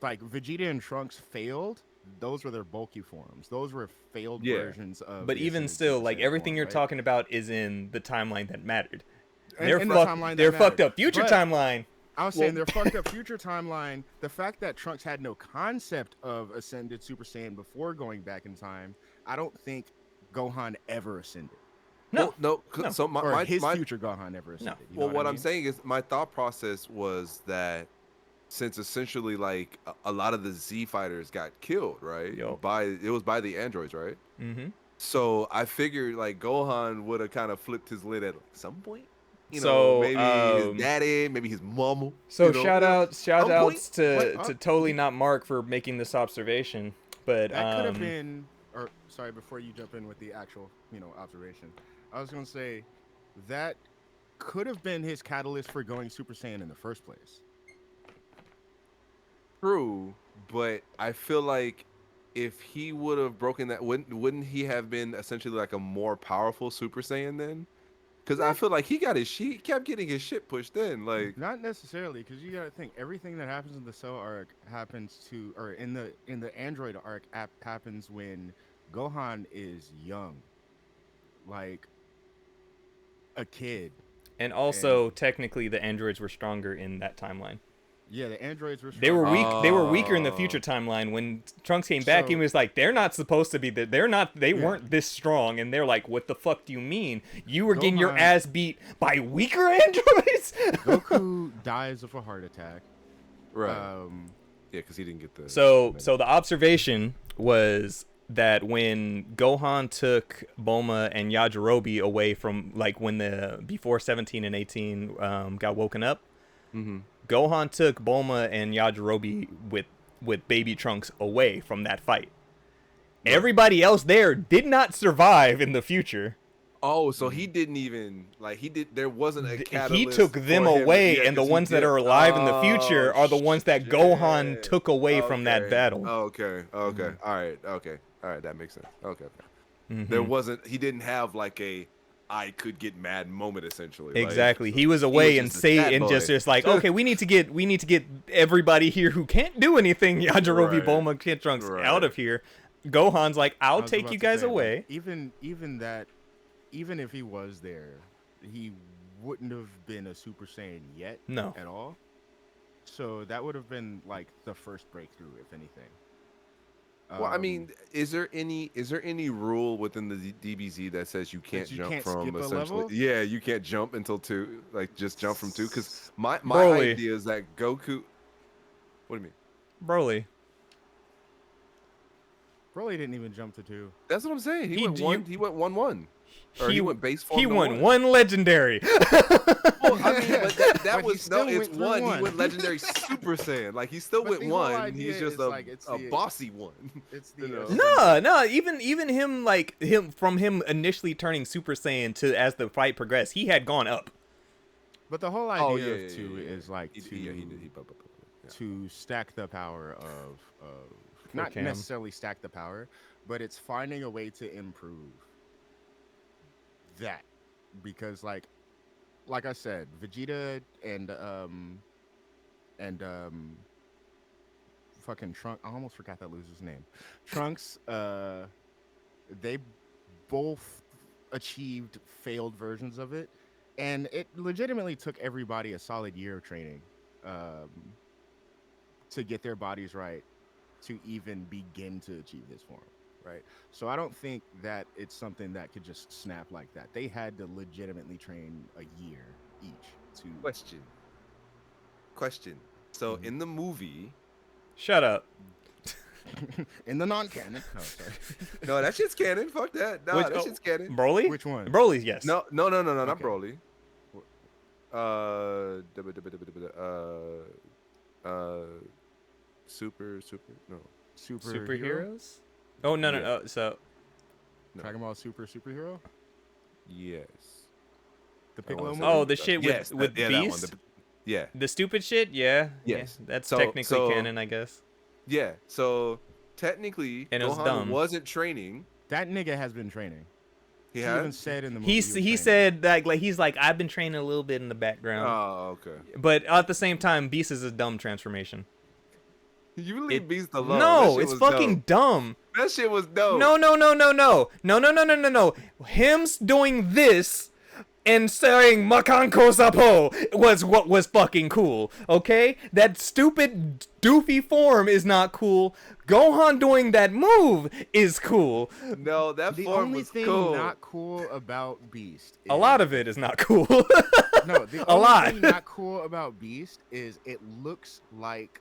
Like Vegeta and Trunks failed. Those were their bulky forms. Those were failed Yeah. versions of. But the even ascended still, Super like Saiyan everything form, you're right? talking about is in the timeline that mattered. And- They're in the fucked. timeline that They're fucked mattered. up. Future But- timeline. I was saying Well- their fucked up future timeline. The fact that Trunks had no concept of ascended Super Saiyan before going back in time, I don't think Gohan ever ascended, No. Well, no. No. So my, or my, his my future Gohan never ascended. You know well, what I I'm mean? saying is my thought process was that since essentially like a lot of the Z fighters got killed, right? Yup. It was by the androids, right? Mm-hmm. So I figured like Gohan would have kind of flipped his lid at like, some point. You So, know, maybe um, his daddy, maybe his mama. So you know? shout outs point- to what- totally not Mark for making this observation. But That could have been, or sorry, before you jump in with the actual, observation, I was gonna say that could have been his catalyst for going Super Saiyan in the first place. True, but I feel like if he would have broken that, wouldn't he have been essentially like a more powerful Super Saiyan then? Because I feel like he kept getting his shit pushed in. Like, Not necessarily, because you gotta think everything that happens in the Cell arc happens to, or in the Android arc happens when Gohan is young, like a kid. and also technically the androids were stronger in that timeline. Yeah, the androids were. They were weak. They were weaker in the Oh. future timeline. When Trunks came back, he So- was like, "They're not supposed to be. They're not. They Yeah. weren't this strong." And they're like, "What the fuck do you mean? You were getting your Gohan- ass beat by weaker androids?" Goku dies of a heart attack. right? Yeah, Because he didn't get the. So the observation was that when Gohan took Bulma and Yajirobe away from, like, when the before 17 and 18 got woken up, hmm Gohan took Bulma and Yajirobe with baby Trunks away from that fight. Everybody else there did not survive in the future. Oh, so he didn't even like he did. There wasn't a He catalyst. took for them him. away, Yeah, and the 'cause he ones that did- are alive in the future Oh, are the ones that Gohan shit. took away from that Okay. battle. Okay. Okay. All right. Okay. All right. That makes sense. Okay. Mhm. There wasn't. He didn't have like a I could get mad moment essentially. like, Exactly. He was away and just a say fat and boy. just like, okay, we need to get everybody here who can't do anything, Yajirobe, Right. Bulma, Kid Trunks, Right. out of here. Gohan's like, I I'll was take about you to guys say, like, away. even if he was there, he wouldn't have been a Super Saiyan yet No. at all. So that would have been like the first breakthrough, if anything. Well, I mean, is there any rule within the DBZ that says you can't you jump can't from skip a essentially? level? Yeah, you can't jump until 2. Like just jump from 2. Because my Broly. idea is that Goku. What do you mean? Broly. Broly didn't even jump to 2. That's what I'm saying. He He went d- one. you- He went 1-1. Or he went base form. He to won one legendary. Well, I mean, but that But he was still no. It's went through one. He one. went legendary Super Saiyan. Like he still But went the whole one. idea He's just is, a like, it's a the- bossy one. It's You the know? No, even him, like him initially turning Super Saiyan to as the fight progressed, he had gone up. But the whole idea Oh, yeah, of yeah, 2 yeah, yeah. is like He to did. Yeah, he did. He yeah. to stack the power of not Cam. necessarily stack the power, but it's finding a way to improve that, because like I said, Vegeta and fucking Trunks, I almost forgot that loser's name. Trunks, they both achieved failed versions of it, and it legitimately took everybody a solid year of training to get their bodies right to even begin to achieve this form, right? So I don't think that it's something that could just snap like that. They had to legitimately train a year each to Question. So Mhm. in the movie, Shut up. In the non-canon. Oh, sorry. No, that shit's canon. Fuck that. Nah, Which- that oh, shit's canon. Broly? Which one? Broly's yes. No, not Okay. Broly. Super, no. Superheroes? Oh no. Yeah. So No. Talking about superhero? Yes. The I Piccolo wanna movie? say Oh, the shit with Yes, with that one. Beast. Yeah, The stupid shit. Yeah. Yes. Yeah, that's So- technically so- canon, I guess. yeah. So technically, And it was Gohan dumb. wasn't training. That nigga has been training. He He had. even said in the movie. He was he training. said that like he's like I've been training a little bit in the background, Oh, okay. but at the same time, Beast is a dumb transformation. You leave It- Beast alone. No, That shit it's was fucking dope. dumb. That shit was dope. No. Him doing this and saying Makanko Sapo was what was fucking cool. Okay, that stupid doofy form is not cool. Gohan doing that move is cool. No, that The form only was thing cool. not cool about Beast. A lot of it is not cool. No, the a only lot. thing not cool about Beast is it looks like.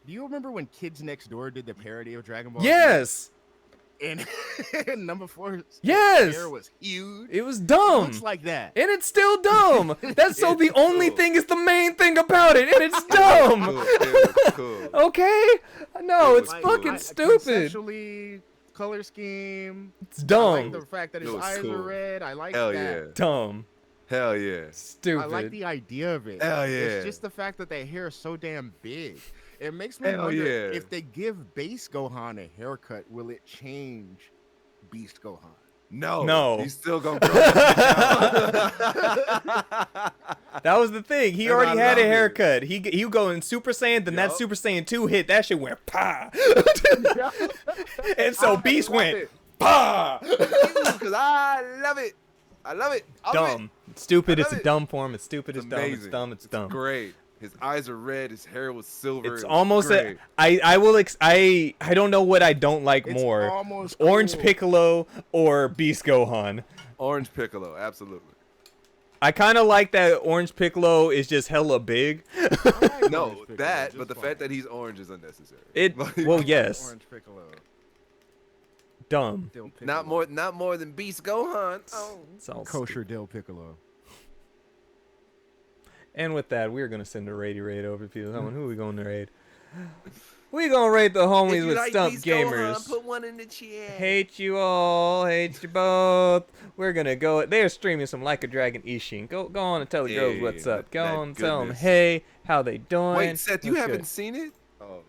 Do you remember when Kids Next Door did the parody of Dragon Ball? Z? Yes, And number 4's Yes. hair was huge. it was It dumb. looks like that. And it's still dumb. That's so the It's only cool. thing is the main thing about it, and it's dumb. Cool, it was cool. Okay? No, It it's was fucking I- stupid. Conceptually, color scheme. It's I dumb. like the fact that his It was eyes cool. are red. I like Hell that. yeah. Dumb. Hell yeah. Stupid. I like the idea of it. Hell yeah. It's just the fact that their hair is so damn big. It makes me Hell wonder yeah. if they give base Gohan a haircut, will it change Beast Gohan? No. No. He's still gonna grow that That was the thing. He And already I had a love it. haircut. He go in Super Saiyan, then that Yup. Super Saiyan 2 hit. That shit went pa. And so Beast went pa. because I love it. I love it. I love Dumb. It's stupid. I It's love a it. dumb form. It's stupid. It's It's dumb. It's amazing. dumb. It's dumb. Great. His eyes are red. His hair was silver. It's it was almost great. I don't know what I don't like It's more. almost Orange cool. Piccolo or Beast Gohan. Orange Piccolo. Absolutely. I kind of like that Orange Piccolo is just hella big. I like No, Orange Piccolo, that, just but the fine. fact that he's orange is unnecessary. It Like, well, I like yes, Orange Piccolo. dumb. Dill Piccolo. not more than Beast Gohan. Oh. It's all Kosher Dill Piccolo. And with that, we're gonna send a raid over to people. Who are we going to raid? We gonna raid the homies with Stump Gamers. put one in the chat. Hate you all, hate you both. We're gonna go. They're streaming some Like a Dragon Ishin. Go on and tell the girls Hey, what's up. Go that on and tell them, goodness. hey, how they doing? Wait, Seth, you What's haven't good? seen it? Oh.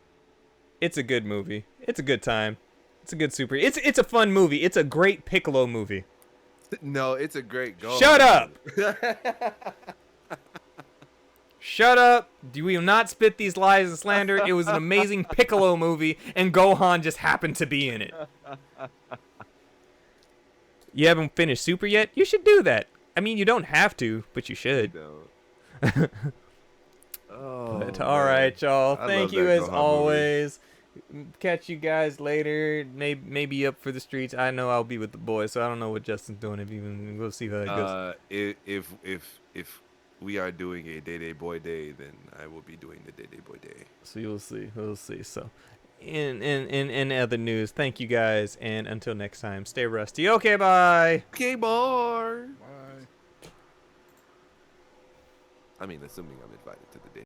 It's a good movie. It's a good time. It's a good super. It's a fun movie. It's a great Piccolo movie. No, it's a great Gohan. Shut up. up. Shut up. We will not spit these lies and slander. It was an amazing Piccolo movie, and Gohan just happened to be in it. You haven't finished Super yet? You should do that. I mean, you don't have to, but you should. Oh, But all right, y'all. I Thank love you that as Gohan movie. always. Catch you guys later. Maybe up for the streets. I know I'll be with the boys, so I don't know what Justin's doing. If even we'll see how it goes. If we are doing a Day Day Boy Day, then I will be doing the Day Day Boy Day. So you'll see. We'll see. So, in other news, thank you guys, and until next time, stay rusty. Okay, bye. Okay, boy. Bye. I mean, assuming I'm invited to the Day